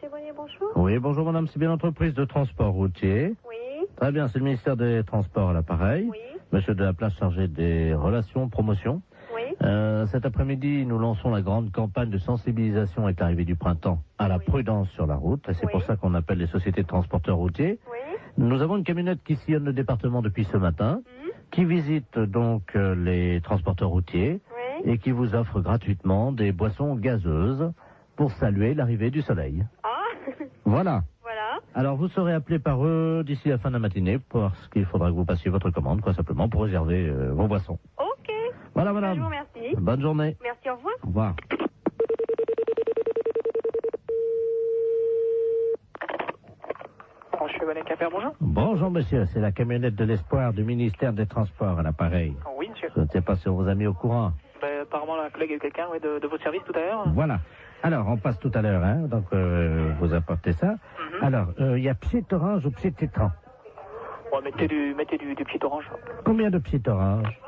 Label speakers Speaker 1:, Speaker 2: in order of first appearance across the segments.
Speaker 1: Grenier, bonjour.
Speaker 2: Oui, bonjour madame, c'est bien l'entreprise de transport routier.
Speaker 1: Oui.
Speaker 2: Très bien, c'est le ministère des Transports à l'appareil.
Speaker 1: Oui.
Speaker 2: Monsieur de la Place chargé des relations, promotion.
Speaker 1: Oui.
Speaker 2: Cet après-midi, nous lançons la grande campagne de sensibilisation avec l'arrivée du printemps à la prudence sur la route. Et c'est
Speaker 1: Oui.
Speaker 2: pour ça qu'on appelle les sociétés de transporteurs routiers.
Speaker 1: Oui.
Speaker 2: Nous avons une camionnette qui sillonne le département depuis ce matin, qui visite donc les transporteurs routiers
Speaker 1: Oui.
Speaker 2: et qui vous offre gratuitement des boissons gazeuses pour saluer l'arrivée du soleil.
Speaker 1: Ah.
Speaker 2: Voilà.
Speaker 1: Voilà.
Speaker 2: Alors, vous serez appelé par eux d'ici la fin de la matinée parce qu'il faudra que vous passiez votre commande, quoi, simplement, pour réserver vos boissons.
Speaker 1: Ok.
Speaker 2: Voilà,
Speaker 1: Je vous
Speaker 2: madame.
Speaker 1: remercie.
Speaker 2: Bonne journée.
Speaker 1: Merci, au revoir.
Speaker 2: Au revoir.
Speaker 3: Monsieur Bonnet-Capère, bonjour.
Speaker 2: Bonjour, monsieur. C'est la camionnette de l'espoir du ministère des Transports à l'appareil.
Speaker 3: Oui, monsieur.
Speaker 2: Je ne sais pas si on vous a mis au courant.
Speaker 3: Apparemment, la collègue a eu quelqu'un de votre service tout à l'heure.
Speaker 2: Voilà. Alors, on passe tout à l'heure, hein. Donc, vous apportez ça. Alors, il y a pied orange ou pied tétran.
Speaker 3: Bon, mettez du pied orange.
Speaker 2: Combien de pieds orange?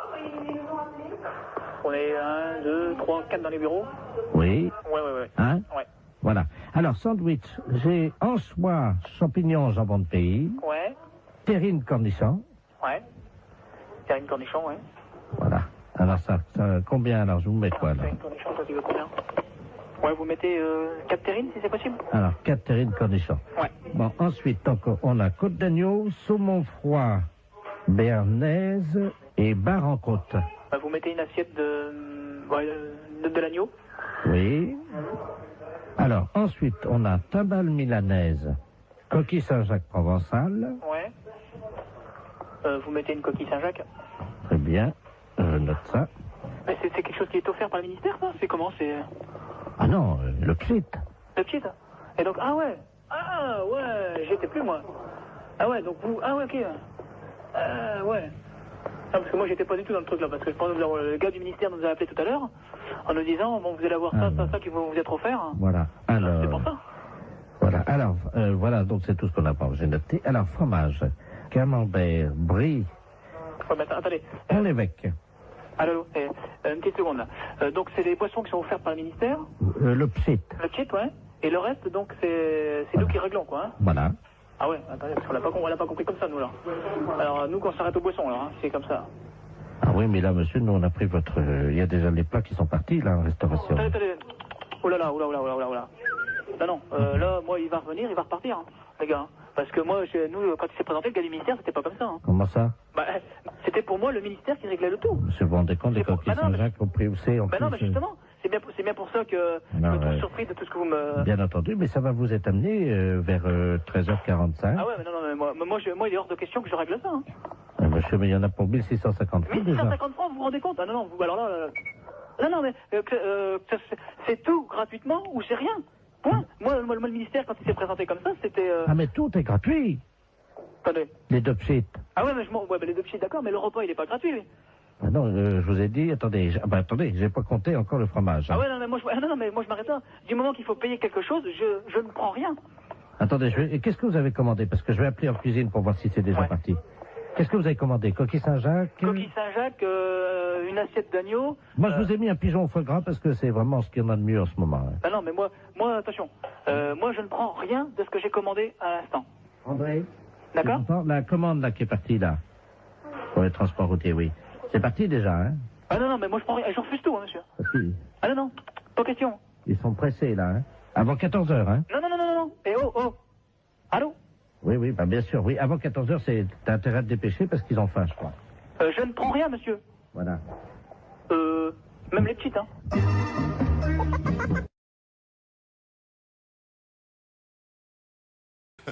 Speaker 3: On est 1, 2, 3, 4 dans les bureaux.
Speaker 2: Oui.
Speaker 3: Ouais.
Speaker 2: Hein?
Speaker 3: Ouais.
Speaker 2: Voilà. Alors, sandwich, j'ai anchois, champignons, jambon de pays,
Speaker 3: Ouais.
Speaker 2: terrine cornichon.
Speaker 3: Ouais. Terrine cornichon, ouais.
Speaker 2: Voilà. Alors, ça combien, alors, je vous mets quoi, là?
Speaker 3: Terrine cornichon, toi, tu veux combien? Ouais, vous mettez 4 terrines, si c'est possible.
Speaker 2: Alors, 4 terrines cornichons.
Speaker 3: Ouais.
Speaker 2: Bon, ensuite, donc, on a côte d'agneau, saumon froid, béarnaise et bar en côte.
Speaker 3: Vous mettez une assiette de l'agneau.
Speaker 2: Oui. Alors, ensuite, on a timbale milanaise, coquille Saint-Jacques provençal.
Speaker 3: Ouais. Vous mettez une coquille Saint-Jacques.
Speaker 2: Très bien, je note ça.
Speaker 3: Mais c'est quelque chose qui est offert par le ministère, ça? C'est comment? C'est
Speaker 2: Ah non, le pchit.
Speaker 3: le pied, ça. Et donc, ah ouais, j'y étais plus, moi. Ah ouais, donc vous, ah ouais, ok. Ah ouais. Non, parce que moi, j'étais pas du tout dans le truc, là, parce que je pense que le gars du ministère nous a appelé tout à l'heure, en nous disant, bon, vous allez avoir ça qui va vous être offert.
Speaker 2: Voilà. Alors,
Speaker 3: C'est pour ça.
Speaker 2: voilà. Alors, voilà, donc c'est tout ce qu'on a pas. J'ai noté. Alors, fromage, camembert, brie,
Speaker 3: Ouais, mais attendez.
Speaker 2: on l'évêque,
Speaker 3: Allô, une petite seconde, là. Donc, c'est des boissons qui sont offertes par le ministère,
Speaker 2: le pchit.
Speaker 3: le kit, ouais. Et le reste, donc, c'est nous qui réglons, quoi, hein.
Speaker 2: Voilà.
Speaker 3: Ah ouais, attendez, parce qu'on l'a pas compris comme ça, nous, là. Alors, nous, qu'on s'arrête aux boissons, alors, hein, c'est comme ça.
Speaker 2: Ah oui, mais là, monsieur, nous, on a pris votre... Il y a déjà les plats qui sont partis, là, en restauration.
Speaker 3: Attendez. Oh là là. Non, là, moi, il va revenir, il va repartir, hein, les gars. Hein. Parce que moi, nous, quand il s'est présenté, le gars du ministère, c'était pas comme ça. Hein.
Speaker 2: Comment ça?
Speaker 3: Bah, c'était pour moi le ministère qui réglait le tout.
Speaker 2: Monsieur, vous vous rendez compte des coquilles Saint-Jacques au prix où c'est en
Speaker 3: Bah non, mais
Speaker 2: plus,
Speaker 3: justement, c'est bien pour ça que je me trouve surpris de tout ce que vous me...
Speaker 2: Bien entendu, mais ça va vous être amené vers 13h45.
Speaker 3: Ah ouais, mais non, mais moi, il est hors de question que je règle ça. Hein.
Speaker 2: Monsieur, mais il y en a pour 1650 francs déjà.
Speaker 3: 1150 francs, vous vous rendez compte? Ah non, vous, alors là... Non, mais c'est tout gratuitement ou c'est rien. Point. Moi, le ministère, quand il s'est présenté comme ça, c'était...
Speaker 2: Ah, mais tout est gratuit.
Speaker 3: Attendez.
Speaker 2: Les deux pchits.
Speaker 3: Ah ouais, mais les deux petits, d'accord, mais le repas, il est pas gratuit, lui.
Speaker 2: Ah non, je vous ai dit, attendez, j'ai pas compté encore le fromage. Hein.
Speaker 3: Ah ouais, non, mais moi, je m'arrête là. Du moment qu'il faut payer quelque chose, je ne prends rien.
Speaker 2: Attendez, et qu'est-ce que vous avez commandé? Parce que je vais appeler en cuisine pour voir si c'est déjà parti. Qu'est-ce que vous avez commandé? Coquille Saint-Jacques?
Speaker 3: Coquille Saint-Jacques, une assiette d'agneau.
Speaker 2: Moi, je vous ai mis un pigeon au foie gras parce que c'est vraiment ce qu'il y en a de mieux en ce moment. Hein.
Speaker 3: Ah non, mais moi, attention. Moi, je ne prends rien de ce que j'ai commandé à l'instant.
Speaker 2: André?
Speaker 3: D'accord?
Speaker 2: La commande, là, qui est partie, là. Pour les transports routiers, oui. C'est parti déjà, hein?
Speaker 3: Ah non, mais moi, je prends rien. Je refuse tout, hein, monsieur. Ah non, pas question.
Speaker 2: Ils sont pressés, là, hein? Avant 14h, hein?
Speaker 3: Non. Et oh. Allô?
Speaker 2: Oui, bah bien sûr, oui. Avant 14h, t'as intérêt à te dépêcher parce qu'ils ont faim, je crois.
Speaker 3: Je ne prends rien, monsieur.
Speaker 2: Voilà.
Speaker 3: Même les petites, hein.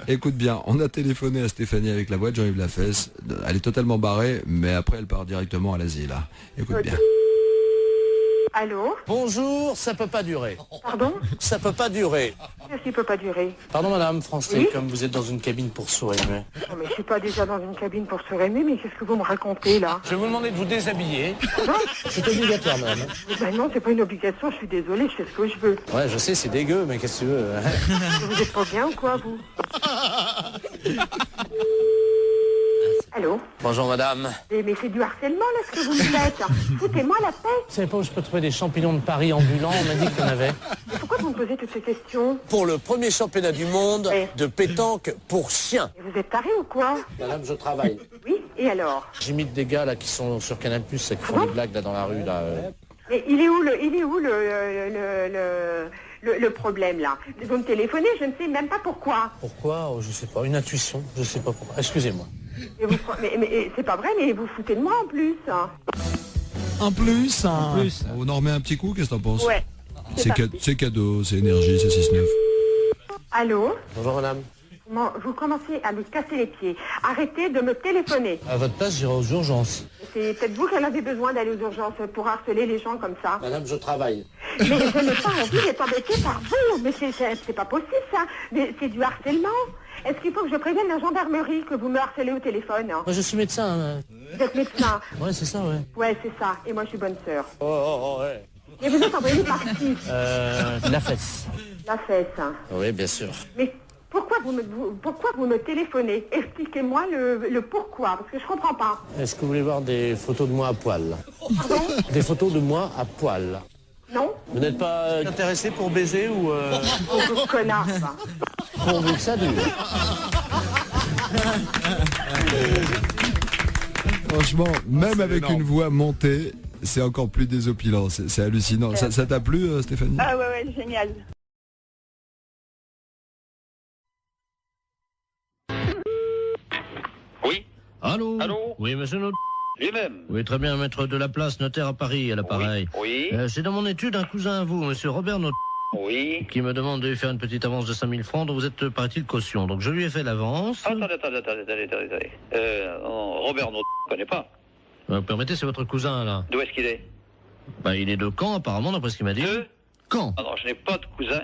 Speaker 4: Écoute bien, on a téléphoné à Stéphanie avec la boîte, Jean-Yves Lafesse. Elle est totalement barrée, mais après elle part directement à l'asile. Hein. Écoute bien.
Speaker 5: Allô?
Speaker 6: Bonjour, ça peut pas durer.
Speaker 5: Pardon?
Speaker 6: Ça peut pas durer.
Speaker 5: Qu'est-ce qui peut pas durer?
Speaker 6: Pardon madame, Français,
Speaker 5: Oui
Speaker 6: comme vous êtes dans une cabine pour sourire.
Speaker 5: Non, mais je suis pas déjà dans une cabine pour se rémer, mais qu'est-ce que vous me racontez, là?
Speaker 6: Je vais vous demander de vous déshabiller.
Speaker 5: Pardon?
Speaker 6: C'est obligatoire madame.
Speaker 5: Ben non, c'est pas une obligation, je suis désolée, je fais ce que je veux.
Speaker 6: Ouais, je sais, c'est dégueu, mais qu'est-ce que tu veux?
Speaker 5: Vous êtes pas bien ou quoi, vous? Allô?
Speaker 6: Bonjour madame.
Speaker 5: Mais c'est du harcèlement, là, ce que vous me faites. Foutez-moi la paix.
Speaker 6: Vous savez pas où je peux trouver des champignons de Paris ambulants? On m'a dit qu'il y en avait.
Speaker 5: Mais pourquoi vous me posez toutes ces questions?
Speaker 6: Pour le premier championnat du monde
Speaker 5: Oui.
Speaker 6: de pétanque pour chiens.
Speaker 5: Et vous êtes taré ou quoi?
Speaker 6: Madame, je travaille.
Speaker 5: Oui, et alors?
Speaker 6: J'imite des gars là qui sont sur Canal+, qui font des blagues là dans la rue là.
Speaker 5: Mais il est où le problème, là? Vous me téléphonez, je ne sais même pas pourquoi.
Speaker 6: Pourquoi? Je sais pas, une intuition, je sais pas pourquoi. Excusez-moi.
Speaker 5: Mais c'est pas vrai, mais vous foutez de moi en plus.
Speaker 4: En plus, on en remet un petit coup, qu'est-ce que t'en penses?
Speaker 5: Ouais.
Speaker 4: C'est cadeau, c'est énergie, c'est 6-9.
Speaker 5: Allô?
Speaker 6: Bonjour madame.
Speaker 5: Vous commencez à me casser les pieds. Arrêtez de me téléphoner.
Speaker 6: À votre place, j'irai aux urgences.
Speaker 5: C'est peut-être vous qui en avez besoin d'aller aux urgences pour harceler les gens comme ça.
Speaker 6: Madame, je travaille.
Speaker 5: Mais je n'ai pas envie d'être embêtée par vous. Mais c'est pas possible, ça. Mais c'est du harcèlement. Est-ce qu'il faut que je prévienne la gendarmerie que vous me harcelez au téléphone?
Speaker 6: Moi, je suis médecin.
Speaker 5: Vous êtes médecin?
Speaker 6: Ouais, c'est ça, ouais.
Speaker 5: Ouais, c'est ça. Et moi, je suis bonne sœur.
Speaker 6: Ouais.
Speaker 5: Et vous êtes envoyé par qui?
Speaker 6: La fesse.
Speaker 5: La fesse.
Speaker 6: Oui, bien sûr.
Speaker 5: Mais pourquoi vous me téléphonez? Expliquez-moi le pourquoi, parce que je comprends pas.
Speaker 6: Est-ce que vous voulez voir des photos de moi à poil?
Speaker 5: Pardon?
Speaker 6: Des photos de moi à poil.
Speaker 5: Non?
Speaker 6: Vous n'êtes pas intéressé pour baiser ou
Speaker 5: Oh, connard, ça.
Speaker 6: pourvu que ça dure?
Speaker 4: Franchement, même avec une voix montée, c'est encore plus désopilant, c'est hallucinant. Ça t'a plu, Stéphanie?
Speaker 1: Ah ouais, génial.
Speaker 7: Oui,
Speaker 8: Allô?
Speaker 7: Allô?
Speaker 8: Oui, monsieur Not.
Speaker 7: lui-même.
Speaker 8: Oui, très bien, maître de la place, notaire à Paris, à l'appareil.
Speaker 7: Oui,
Speaker 8: C'est dans mon étude un cousin à vous, monsieur Robert Not,
Speaker 7: oui.
Speaker 8: qui me demande de lui faire une petite avance de 5000 francs, dont vous êtes, paraît-il, caution. Donc je lui ai fait l'avance.
Speaker 7: Attendez. Robert, non, je ne connais pas.
Speaker 8: Vous permettez, c'est votre cousin, là.
Speaker 7: D'où est-ce qu'il est?
Speaker 8: Bah, il est de Caen, apparemment, d'après ce qu'il m'a dit.
Speaker 7: De
Speaker 8: Caen.
Speaker 7: Ah non, je n'ai pas de cousin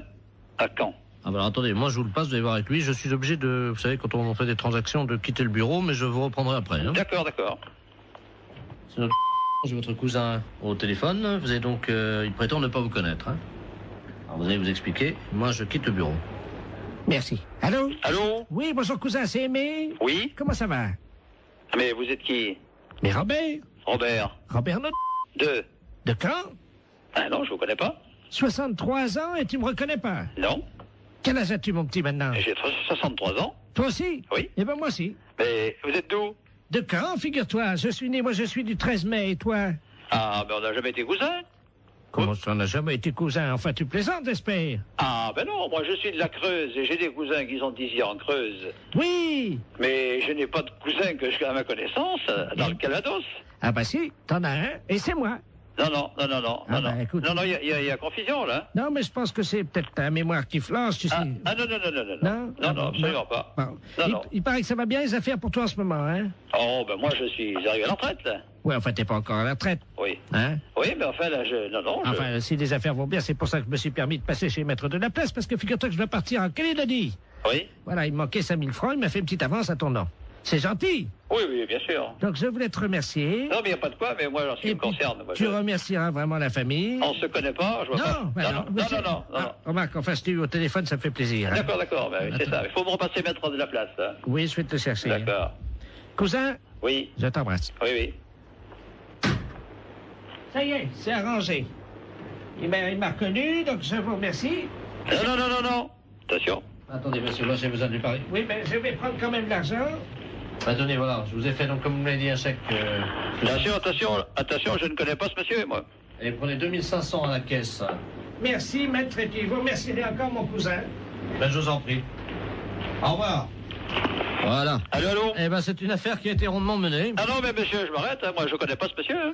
Speaker 7: à Caen.
Speaker 8: Ah bah alors, attendez, moi je vous le passe, vous allez voir avec lui. Je suis obligé de, vous savez, quand on fait des transactions, de quitter le bureau, mais je vous reprendrai après. Hein.
Speaker 7: D'accord.
Speaker 8: C'est notre... J'ai votre cousin au téléphone. Vous avez donc, il prétend ne pas vous connaître. Hein. Alors vous allez vous expliquer. Moi, je quitte le bureau.
Speaker 9: Merci. Allô?
Speaker 7: Allô?
Speaker 9: Oui, bonjour cousin, c'est Aimé.
Speaker 7: Oui?
Speaker 9: Comment ça va?
Speaker 7: Mais vous êtes qui?
Speaker 9: Mais Robert?
Speaker 7: Robert
Speaker 9: Not.
Speaker 7: De
Speaker 9: De quand?
Speaker 7: Ah non, je vous connais pas.
Speaker 9: 63 ans et tu me reconnais pas?
Speaker 7: Non.
Speaker 9: Quel âge as-tu, mon petit, maintenant?
Speaker 7: J'ai 63 ans.
Speaker 9: Toi aussi?
Speaker 7: Oui.
Speaker 9: Eh ben moi aussi.
Speaker 7: Mais vous êtes d'où?
Speaker 9: De quand, figure-toi? Je suis né, moi je suis du 13 mai, et toi?
Speaker 7: Ah, ben on n'a jamais été cousins.
Speaker 9: Comment ça, on n'a jamais été cousin? Enfin, tu plaisantes, j'espère?
Speaker 7: Ah, ben non, moi je suis de la Creuse et j'ai des cousins qui sont ici en Creuse.
Speaker 9: Oui!
Speaker 7: Mais je n'ai pas de cousin que je à ma connaissance dans le Calvados.
Speaker 9: Ah bah si, t'en as un, et c'est moi.
Speaker 7: Non,
Speaker 9: écoute.
Speaker 7: Non, il y a confusion, là.
Speaker 9: Non, mais je pense que c'est peut-être ta mémoire qui flanche, tu sais.
Speaker 7: Ah, non. Non, absolument pas.
Speaker 9: Bon.
Speaker 7: Non.
Speaker 9: Il paraît que ça va bien les affaires pour toi en ce moment, hein?
Speaker 7: Oh, ben moi, je suis arrivé à la retraite, là.
Speaker 9: Ouais, enfin, t'es pas encore à la retraite,
Speaker 7: Oui.
Speaker 9: hein?
Speaker 7: Oui, mais enfin, là,
Speaker 9: Enfin, si les affaires vont bien, c'est pour ça que je me suis permis de passer chez Maître de la Place, parce que figure-toi que je dois partir en Calédonie.
Speaker 7: Oui.
Speaker 9: Voilà, il me manquait 5000 francs, il m'a fait une petite avance à ton nom. C'est gentil.
Speaker 7: Oui, bien sûr.
Speaker 9: Donc, je voulais te remercier.
Speaker 7: Non, mais il n'y a pas de quoi, mais moi, en ce qui me concerne... Moi,
Speaker 9: tu remercieras vraiment la famille.
Speaker 7: On se connaît pas, je vois pas... Non.
Speaker 9: Ah, remarque, enfin, si tu es au téléphone, ça me fait plaisir. Hein.
Speaker 7: D'accord, ben, c'est ça. Il faut me repasser Maître de la Place, là.
Speaker 9: Oui, je vais te chercher.
Speaker 7: D'accord.
Speaker 9: Cousin,
Speaker 7: Oui.
Speaker 9: je t'embrasse.
Speaker 7: Oui.
Speaker 9: Ça y est, c'est arrangé. Il m'a reconnu, donc je vous remercie.
Speaker 7: Non. Attention.
Speaker 8: Attendez, monsieur, moi j'ai besoin de lui parler.
Speaker 9: Oui, mais je vais prendre quand même l'argent.
Speaker 8: Attendez, voilà, je vous ai fait, donc, comme vous m'avez dit, un chèque...
Speaker 7: Attention, je ne connais pas ce monsieur, moi.
Speaker 8: Et prenez 2500 à la caisse.
Speaker 9: Merci, maître, et puis vous remercierez encore mon cousin.
Speaker 8: Ben, je vous en prie. Au revoir. Voilà.
Speaker 7: Allô?
Speaker 8: Eh ben, c'est une affaire qui a été rondement menée.
Speaker 7: Ah non, mais monsieur, je m'arrête, hein. Moi, je ne connais pas ce monsieur, hein.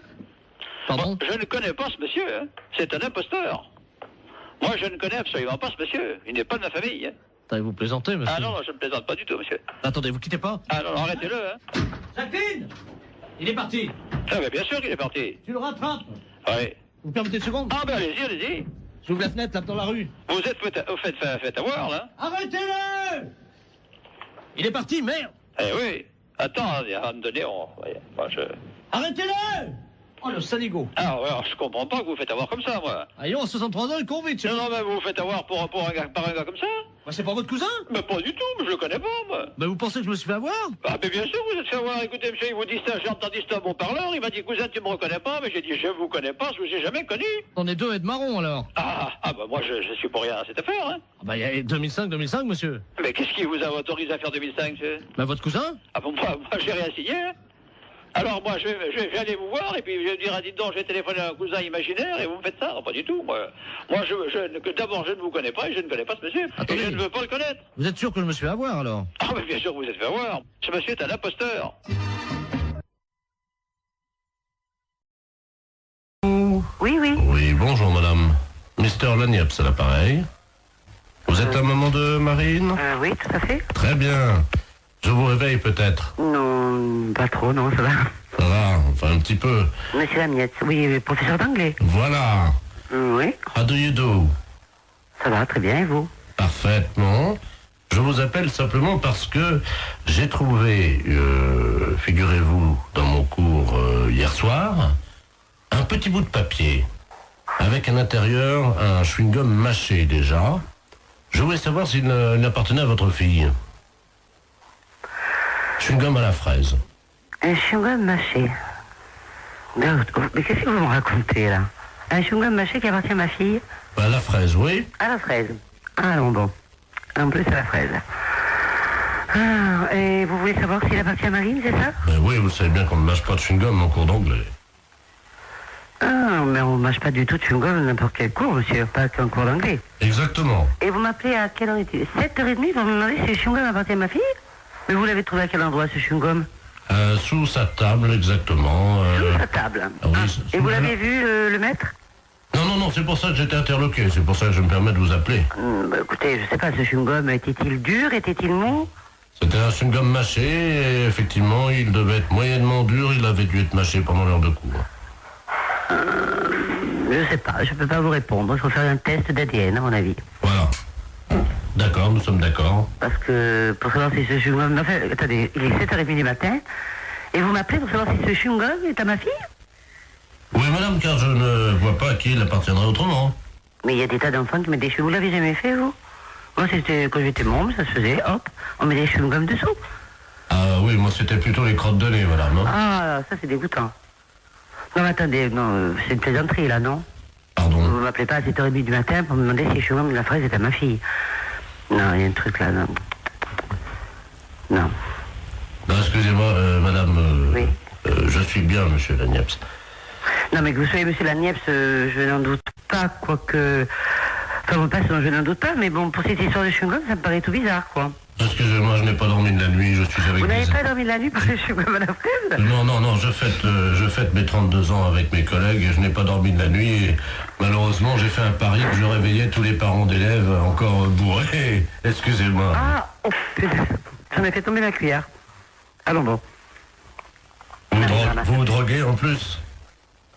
Speaker 8: Pardon?
Speaker 7: Moi, je ne connais pas ce monsieur, hein. C'est un imposteur. Moi, je ne connais absolument pas ce monsieur. Il n'est pas de ma famille, hein.
Speaker 8: Vous plaisantez, monsieur?
Speaker 7: Ah non, je ne plaisante pas du tout, monsieur.
Speaker 8: Attendez, vous quittez pas?
Speaker 7: Ah non, arrêtez-le, hein.
Speaker 9: Jacqueline! Il est parti.
Speaker 7: Ah, mais bien sûr qu'il est parti.
Speaker 9: Tu le rattrapes.
Speaker 7: Oui.
Speaker 8: Vous permettez une seconde?
Speaker 7: Ah, ben allez-y.
Speaker 8: J'ouvre la fenêtre, là, dans la rue.
Speaker 7: Vous êtes fait avoir, là.
Speaker 9: Arrêtez-le!
Speaker 8: Il est parti, merde!
Speaker 7: Eh oui. Attends, à un moment donné,
Speaker 9: Arrêtez-le!
Speaker 8: Oh, le saligo.
Speaker 7: Ah, ouais, alors, je comprends pas que vous faites avoir comme ça, moi.
Speaker 8: Ayons, à 63 ans, il court vite.
Speaker 7: Non, mais vous vous faites avoir par un gars comme ça?
Speaker 8: Bah, c'est pas votre cousin?
Speaker 7: Mais pas du tout, mais je le connais pas, moi.
Speaker 8: Bah, vous pensez que je me suis fait avoir?
Speaker 7: Ah, mais bien sûr, vous êtes fait avoir. Écoutez, monsieur, il vous dit ça, j'ai entendu ça à mon parleur. Il m'a dit, cousin, tu me reconnais pas? Mais j'ai dit, je vous connais pas, je vous ai jamais connu.
Speaker 8: On est deux et de marron, alors.
Speaker 7: Ah, bah, moi, je suis pour rien à cette affaire, hein.
Speaker 8: Ah, bah, il y a 2005, monsieur.
Speaker 7: Mais qu'est-ce qui vous a autorisé à faire 2005, monsieur?
Speaker 8: Bah, votre cousin?
Speaker 7: Ah, bon, moi, j'ai rien signé, hein. Alors, moi, je vais aller vous voir, et puis je vais dire, dites donc, j'ai téléphoné à un cousin imaginaire, et vous me faites ça? Non, pas du tout, moi. Moi, d'abord, je ne vous connais pas, et je ne connais pas ce monsieur.
Speaker 8: Attendez.
Speaker 7: Et je ne veux pas le connaître.
Speaker 8: Vous êtes sûr que je me suis fait avoir, alors?
Speaker 7: Ah, mais bien sûr que vous êtes fait avoir. Ce monsieur est un imposteur.
Speaker 5: Oui, oui.
Speaker 1: Oui, bonjour madame. Mister Lagneps à l'appareil. Vous êtes un maman de Marine?
Speaker 5: Oui, tout à fait.
Speaker 1: Très bien. Je vous réveille peut-être.
Speaker 5: Non, pas trop, non, ça va.
Speaker 1: Ça va, enfin un petit peu.
Speaker 5: Monsieur Lamiette, oui, professeur d'anglais.
Speaker 1: Voilà.
Speaker 5: Oui,
Speaker 1: How do you do?
Speaker 5: ça va, très bien, et vous?
Speaker 1: Parfaitement. Je vous appelle simplement parce que j'ai trouvé, figurez-vous, dans mon cours hier soir, un petit bout de papier avec à l'intérieur un chewing-gum mâché déjà. Je voulais savoir s'il appartenait à votre fille. Chewing-gum à la fraise.
Speaker 5: Un chewing-gum mâché. Mais qu'est-ce que vous me racontez, là? Un chewing-gum mâché qui appartient à ma fille?
Speaker 1: À la fraise, oui.
Speaker 5: À la fraise. Ah non, bon. En plus à la fraise. Ah, et vous voulez savoir s'il appartient à Marine, c'est ça?
Speaker 1: Oui, vous savez bien qu'on ne mâche pas de chewing-gum en cours d'anglais.
Speaker 5: Ah, mais on ne mâche pas du tout de chewing-gum n'importe quel cours, monsieur, pas qu'un cours d'anglais.
Speaker 1: Exactement.
Speaker 5: Et vous m'appelez à quelle heure est-il? 7h30 pour me demander si le chewing-gum appartient à ma fille? Mais vous l'avez trouvé à quel endroit, ce chewing-gum?
Speaker 1: Sous sa table, exactement.
Speaker 5: Sous sa table.
Speaker 1: Ah oui,
Speaker 5: Et vous l'avez vu, le maître?
Speaker 1: Non, c'est pour ça que j'étais interloqué. C'est pour ça que je me permets de vous appeler.
Speaker 5: Bah, écoutez, je sais pas, ce chewing-gum, était-il dur? Était-il mou?
Speaker 1: C'était un chewing-gum mâché, et effectivement, il devait être moyennement dur. Il avait dû être mâché pendant l'heure de cours.
Speaker 5: Je sais pas, je peux pas vous répondre. Il faut faire un test d'ADN, à mon avis.
Speaker 1: Voilà. D'accord, nous sommes d'accord.
Speaker 5: Parce que, pour savoir si ce chewing-gum... Enfin, attendez, il est 7h30 du matin, et vous m'appelez pour savoir si ce chewing-gum est à ma fille?
Speaker 1: Oui, madame, car je ne vois pas à qui il appartiendrait autrement.
Speaker 5: Mais il y a des tas d'enfants qui mettent des chewing-gums. Vous l'avez jamais fait, vous? Moi, c'était quand j'étais môme, ça se faisait, hop, on met des chewing-gums dessous.
Speaker 1: Ah oui, moi c'était plutôt les crottes de nez, madame. Hein.
Speaker 5: Ah, ça c'est dégoûtant. Non, mais attendez, non, c'est une plaisanterie, là, non?
Speaker 1: Pardon.
Speaker 5: Vous m'appelez pas à 7h30 du matin pour me demander si le chewing-gum de la fraise est à ma fille. Non, il y a un truc là, non. Non.
Speaker 1: Non, excusez-moi, madame,
Speaker 5: Oui.
Speaker 1: je suis bien, monsieur Lagneps.
Speaker 5: Non, mais que vous soyez monsieur Lagneps, je n'en doute pas, quoique... Enfin, bon, pas, je n'en doute pas, mais bon, pour cette histoire de chewing-gum, ça me paraît tout bizarre, quoi.
Speaker 1: Excusez-moi, je n'ai pas dormi de la nuit, je suis avec
Speaker 5: Vous n'avez
Speaker 1: des...
Speaker 5: pas dormi de la nuit parce que je suis comme à la fraise?
Speaker 1: Non, je fête mes 32 ans avec mes collègues et je n'ai pas dormi de la nuit et malheureusement j'ai fait un pari que je réveillais tous les parents d'élèves encore bourrés. Excusez-moi.
Speaker 5: Ah, oh, putain, j'en ai fait tomber ma cuillère. Allons bon.
Speaker 1: Vous vous droguez en plus?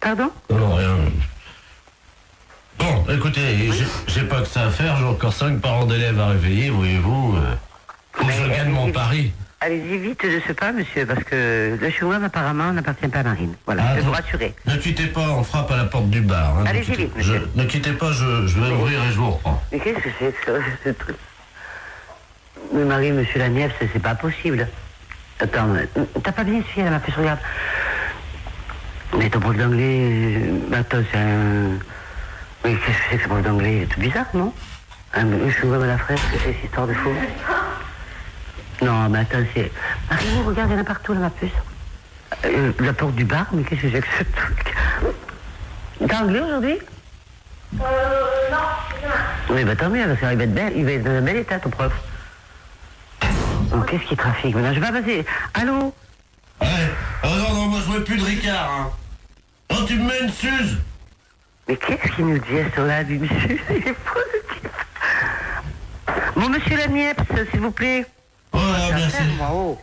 Speaker 5: Pardon?
Speaker 1: Non, rien. Bon, écoutez, j'ai pas que ça à faire, j'ai encore 5 parents d'élèves à réveiller, voyez-vous. Faut que je gagne mon pari.
Speaker 5: Allez-y vite, je sais pas, monsieur, parce que le chewing-gum apparemment n'appartient pas à Marine. Voilà,
Speaker 1: Ah,
Speaker 5: je vais vous
Speaker 1: non.
Speaker 5: rassurer.
Speaker 1: Ne quittez pas, on frappe à la porte du bar. Hein,
Speaker 5: Allez-y vite, monsieur.
Speaker 1: Ne quittez pas, je vais ouvrir et je vous reprends.
Speaker 5: Mais qu'est-ce que c'est que ça, ce truc? Mais Marie, monsieur Lagneps, c'est pas possible. Attends, t'as pas bien suivi, elle m'a fait je regarde. Mais ton prof d'anglais, attends, c'est un... Mais qu'est-ce que c'est que ce prof d'anglais? C'est tout bizarre, non? Le chewing-gum à la fraise, que c'est cette histoire de fou? Non, mais attends, c'est... Marie, regarde, il y en a partout, là, ma puce. La porte du bar, mais qu'est-ce que c'est que ce truc? T'es anglais aujourd'hui? Non, c'est oui, bah tant mieux, parce qu'il va être belle, il va être dans un bel état, ton prof. Oh, qu'est-ce qui trafique maintenant? Je vais pas passer. Allô?
Speaker 1: Ouais. Oh non, moi je veux plus de Ricard, hein. Oh, tu me mets une suze.
Speaker 5: Mais qu'est-ce qu'il nous dit à ce là, lui, monsieur? Il est fou, ce type. Bon, monsieur Lagneps, s'il vous plaît.
Speaker 1: Oh, bien sûr.
Speaker 5: Moi, oh.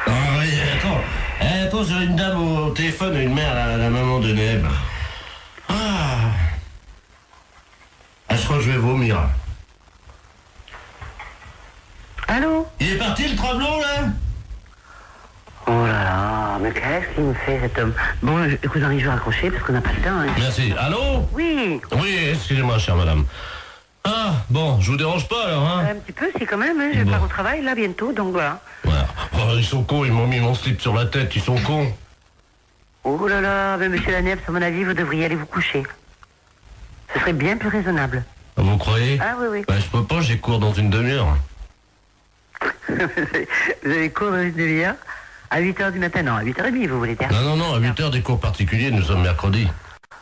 Speaker 1: Ah oui, attends, j'ai une dame au téléphone et une mère, la maman de Neb. Ah, je crois que je vais vomir.
Speaker 5: Allô?
Speaker 1: Il est parti le travelot là?
Speaker 5: Oh là là, mais qu'est-ce qu'il me fait cet homme? Bon, écoute Henri, je vais raccrocher parce qu'on n'a pas le temps. Hein.
Speaker 1: Merci. Allô?
Speaker 5: Oui.
Speaker 1: Oui, excusez-moi, chère madame. Ah, bon, je vous dérange pas alors, hein?
Speaker 5: Un petit peu, si quand même, hein. Je pars au travail là bientôt, donc voilà.
Speaker 1: Voilà. Oh, ils sont cons, ils m'ont mis mon slip sur la tête, ils sont cons.
Speaker 5: Oh là là, mais monsieur Laniepce, à mon avis, vous devriez aller vous coucher. Ce serait bien plus raisonnable.
Speaker 1: Vous croyez?
Speaker 5: Ah oui, oui.
Speaker 1: Bah, je peux pas, j'ai cours dans une demi-heure.
Speaker 5: Vous avez cours dans une demi-heure? À 8h du matin? Non, à 8h30, vous voulez dire?
Speaker 1: Non, à 8h des cours particuliers, nous sommes mercredi.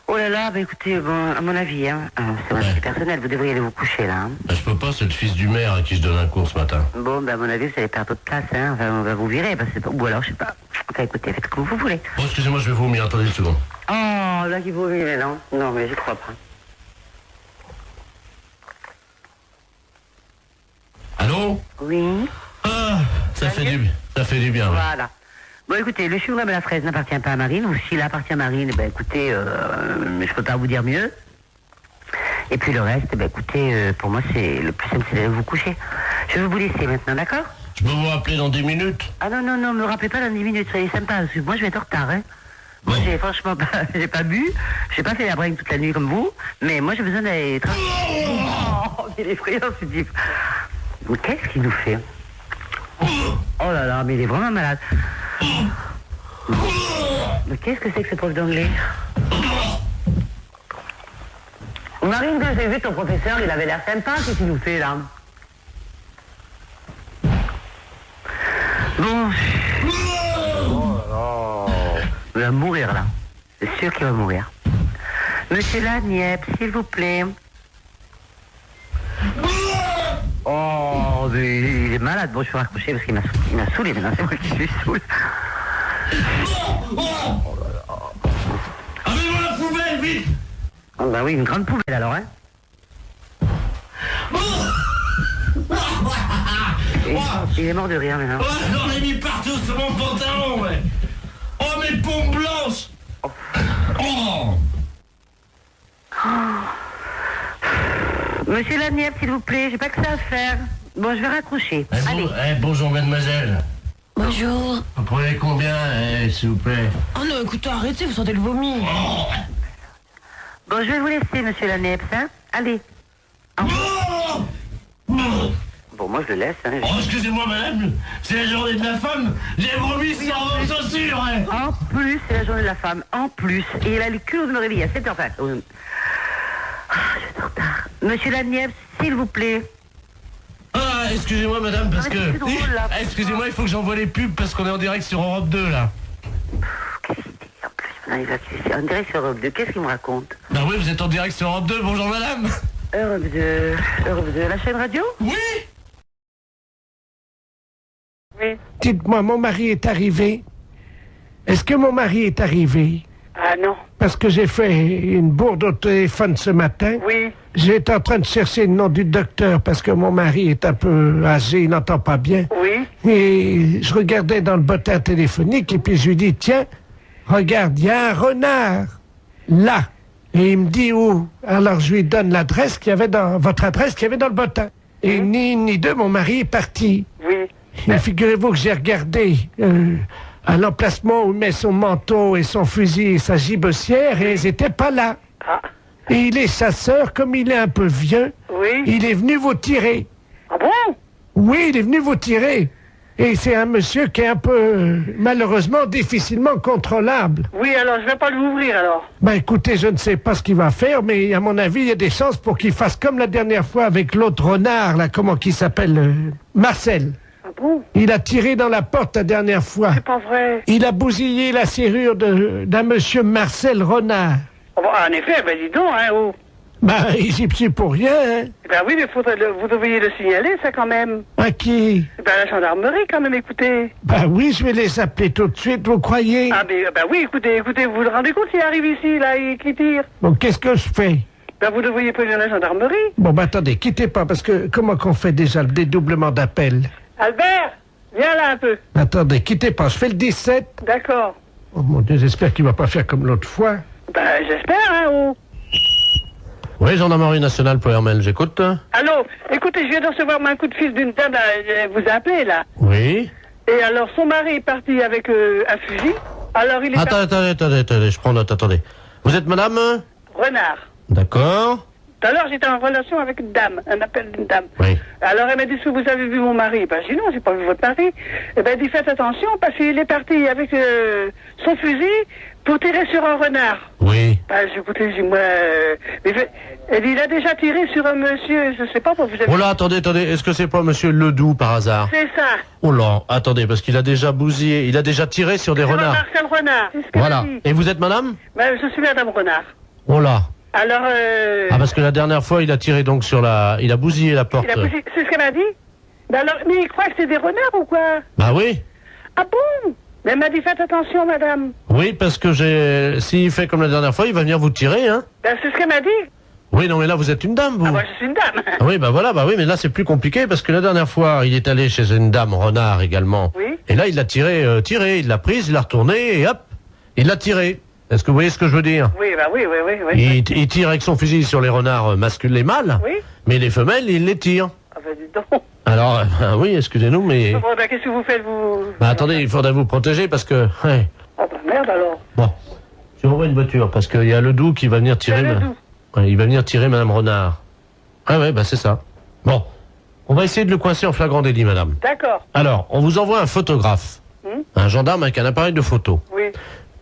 Speaker 5: Oh là là, bah écoutez, bon, à mon avis, hein, c'est mon avis personnel, vous devriez aller vous coucher là. Hein.
Speaker 1: Bah, je peux pas, c'est le fils du maire à qui je donne un cours ce matin.
Speaker 5: Bon, bah à mon avis, vous allez perdre votre place, hein, enfin, on va vous virer, parce que ou alors, je sais pas. Enfin, écoutez, faites comme vous voulez.
Speaker 1: Bon, excusez-moi, je vais vomir, attendez une seconde.
Speaker 5: Oh, là, qu'il vomit, mais non. Non, mais j'y crois pas.
Speaker 1: Allô?
Speaker 5: Oui.
Speaker 1: Ah, ça fait du bien. Ouais.
Speaker 5: Voilà. Bon, écoutez, le chou-fleur de la fraise n'appartient pas à Marine, ou s'il appartient à Marine, ben écoutez, je peux pas vous dire mieux. Et puis le reste, ben écoutez, pour moi, c'est le plus simple, c'est d'aller vous coucher. Je vais vous laisser maintenant, d'accord?
Speaker 1: Je peux vous rappeler dans 10 minutes?
Speaker 5: Ah non, me rappelez pas dans 10 minutes, soyez sympa, parce que moi, je vais être en retard, hein. Moi, j'ai franchement pas, j'ai pas bu, j'ai pas fait la bringue toute la nuit comme vous, mais moi, j'ai besoin d'aller... Oh, il est effrayant, ce type. Mais qu'est-ce qu'il nous fait? Oh là là, mais il est vraiment malade. Mais qu'est-ce que c'est que ce prof d'anglais? Marine, que j'ai vu ton professeur, il avait l'air sympa, qu'est-ce qu'il nous fait là? Bon. Oh là là. Il va mourir là. C'est sûr qu'il va mourir. Monsieur Laniepce, s'il vous plaît. Oh, mais il est malade. Bon, je peux raccrocher parce qu'il m'a saoulé maintenant. C'est moi qui suis saoul. Oh là là.
Speaker 1: Amenez-moi la poubelle, vite!
Speaker 5: Ah bah oui, une grande poubelle alors, hein. Il est mort de rire maintenant.
Speaker 1: Oh, j'en ai mis partout sur mon pantalon, ouais. Oh, mes pompes blanches! Oh!
Speaker 5: Monsieur Laniepce, s'il vous plaît, j'ai pas que ça à faire. Bon, je vais raccrocher. Allez.
Speaker 1: Bonjour, mademoiselle.
Speaker 10: Bonjour.
Speaker 1: Vous prenez combien, s'il vous plaît?
Speaker 10: Oh non, écoutez, arrêtez, vous sentez le vomi.
Speaker 1: Oh.
Speaker 5: Bon, je vais vous laisser, monsieur Laniepce, hein. Allez.
Speaker 1: Oh.
Speaker 5: Bon, moi, je le laisse, hein.
Speaker 1: Oh, excusez-moi, madame, c'est la journée de la femme. J'ai vomi sans vos chaussures, hein.
Speaker 5: En plus, c'est la journée de la femme. En plus. Et il a le culot de me réveiller à 7h. Enfin, je suis en retard. Monsieur Laniepce, s'il vous plaît.
Speaker 1: Ah, excusez-moi, madame, parce que...
Speaker 5: c'est drôle, là.
Speaker 1: Excusez-moi, il faut que j'envoie les pubs parce qu'on est en direct sur Europe 2, là.
Speaker 5: Qu'est-ce qu'il dit en plus? Non, il va en direct sur Europe 2. Qu'est-ce qu'il me raconte?
Speaker 1: Bah oui, vous êtes en direct sur Europe 2. Bonjour, madame.
Speaker 5: Europe 2, la chaîne radio?
Speaker 1: Oui.
Speaker 5: Oui.
Speaker 9: Dites-moi, mon mari est arrivé. Est-ce que mon mari est arrivé?
Speaker 5: Ah non.
Speaker 9: Parce que j'ai fait une bourde au téléphone ce matin.
Speaker 5: Oui.
Speaker 9: J'étais en train de chercher le nom du docteur parce que mon mari est un peu âgé, il n'entend pas bien.
Speaker 5: Oui.
Speaker 9: Et je regardais dans le bottin téléphonique et puis je lui dis, tiens, regarde, il y a un renard là. Et il me dit où? Alors je lui donne l'adresse qu'il y avait dans votre adresse qu'il y avait dans le bottin. Et ni une ni deux, mon mari est parti.
Speaker 5: Oui.
Speaker 9: Et figurez-vous que j'ai regardé à l'emplacement où il met son manteau et son fusil et sa gibecière et ils n'étaient pas là.
Speaker 5: Ah.
Speaker 9: Et il est chasseur, comme il est un peu vieux,
Speaker 5: Oui.
Speaker 9: il est venu vous tirer.
Speaker 5: Ah bon?
Speaker 9: Oui, il est venu vous tirer. Et c'est un monsieur qui est un peu, malheureusement, difficilement contrôlable.
Speaker 5: Oui, alors je vais pas l'ouvrir alors.
Speaker 9: Ben écoutez, je ne sais pas ce qu'il va faire, mais à mon avis, il y a des chances pour qu'il fasse comme la dernière fois avec l'autre renard, là, comment qu'il s'appelle, Marcel.
Speaker 5: Ah bon?
Speaker 9: Il a tiré dans la porte la dernière fois.
Speaker 5: C'est pas vrai.
Speaker 9: Il a bousillé la serrure d'un monsieur Marcel Renard.
Speaker 5: Oh, bon, en effet, ben dis donc, hein, oh.
Speaker 9: Ben, il s'y plie pour rien, hein.
Speaker 5: Ben oui, mais vous devriez le signaler, ça, quand même.
Speaker 9: À qui?
Speaker 5: Ben la gendarmerie, quand même, écoutez.
Speaker 9: Ben oui, je vais les appeler tout de suite, vous croyez?
Speaker 5: Ah, ben oui, écoutez, vous vous rendez compte s'il arrive ici, là, et qui tire?
Speaker 9: Bon, qu'est-ce que je fais?
Speaker 5: Ben vous devriez prévenir la gendarmerie.
Speaker 9: Bon, ben attendez, quittez pas, parce que comment qu'on fait déjà le dédoublement d'appel?
Speaker 5: Albert, viens là un peu.
Speaker 9: Attendez, quittez pas, je fais le 17.
Speaker 5: D'accord.
Speaker 9: Oh mon Dieu, j'espère qu'il va pas faire comme l'autre fois.
Speaker 5: Ben j'espère, hein, oh.
Speaker 1: Oui, gendarmerie nationale, Powermel, j'écoute.
Speaker 5: Allô, écoutez, je viens de recevoir un coup de fil d'une dame, elle vous a appelé, là.
Speaker 1: Oui.
Speaker 11: Et alors, son mari est parti avec un fusil. Alors, il est
Speaker 8: Attendez, je prends note, attendez. Vous êtes madame
Speaker 11: Renard.
Speaker 8: D'accord.
Speaker 11: Tout à l'heure, j'étais en relation avec une dame, un appel d'une dame.
Speaker 8: Oui.
Speaker 11: Alors, elle m'a dit, est-ce que vous avez vu mon mari? Ben, j'ai dit, non, j'ai pas vu votre mari. Eh ben, elle dit, faites attention, parce qu'il est parti avec son fusil pour tirer sur un renard.
Speaker 8: Oui.
Speaker 11: Ben, j'ai écouté, j'ai dit, moi... elle dit, il a déjà tiré sur un monsieur, je sais pas, vous avez...
Speaker 8: Oh là, attendez, est-ce que c'est pas monsieur Ledoux, par hasard?
Speaker 11: C'est ça.
Speaker 8: Oh là, attendez, parce qu'il a déjà bousillé, il a déjà tiré sur des renards.
Speaker 11: Marcel Renard, c'est ce qu'elle
Speaker 8: Voilà.
Speaker 11: a dit.
Speaker 8: Et vous êtes madame?
Speaker 11: Ben, je suis madame Renard.
Speaker 8: Oh là.
Speaker 11: Alors,
Speaker 8: Ah, parce que la dernière fois, il a tiré donc sur la... Il a bousillé la porte.
Speaker 11: C'est ce qu'elle a dit? Ben alors, mais il croit que c'est des renards ou quoi?
Speaker 8: Bah oui.
Speaker 11: Ah bon? Mais elle m'a dit, faites attention, madame.
Speaker 8: Oui, parce que s'il fait comme la dernière fois, il va venir vous tirer, hein?
Speaker 11: Ben, c'est ce qu'elle m'a dit.
Speaker 8: Oui, non, mais là, vous êtes une dame, vous.
Speaker 11: Ah, moi, je suis une dame.
Speaker 8: Ah oui, bah voilà, bah oui, mais là, c'est plus compliqué, parce que la dernière fois, il est allé chez une dame renard également.
Speaker 11: Oui.
Speaker 8: Et là, il l'a tiré, il l'a prise, il l'a retournée, et hop, il l'a tiré. Est-ce que vous voyez ce que je veux dire?
Speaker 11: Oui, bah oui.
Speaker 8: Il tire avec son fusil sur les renards masculins, les mâles,
Speaker 11: oui.
Speaker 8: Mais les femelles, il les tire.
Speaker 11: Ah ben, dis donc.
Speaker 8: Alors, oui, excusez-nous, mais...
Speaker 11: Bon, ben, qu'est-ce que vous faites, vous?
Speaker 8: Bah attendez, il faudrait vous protéger, parce que... Ouais.
Speaker 11: Ah ben, merde, alors.
Speaker 8: Bon, je renvoie une voiture, parce qu'il y a Ledoux qui va venir tirer... Ouais, il va venir tirer Madame Renard. Ah ouais, bah c'est ça. Bon, on va essayer de le coincer en flagrant délit, madame.
Speaker 11: D'accord.
Speaker 8: Alors, on vous envoie un photographe, un gendarme avec un appareil de photo.
Speaker 11: Oui.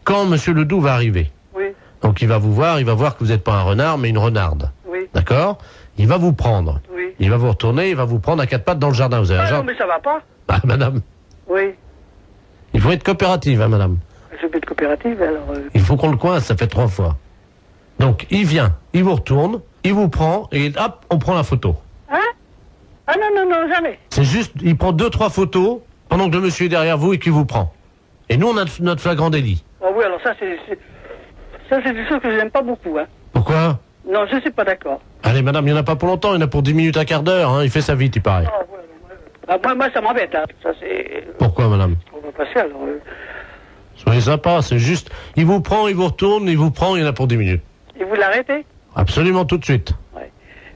Speaker 8: Quand Monsieur Ledoux va arriver.
Speaker 11: Oui.
Speaker 8: Donc il va vous voir, il va voir que vous n'êtes pas un renard, mais une renarde.
Speaker 11: Oui.
Speaker 8: D'accord? Il va vous prendre.
Speaker 11: Oui.
Speaker 8: Il va vous retourner, il va vous prendre à quatre pattes dans le jardin. Vous avez un
Speaker 11: non,
Speaker 8: jardin?
Speaker 11: mais ça va pas.
Speaker 8: Ah, madame.
Speaker 11: Oui.
Speaker 8: Il faut être coopérative, hein, madame.
Speaker 11: Je vais être coopérative, alors...
Speaker 8: Il faut qu'on le coince, ça fait 3 fois. Donc, il vient, il vous retourne, il vous prend, et hop, on prend la photo.
Speaker 11: Hein? Ah non, jamais.
Speaker 8: C'est juste, il prend 2-3 photos, pendant que le monsieur est derrière vous et qu'il vous prend. Et nous, on a notre flagrant délit.
Speaker 11: Oh oui, alors ça, c'est des choses que je n'aime pas beaucoup, hein.
Speaker 8: Pourquoi?
Speaker 11: Non, je suis pas d'accord.
Speaker 8: Allez, madame, il n'y en a pas pour longtemps, il y en a pour 10 minutes, un quart d'heure, hein, il fait sa vite, il paraît.
Speaker 11: Oh, ouais. Ah, moi, ça m'embête, hein. Ça, c'est...
Speaker 8: Pourquoi, madame?
Speaker 11: On va passer, alors...
Speaker 8: Soyez sympa, c'est juste, il vous prend, il vous retourne, il vous prend, il y en a pour 10 minutes.
Speaker 11: Et vous l'arrêtez?
Speaker 8: Absolument tout de suite.
Speaker 11: Ouais.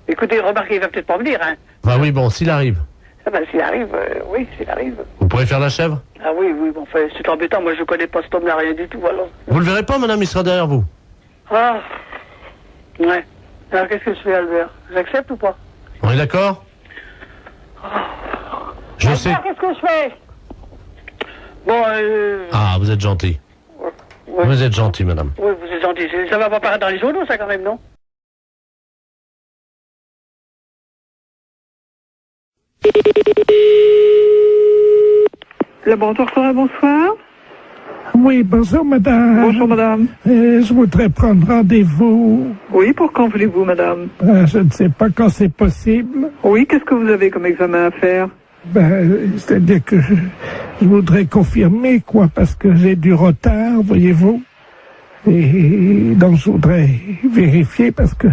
Speaker 11: Écoutez, remarquez, il va peut-être pas venir, hein.
Speaker 8: Bah oui, bon, s'il arrive.
Speaker 11: Ah ben, s'il arrive, oui, s'il arrive.
Speaker 8: Vous pourrez faire la chèvre?
Speaker 11: Ah oui, bon, enfin, c'est embêtant, moi je connais pas cet homme-là, rien du tout, alors...
Speaker 8: Vous le verrez pas, madame, il sera derrière vous.
Speaker 11: Ah, ouais. Alors qu'est-ce que je fais, Albert? J'accepte ou pas?
Speaker 8: On est d'accord? Je sais...
Speaker 11: Qu'est-ce que je fais? Bon,
Speaker 8: Ah, vous êtes gentil.
Speaker 11: Ouais.
Speaker 8: Vous êtes gentil, madame.
Speaker 11: Oui, vous êtes gentil. Ça va pas paraître dans les journaux, ça, quand même, non?
Speaker 12: Laboratoire Forêt, bonsoir.
Speaker 9: Oui, bonjour madame.
Speaker 12: Bonjour madame.
Speaker 9: Je voudrais prendre rendez-vous.
Speaker 12: Oui, pour quand voulez-vous madame?
Speaker 9: Je ne sais pas quand c'est possible.
Speaker 12: Oui, qu'est-ce que vous avez comme examen à faire?
Speaker 9: C'est-à-dire que je voudrais confirmer, quoi, parce que j'ai du retard, voyez-vous. Et donc je voudrais vérifier parce que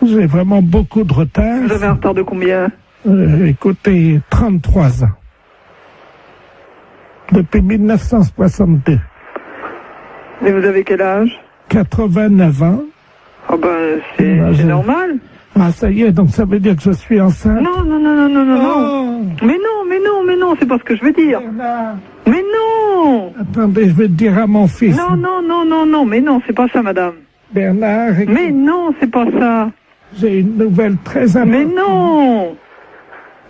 Speaker 9: j'ai vraiment beaucoup de retard.
Speaker 12: Vous avez un retard de combien?
Speaker 9: Écoutez, 33 ans. Depuis 1962.
Speaker 12: Et vous avez quel âge?
Speaker 9: 89 ans.
Speaker 12: Ah ben, c'est normal.
Speaker 9: Ah, ça y est, donc ça veut dire que je suis enceinte?
Speaker 12: Non. Mais non, c'est pas ce que je veux dire. Mais non!
Speaker 9: Attendez, je vais te dire à mon fils.
Speaker 12: Non, mais non, c'est pas ça, madame.
Speaker 9: Bernard...
Speaker 12: Mais non, c'est pas ça.
Speaker 9: J'ai une nouvelle très importante.
Speaker 12: Mais non!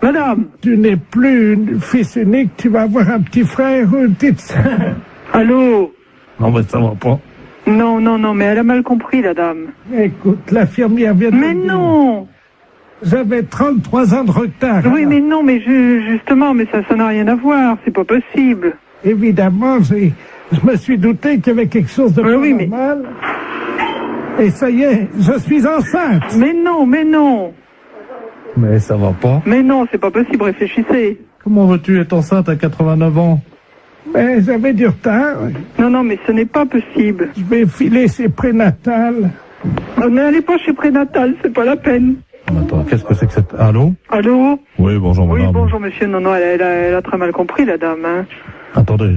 Speaker 12: Madame!
Speaker 9: Tu n'es plus fils unique, tu vas avoir un petit frère ou une petite sœur.
Speaker 12: Allô?
Speaker 9: Non, mais ça va pas.
Speaker 12: Non, mais elle a mal compris, la dame.
Speaker 9: Écoute, l'infirmière vient de...
Speaker 12: Mais non!
Speaker 9: J'avais 33 ans de retard.
Speaker 12: Oui, mais non, mais justement, mais ça n'a rien à voir, c'est pas possible.
Speaker 9: Évidemment, je me suis douté qu'il y avait quelque chose de normal. Et ça y est, je suis enceinte.
Speaker 12: Mais non.
Speaker 9: Mais ça va pas.
Speaker 12: Mais non, c'est pas possible, réfléchissez.
Speaker 9: Comment veux-tu être enceinte à 89 ans? Mais j'avais du retard.
Speaker 12: Non, mais ce n'est pas possible.
Speaker 9: Je vais filer chez Prénatal.
Speaker 12: N'allez pas chez Prénatal, c'est pas la peine.
Speaker 9: Attends, qu'est-ce que c'est que cette... Allô? Oui, bonjour madame.
Speaker 12: Oui, bonjour monsieur. Non, elle a très mal compris, la dame. Hein.
Speaker 9: Attendez.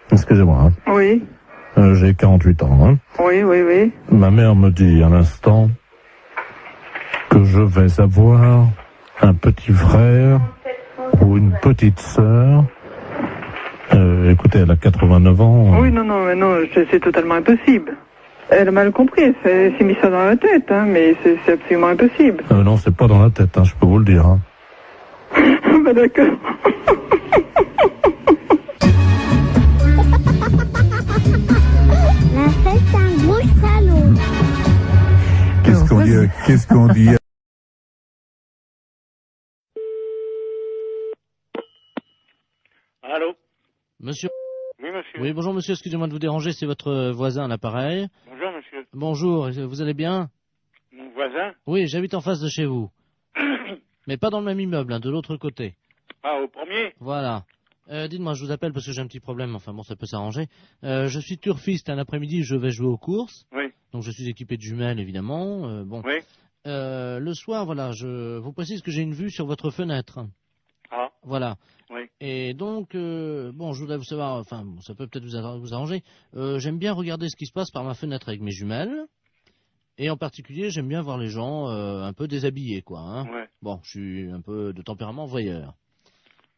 Speaker 9: Excusez-moi. Hein.
Speaker 12: Oui.
Speaker 9: J'ai 48 ans. Hein.
Speaker 12: Oui.
Speaker 9: Ma mère me dit à l'instant que je vais avoir un petit frère
Speaker 13: pour une petite sœur. Écoutez, elle a 89 ans.
Speaker 12: Oui, non, c'est totalement impossible. Elle a mal compris, elle s'est mis ça dans la tête, hein, mais c'est absolument impossible.
Speaker 13: Non, c'est pas dans la tête, hein, je peux vous le dire. Hein.
Speaker 12: Bah d'accord.
Speaker 14: La fête, un gros salon.
Speaker 13: Qu'est-ce qu'on dit
Speaker 7: Allô?
Speaker 8: Monsieur.
Speaker 7: Oui, monsieur.
Speaker 8: Oui, bonjour monsieur, excusez-moi de vous déranger, c'est votre voisin à l'appareil.
Speaker 7: Bonjour, monsieur.
Speaker 8: Bonjour, vous allez bien?
Speaker 7: Mon voisin?
Speaker 8: Oui, j'habite en face de chez vous. Mais pas dans le même immeuble, hein, de l'autre côté.
Speaker 7: Ah, au premier?
Speaker 8: Voilà. Dites-moi, je vous appelle parce que j'ai un petit problème, enfin bon, ça peut s'arranger. Je suis turfiste, un après-midi, je vais jouer aux courses.
Speaker 7: Oui.
Speaker 8: Donc je suis équipé de jumelles, évidemment. Bon.
Speaker 7: Oui.
Speaker 8: Le soir, voilà, je vous précise que j'ai une vue sur votre fenêtre.
Speaker 7: Ah.
Speaker 8: Voilà.
Speaker 7: Oui.
Speaker 8: Et donc, bon, je voudrais vous savoir, enfin, bon, ça peut peut-être vous arranger. J'aime bien regarder ce qui se passe par ma fenêtre avec mes jumelles. Et en particulier, j'aime bien voir les gens un peu déshabillés, quoi. Hein.
Speaker 7: Ouais.
Speaker 8: Bon, je suis un peu de tempérament voyeur.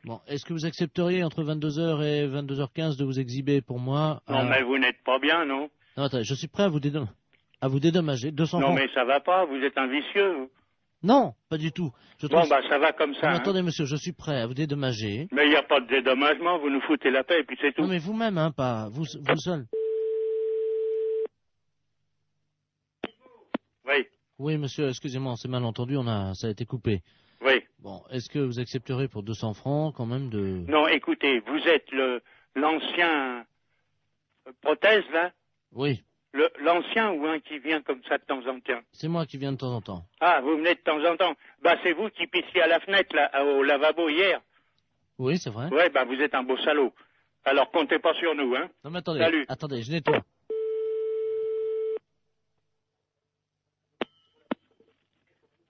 Speaker 8: Bon, est-ce que vous accepteriez entre 22h et 22h15 de vous exhiber pour moi?
Speaker 7: Non, mais vous n'êtes pas bien, non?
Speaker 8: Non, attendez, je suis prêt à vous dédommager. 200
Speaker 7: Non,
Speaker 8: francs.
Speaker 7: mais ça va pas, vous êtes un vicieux, vous.
Speaker 8: Non, pas du tout.
Speaker 7: Bon, bah, ça va comme ça.
Speaker 8: Non,
Speaker 7: hein.
Speaker 8: attendez, monsieur, je suis prêt à vous dédommager.
Speaker 7: Mais il n'y a pas de dédommagement, vous nous foutez la paix et puis c'est tout.
Speaker 8: Non, mais vous-même, hein, pas vous seul.
Speaker 7: Oui.
Speaker 8: Oui, monsieur, excusez-moi, on s'est mal entendu, ça a été coupé.
Speaker 7: Oui.
Speaker 8: Bon, est-ce que vous accepterez pour 200 francs quand même de...
Speaker 7: Non, écoutez, vous êtes l'ancien prothèse, là?
Speaker 8: Oui.
Speaker 7: L'ancien ou un qui vient comme ça de temps en temps?
Speaker 8: C'est moi qui viens de temps en temps.
Speaker 7: Ah, vous venez de temps en temps. Bah, c'est vous qui pissiez à la fenêtre, là, au lavabo hier.
Speaker 8: Oui, c'est vrai.
Speaker 7: Ouais, bah, vous êtes un beau salaud. Alors, comptez pas sur nous, hein.
Speaker 8: Non, mais attendez,
Speaker 7: Salut.
Speaker 8: attendez, je nettoie.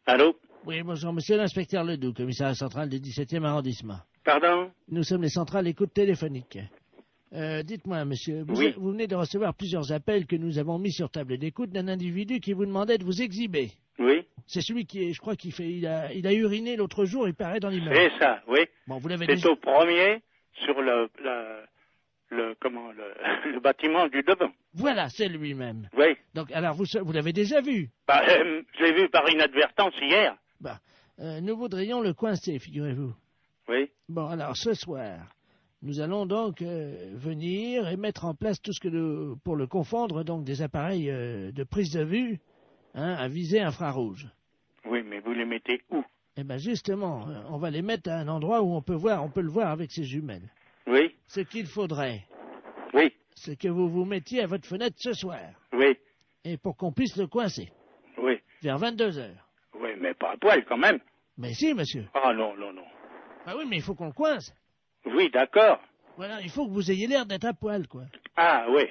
Speaker 7: Allô?
Speaker 8: Oui, bonjour, monsieur l'inspecteur Ledoux, commissariat central du 17e arrondissement.
Speaker 7: Pardon?
Speaker 8: Nous sommes les centrales écoute téléphonique. Dites-moi, monsieur, vous venez de recevoir plusieurs appels que nous avons mis sur table d'écoute d'un individu qui vous demandait de vous exhiber.
Speaker 7: Oui.
Speaker 8: C'est celui qui, je crois il a uriné l'autre jour, il paraît dans l'immeuble.
Speaker 7: C'est ça, oui.
Speaker 8: Bon, vous l'avez
Speaker 7: C'est
Speaker 8: déjà...
Speaker 7: au premier, sur le bâtiment du devant.
Speaker 8: Voilà, c'est lui-même.
Speaker 7: Oui.
Speaker 8: Donc, alors, vous l'avez déjà vu?
Speaker 7: Bah, je l'ai vu par inadvertance hier.
Speaker 8: Bah, nous voudrions le coincer, figurez-vous.
Speaker 7: Oui.
Speaker 8: Bon, alors, ce soir, nous allons donc venir et mettre en place tout ce que pour le confondre, donc des appareils de prise de vue, hein, à visée infrarouge.
Speaker 7: Oui, mais vous les mettez où?
Speaker 8: Eh bien, justement, on va les mettre à un endroit où on peut le voir avec ses jumelles.
Speaker 7: Oui.
Speaker 8: Ce qu'il faudrait,
Speaker 7: oui,
Speaker 8: c'est que vous vous mettiez à votre fenêtre ce soir.
Speaker 7: Oui.
Speaker 8: Et pour qu'on puisse le coincer.
Speaker 7: Oui.
Speaker 8: Vers 22h.
Speaker 7: Oui, mais pas à poil quand même.
Speaker 8: Mais si, monsieur.
Speaker 7: Ah non, non, non.
Speaker 8: Ah oui, mais il faut qu'on le coince.
Speaker 7: Oui, d'accord.
Speaker 8: Voilà, il faut que vous ayez l'air d'être à poil, quoi.
Speaker 7: Ah oui.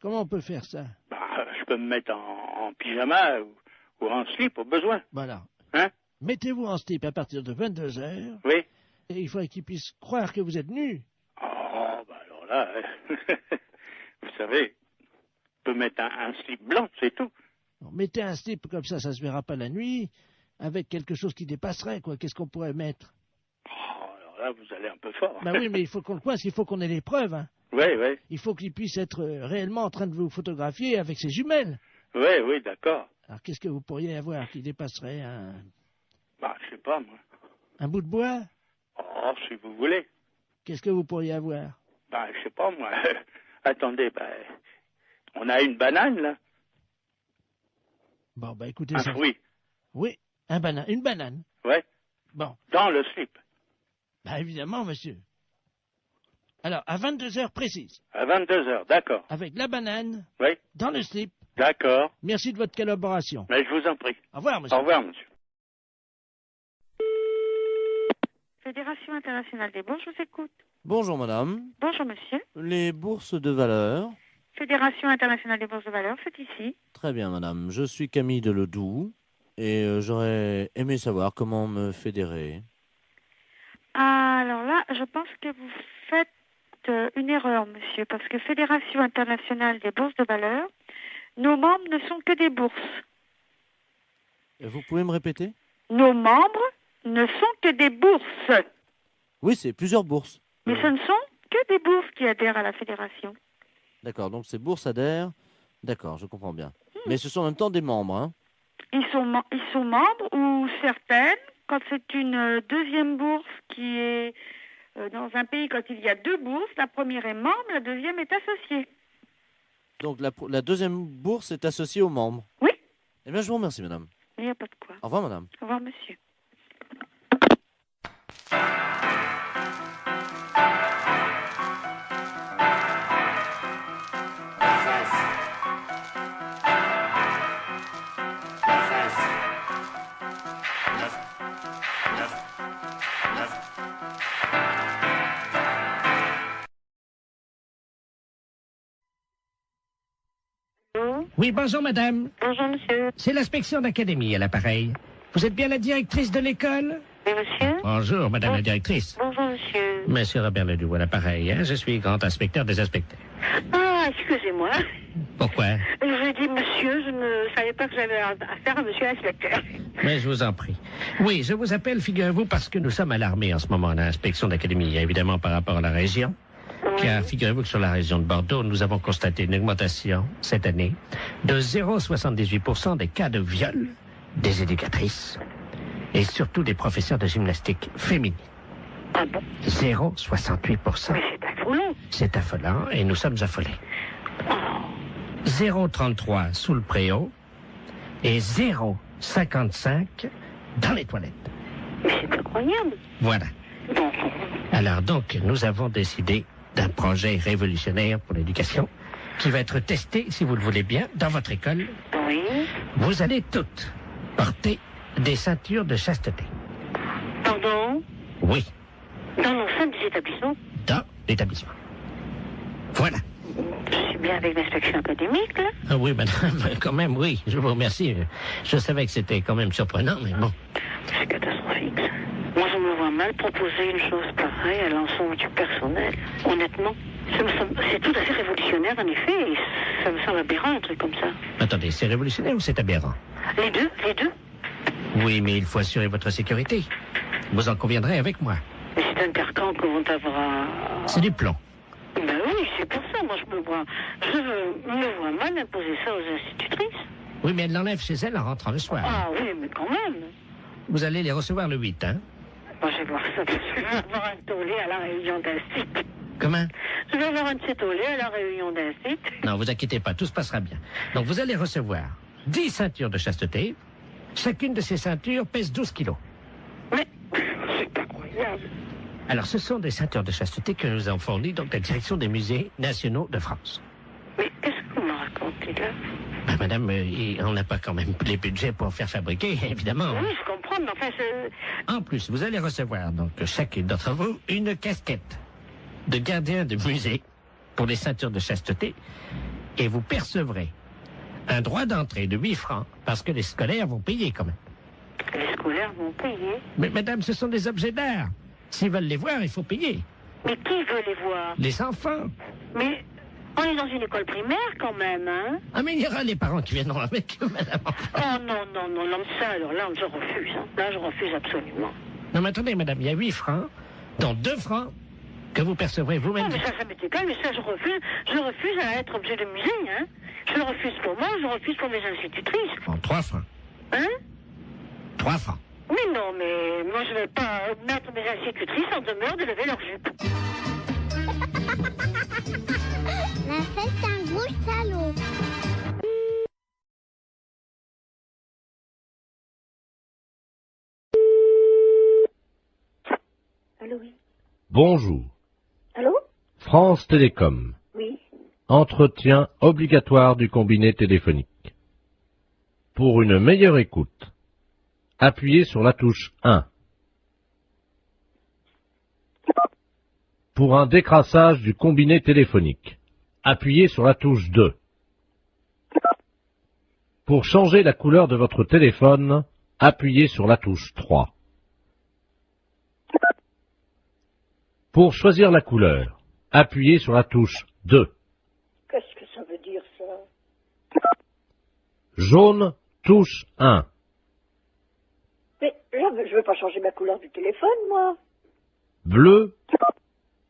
Speaker 8: Comment on peut faire ça?
Speaker 7: Bah, je peux me mettre en pyjama ou en slip au besoin.
Speaker 8: Voilà.
Speaker 7: Hein?
Speaker 8: Mettez-vous en slip à partir de 22h.
Speaker 7: Oui.
Speaker 8: Et il faudrait qu'il puisse croire que vous êtes nu.
Speaker 7: Oh, bah alors là, vous savez, on peut mettre un slip blanc, c'est tout.
Speaker 8: Bon, mettez un slip comme ça se verra pas la nuit, avec quelque chose qui dépasserait, quoi. Qu'est-ce qu'on pourrait mettre?
Speaker 7: Oh, alors là, vous allez un peu fort.
Speaker 8: Bah oui, mais il faut qu'on le coince, il faut qu'on ait les preuves, hein.
Speaker 7: Oui, oui.
Speaker 8: Il faut qu'il puisse être réellement en train de vous photographier avec ses jumelles.
Speaker 7: Oui, oui, d'accord.
Speaker 8: Alors qu'est-ce que vous pourriez avoir qui dépasserait un...
Speaker 7: Bah, je sais pas, moi.
Speaker 8: Un bout de bois?
Speaker 7: Oh, si vous voulez.
Speaker 8: Qu'est-ce que vous pourriez avoir?
Speaker 7: Bah, je sais pas, moi. Attendez, bah, on a une banane, là.
Speaker 8: Bon, bah, écoutez
Speaker 7: un
Speaker 8: ça.
Speaker 7: fruit.
Speaker 8: Oui, une banane.
Speaker 7: Ouais.
Speaker 8: Bon.
Speaker 7: Dans le slip.
Speaker 8: Bah, évidemment, monsieur. Alors, à 22h précise.
Speaker 7: À 22h, d'accord.
Speaker 8: Avec la banane.
Speaker 7: Oui.
Speaker 8: Dans le slip.
Speaker 7: D'accord.
Speaker 8: Merci de votre collaboration.
Speaker 7: Mais je vous en prie.
Speaker 8: Au revoir, monsieur.
Speaker 7: Au revoir, monsieur.
Speaker 11: Fédération internationale des bourses, je vous écoute.
Speaker 8: Bonjour, madame.
Speaker 11: Bonjour, monsieur.
Speaker 8: Les bourses de valeur.
Speaker 11: Fédération internationale des bourses de valeur, c'est ici.
Speaker 8: Très bien, madame. Je suis Camille de Ledoux et j'aurais aimé savoir comment me fédérer.
Speaker 11: Alors là, je pense que vous faites une erreur, monsieur, parce que Fédération internationale des bourses de valeur, nos membres ne sont que des bourses.
Speaker 8: Vous pouvez me répéter?
Speaker 11: Nos membres ne sont que des bourses.
Speaker 8: Oui, c'est plusieurs bourses.
Speaker 11: Mais ce ne sont que des bourses qui adhèrent à la fédération.
Speaker 8: D'accord, donc ces bourses adhèrent. D'accord, je comprends bien. Mais ce sont en même temps des membres, hein.
Speaker 11: Ils sont membres ou certaines, quand c'est une deuxième bourse qui est dans un pays, quand il y a deux bourses, la première est membre, la deuxième est associée.
Speaker 8: Donc la deuxième bourse est associée aux membres.
Speaker 11: Oui.
Speaker 8: Eh bien, je vous remercie, madame.
Speaker 11: Il n'y a pas de quoi.
Speaker 8: Au revoir, madame.
Speaker 11: Au revoir, monsieur.
Speaker 9: Oui, bonjour madame.
Speaker 11: Bonjour monsieur.
Speaker 9: C'est l'inspection d'académie à l'appareil. Vous êtes bien la directrice de l'école?
Speaker 11: Oui monsieur.
Speaker 9: Bonjour madame la directrice.
Speaker 11: Bonjour monsieur.
Speaker 9: Monsieur Robert Ledoux à l'appareil, hein? Je suis grand inspecteur des inspecteurs.
Speaker 11: Ah, excusez-moi.
Speaker 9: Pourquoi?
Speaker 11: Je dis monsieur, je ne savais pas que j'avais affaire à monsieur l'inspecteur.
Speaker 9: Mais je vous en prie. Oui, je vous appelle, figurez-vous, parce que nous sommes alarmés en ce moment à l'inspection d'académie, évidemment par rapport à la région. Car figurez-vous que sur la région de Bordeaux, nous avons constaté une augmentation cette année de 0,78% des cas de viol des éducatrices et surtout des professeurs de gymnastique féminines.
Speaker 11: Ah bon?
Speaker 9: 0,68%.
Speaker 11: Mais c'est affolant.
Speaker 9: C'est affolant et nous sommes affolés. 0,33 sous le préau et 0,55 dans les toilettes.
Speaker 11: Mais c'est incroyable.
Speaker 9: Voilà.
Speaker 11: Bon.
Speaker 9: Alors donc, nous avons décidé d'un projet révolutionnaire pour l'éducation qui va être testé, si vous le voulez bien, dans votre école.
Speaker 11: Oui.
Speaker 9: Vous allez toutes porter des ceintures de chasteté.
Speaker 11: Pardon?
Speaker 9: Oui,
Speaker 11: Dans l'enceinte des établissements?
Speaker 9: dans l'établissement. Voilà.
Speaker 11: Je suis bien avec l'inspection académique, là?
Speaker 9: Ah oui, madame, quand même, oui, je vous remercie. Je savais que c'était quand même surprenant, mais bon.
Speaker 11: C'est catastrophique, ça. Moi, je me vois mal proposer une chose pareille à l'ensemble du personnel. Honnêtement, c'est tout à fait révolutionnaire, en effet, et ça me semble aberrant, un truc comme ça.
Speaker 9: Attendez, c'est révolutionnaire ou c'est aberrant?
Speaker 11: Les deux?
Speaker 9: Oui, mais il faut assurer votre sécurité. Vous en conviendrez avec moi.
Speaker 11: Mais c'est un carcan que vont avoir...
Speaker 9: C'est du plomb.
Speaker 11: Ben oui, c'est pour ça, moi, je me vois mal imposer ça aux institutrices.
Speaker 9: Oui, mais elle l'enlève chez elle en rentrant le soir.
Speaker 11: Ah oui, mais quand même.
Speaker 9: Vous allez les recevoir le 8, hein?
Speaker 11: Moi, je vais voir ça, parce que je vais avoir un tollé à la réunion d'un site.
Speaker 9: Comment?
Speaker 11: Je vais avoir un de ces tollés à la réunion d'un site.
Speaker 9: Non, vous inquiétez pas, tout se passera bien. Donc, vous allez recevoir 10 ceintures de chasteté. Chacune de ces ceintures pèse 12 kilos.
Speaker 11: Mais c'est incroyable.
Speaker 9: Alors, ce sont des ceintures de chasteté que nous avons fournies, donc, la direction des musées nationaux de France.
Speaker 11: Mais qu'est-ce que vous me racontez, là?
Speaker 9: Ben, madame, on n'a pas quand même les budgets pour faire fabriquer, évidemment.
Speaker 11: Oui, je comprends, mais enfin,
Speaker 9: En plus, vous allez recevoir, donc, chacune d'entre vous, une casquette de gardien de musée pour les ceintures de chasteté, et vous percevrez un droit d'entrée de 8 francs, parce que les scolaires vont payer quand même.
Speaker 11: Les scolaires vont payer?
Speaker 9: Mais madame, ce sont des objets d'art. S'ils veulent les voir, il faut payer.
Speaker 11: Mais qui veut les voir?
Speaker 9: Les enfants.
Speaker 11: Mais on est dans une école primaire quand même, hein?
Speaker 9: Ah, mais il y aura les parents qui viendront avec eux, madame.
Speaker 11: Oh non, ça, alors là, je refuse. Hein. Là, je refuse absolument.
Speaker 9: Non, mais attendez, madame, il y a 8 francs, dont 2 francs que vous percevrez vous-même.
Speaker 11: Non, mais ça m'est égal, mais ça, je refuse. Je refuse à être objet de musée, hein? Je le refuse pour moi, je le refuse pour mes institutrices.
Speaker 9: Bon, 3 francs.
Speaker 11: Hein?
Speaker 9: 3 francs.
Speaker 11: Mais non, mais moi, je ne vais pas mettre mes institutrices en demeure de lever leur jupe.
Speaker 14: La fête, c'est un gros salaud.
Speaker 11: Allô, oui.
Speaker 15: Bonjour.
Speaker 11: Allô?
Speaker 15: France Télécom.
Speaker 11: Oui.
Speaker 15: Entretien obligatoire du combiné téléphonique. Pour une meilleure écoute, appuyez sur la touche 1. Pour un décrassage du combiné téléphonique, appuyez sur la touche 2. Pour changer la couleur de votre téléphone, appuyez sur la touche 3. Pour choisir la couleur, appuyez sur la touche 2.
Speaker 11: Qu'est-ce que ça veut dire, ça?
Speaker 15: Jaune, touche 1.
Speaker 11: Mais là, je veux pas changer ma couleur du téléphone, moi.
Speaker 15: bleu,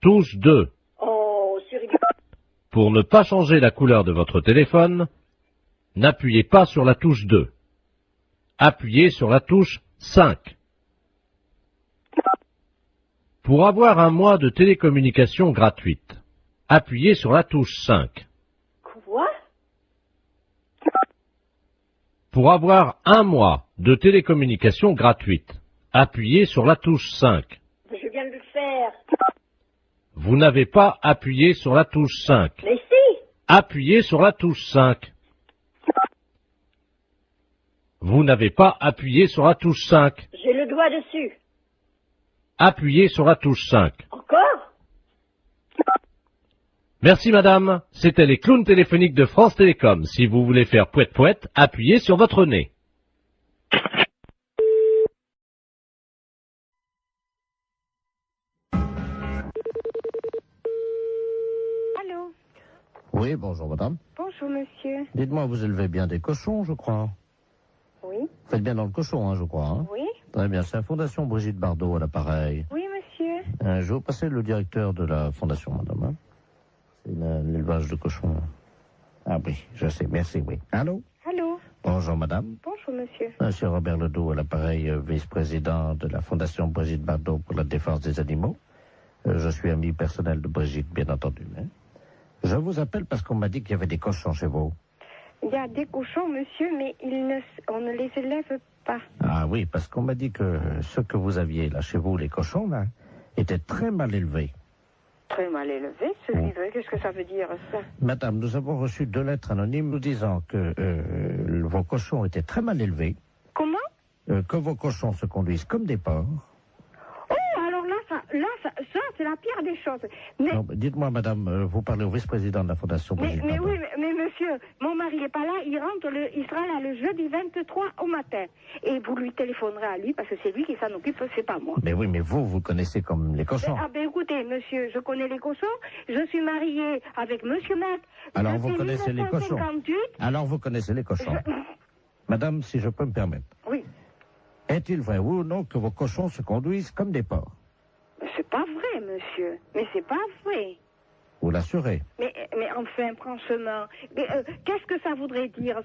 Speaker 15: touche 2.
Speaker 16: Oh, c'est rigolo.
Speaker 15: Pour ne pas changer la couleur de votre téléphone, n'appuyez pas sur la touche 2. Appuyez sur la touche 5. Pour avoir un mois de télécommunication gratuite, appuyez sur la touche 5.
Speaker 16: Quoi?
Speaker 15: Pour avoir un mois de télécommunication gratuite, appuyez sur la touche 5.
Speaker 16: Je viens de le faire.
Speaker 15: Vous n'avez pas appuyé sur la touche 5.
Speaker 16: Mais si!
Speaker 15: Appuyez sur la touche 5. Vous n'avez pas appuyé sur la touche 5.
Speaker 16: J'ai le doigt dessus.
Speaker 15: Appuyez sur la touche 5.
Speaker 16: Encore?
Speaker 15: Merci madame, c'était les clowns téléphoniques de France Télécom. Si vous voulez faire pouet-pouet, appuyez sur votre nez.
Speaker 17: Allô?
Speaker 6: Oui, bonjour madame.
Speaker 17: Bonjour monsieur.
Speaker 6: Dites-moi, vous élevez bien des cochons, je crois.
Speaker 17: Oui?
Speaker 6: Vous faites bien dans le cochon, je crois. Hein?
Speaker 17: Oui?
Speaker 6: Très bien, c'est la Fondation Brigitte Bardot à l'appareil.
Speaker 17: Oui monsieur.
Speaker 6: Je vais vous passer le directeur de la fondation, madame. Hein? C'est l'élevage de cochons. Ah oui, je sais, merci, oui. Allô?
Speaker 17: Allô?
Speaker 6: Bonjour madame.
Speaker 17: Bonjour monsieur.
Speaker 6: Monsieur Robert Ledoux à l'appareil, vice-président de la Fondation Brigitte Bardot pour la défense des animaux. Je suis ami personnel de Brigitte, bien entendu. Hein. Je vous appelle parce qu'on m'a dit qu'il y avait des cochons chez vous.
Speaker 17: Il y a des cochons monsieur, mais on ne les élève pas.
Speaker 6: Ah oui, parce qu'on m'a dit que ceux que vous aviez là chez vous, les cochons, là, étaient très mal élevés.
Speaker 17: Très mal élevé, ce livre. Qu'est-ce que ça veut dire ça?
Speaker 6: Madame, nous avons reçu 2 lettres anonymes nous disant que vos cochons étaient très mal élevés.
Speaker 17: Comment?
Speaker 6: Que vos cochons se conduisent comme des porcs.
Speaker 17: Oh, alors là, ça c'est la pire des choses. Mais,
Speaker 6: Non, dites-moi, madame, vous parlez au vice-président de la Fondation Brigitte
Speaker 17: mais
Speaker 6: Bardot.
Speaker 17: oui, mais monsieur, mon mari est pas là, il sera là le jeudi 23 au matin. Et vous lui téléphonerez à lui, parce que c'est lui qui s'en occupe, c'est pas moi.
Speaker 6: Mais oui, mais vous connaissez comme les cochons.
Speaker 17: Ah ben écoutez, monsieur, je connais les cochons, je suis mariée avec monsieur Mac.
Speaker 6: Alors vous connaissez les cochons.
Speaker 17: 1958.
Speaker 6: Alors vous connaissez les cochons. Madame, si je peux me permettre.
Speaker 17: Oui.
Speaker 6: Est-il vrai, oui ou non, que vos cochons se conduisent comme des porcs?
Speaker 17: C'est pas vrai, monsieur. Mais c'est pas vrai.
Speaker 6: Vous l'assurez?
Speaker 17: Mais enfin, franchement, qu'est-ce que ça voudrait dire?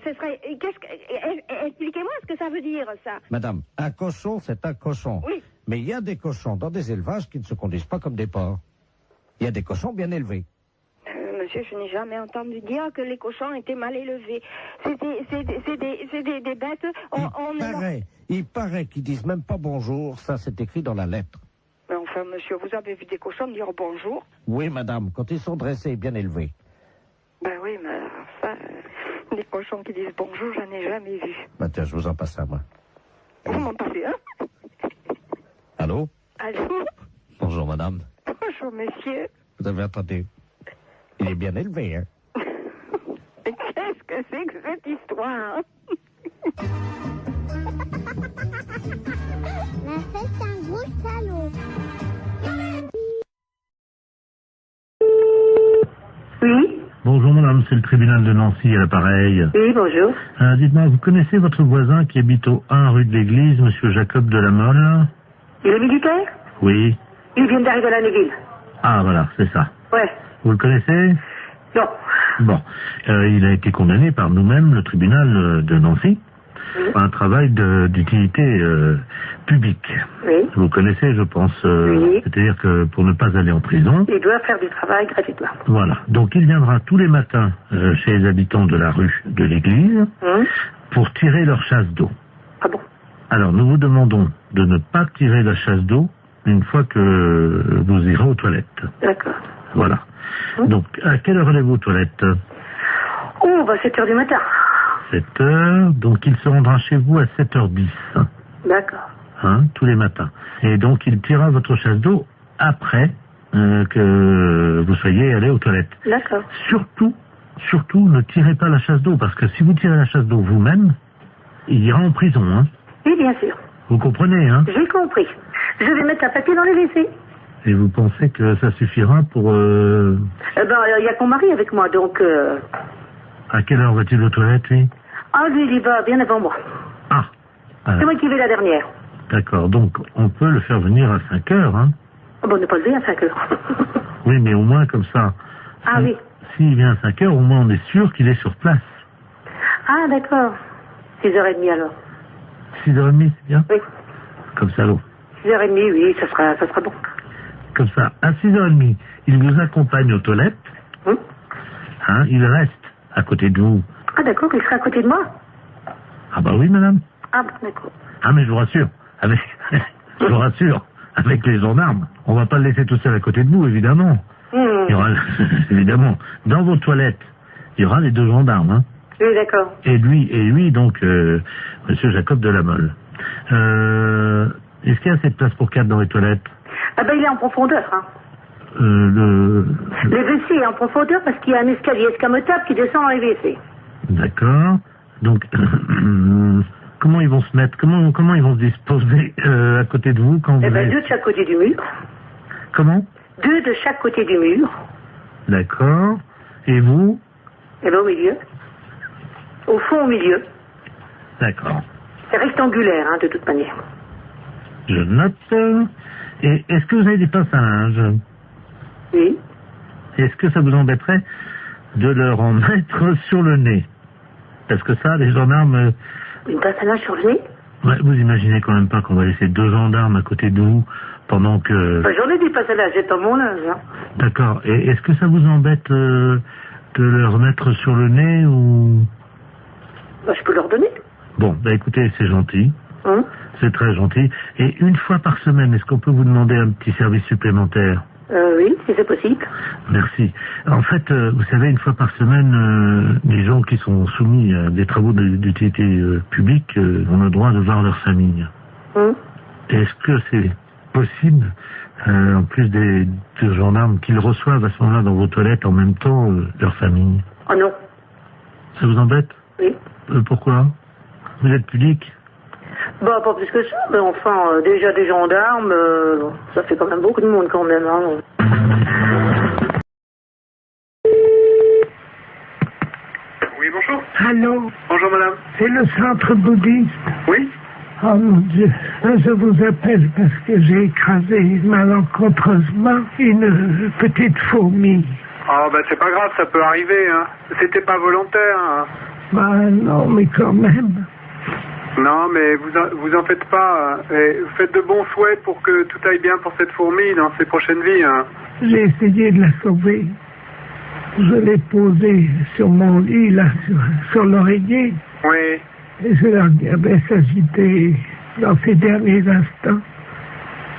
Speaker 17: Expliquez-moi ce que ça veut dire, ça.
Speaker 6: Madame, un cochon, c'est un cochon.
Speaker 17: Oui.
Speaker 6: Mais il y a des cochons dans des élevages qui ne se conduisent pas comme des porcs. Il y a des cochons bien élevés.
Speaker 17: Monsieur, je n'ai jamais entendu dire que les cochons étaient mal élevés. C'est des bêtes.
Speaker 6: Il paraît qu'ils disent même pas bonjour. Ça, c'est écrit dans la lettre.
Speaker 17: Mais enfin, monsieur, vous avez vu des cochons dire bonjour?
Speaker 6: Oui, madame, quand ils sont dressés et bien élevés.
Speaker 17: Ben oui, mais enfin, des cochons qui disent bonjour, j'en ai jamais vu.
Speaker 6: Bah tiens, je vous en passe un, moi.
Speaker 17: Vous m'en passez un?
Speaker 6: Allô?
Speaker 17: Allô?
Speaker 6: Bonjour, madame.
Speaker 17: Bonjour, monsieur.
Speaker 6: Vous avez entendu? Il est bien élevé, hein?
Speaker 17: Mais qu'est-ce que c'est que cette histoire?
Speaker 14: La fête, un gros salaud.
Speaker 16: Oui?
Speaker 13: Bonjour madame, c'est le tribunal de Nancy à l'appareil.
Speaker 16: Oui, bonjour.
Speaker 13: Dites-moi, vous connaissez votre voisin qui habite au 1 rue de l'Église, monsieur Jacob de la Mole?
Speaker 16: Il est militaire?
Speaker 13: Oui.
Speaker 16: Il vient d'arriver à la Neuville.
Speaker 13: Ah voilà, c'est ça.
Speaker 16: Ouais.
Speaker 13: Vous le connaissez?
Speaker 16: Non.
Speaker 13: Bon, il a été condamné par nous-mêmes, le tribunal de Nancy, pour un travail d'utilité publique.
Speaker 16: Oui.
Speaker 13: Vous connaissez, je pense.
Speaker 16: Oui.
Speaker 13: C'est-à-dire que pour ne pas aller en prison...
Speaker 16: Il doit faire du travail gratuitement.
Speaker 13: Voilà. Donc il viendra tous les matins chez les habitants de la rue de l'église pour tirer leur chasse d'eau.
Speaker 16: Ah bon?
Speaker 13: Alors nous vous demandons de ne pas tirer la chasse d'eau une fois que vous irez aux toilettes.
Speaker 16: D'accord.
Speaker 13: Voilà. Donc à quelle heure allez-vous aux toilettes?
Speaker 16: Oh, bah 7h du matin.
Speaker 13: 7h, donc il se rendra chez vous à 7h10.
Speaker 16: D'accord.
Speaker 13: Hein, tous les matins. Et donc il tirera votre chasse d'eau après que vous soyez allé aux toilettes.
Speaker 16: D'accord.
Speaker 13: Surtout, ne tirez pas la chasse d'eau, parce que si vous tirez la chasse d'eau vous-même, il ira en prison. Hein.
Speaker 16: Oui, bien sûr.
Speaker 13: Vous comprenez, hein?
Speaker 16: J'ai compris. Je vais mettre un papier dans les WC.
Speaker 13: Et vous pensez que ça suffira pour...
Speaker 16: il y a mon mari avec moi, donc...
Speaker 13: À quelle heure va-t-il aux toilettes, lui?
Speaker 16: Ah, lui, il y va bien avant moi.
Speaker 13: Ah.
Speaker 16: C'est moi qui vais la dernière.
Speaker 13: D'accord, donc on peut le faire venir à 5 heures, hein?
Speaker 16: Ah bon, on n'est pas levé à 5 heures.
Speaker 13: Oui, mais au moins comme ça.
Speaker 16: Ah oui.
Speaker 13: S'il vient à 5 heures, au moins on est sûr qu'il est sur place.
Speaker 16: Ah d'accord. 6h30 alors.
Speaker 13: 6h30, c'est bien?
Speaker 16: Oui.
Speaker 13: Comme ça, l'eau.
Speaker 16: 6h30, oui, ça sera bon.
Speaker 13: Comme ça, à 6h30, il vous accompagne aux toilettes. Hein, il reste à côté de vous.
Speaker 16: Ah d'accord, il sera à côté de moi?
Speaker 13: Ah bah oui, madame.
Speaker 16: Ah bon, d'accord.
Speaker 13: Ah mais je vous rassure, je vous rassure, avec les gendarmes, on va pas le laisser tout seul à côté de vous, évidemment. Il y aura, évidemment, dans vos toilettes, il y aura les 2 gendarmes, hein.
Speaker 16: Oui, d'accord.
Speaker 13: Et lui, donc, monsieur Jacob de la Mole. Est-ce qu'il y a assez de place pour 4 dans les toilettes?
Speaker 16: Ah ben il est en profondeur, hein. Le WC est en profondeur parce qu'il y a un escalier escamotable qui descend dans les WC.
Speaker 13: D'accord. Donc, comment ils vont se mettre, comment ils vont se disposer à côté de vous quand vous...
Speaker 16: Eh ben 2 de chaque côté du mur.
Speaker 13: Comment?
Speaker 16: 2 de chaque côté du mur.
Speaker 13: D'accord. Et vous?
Speaker 16: Eh ben au milieu. Au fond, au milieu.
Speaker 13: D'accord.
Speaker 16: C'est rectangulaire, hein, de toute manière.
Speaker 13: Je note. Et est-ce que vous avez des passages?
Speaker 16: Oui.
Speaker 13: Est-ce que ça vous embêterait de leur en mettre sur le nez? Parce que ça, les gendarmes...
Speaker 16: Une passage sur le nez?
Speaker 13: Ouais, vous imaginez quand même pas qu'on va laisser 2 gendarmes à côté de vous pendant que...
Speaker 16: J'en ai des passages, j'ai pas mon linge, hein.
Speaker 13: D'accord. Et est-ce que ça vous embête de leur mettre sur le nez ou...
Speaker 16: Bah, je peux leur donner.
Speaker 13: Bon, bah écoutez, c'est gentil.
Speaker 16: Hein?
Speaker 13: C'est très gentil. Et une fois par semaine, est-ce qu'on peut vous demander un petit service supplémentaire?
Speaker 16: Oui, si c'est possible.
Speaker 13: Merci. En fait, vous savez, une fois par semaine, les gens qui sont soumis à des travaux d'utilité publique ont le droit de voir leur famille. Est-ce que c'est possible, en plus des gendarmes, qu'ils reçoivent à ce moment-là dans vos toilettes en même temps leur famille?
Speaker 16: Oh non.
Speaker 13: Ça vous embête?
Speaker 16: Oui.
Speaker 13: Pourquoi? Vous êtes pudique?
Speaker 16: Bah, pas plus que ça, mais enfin, déjà des gendarmes, ça fait quand même beaucoup de monde quand même, hein.
Speaker 18: Oui, bonjour.
Speaker 9: Allô?
Speaker 18: Bonjour, madame.
Speaker 9: C'est le centre bouddhiste?
Speaker 18: Oui.
Speaker 9: Oh mon Dieu, je vous appelle parce que j'ai écrasé malencontreusement une petite fourmi.
Speaker 18: Ah, bah, c'est pas grave, ça peut arriver, hein. C'était pas volontaire, hein.
Speaker 9: Bah non, mais quand même.
Speaker 18: Non, mais vous en faites pas. Et faites de bons souhaits pour que tout aille bien pour cette fourmi dans ses prochaines vies, hein.
Speaker 9: J'ai essayé de la sauver. Je l'ai posée sur mon lit, là, sur l'oreiller.
Speaker 18: Oui.
Speaker 9: Et je la regardais s'agiter dans ces derniers instants.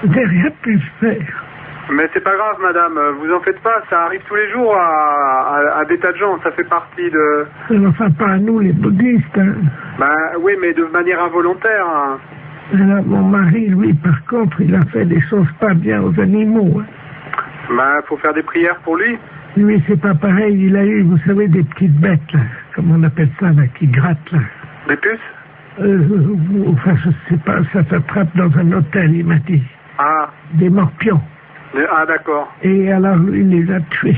Speaker 9: Je n'ai rien pu faire.
Speaker 18: Mais c'est pas grave, madame, vous en faites pas, ça arrive tous les jours à des tas de gens, ça fait partie de...
Speaker 9: Enfin, pas à nous, les bouddhistes, hein.
Speaker 18: Bah oui, mais de manière involontaire, hein.
Speaker 9: Alors, mon mari, lui, par contre, il a fait des choses pas bien aux animaux, hein.
Speaker 18: Bah, faut faire des prières pour lui.
Speaker 9: Lui, c'est pas pareil, il a eu, vous savez, des petites bêtes, là, comme on appelle ça, là, qui grattent, là.
Speaker 18: Des puces?
Speaker 9: Enfin, je sais pas, ça s'attrape dans un hôtel, il m'a dit.
Speaker 18: Ah.
Speaker 9: Des morpions.
Speaker 18: Ah, d'accord.
Speaker 9: Et alors, il les a tués.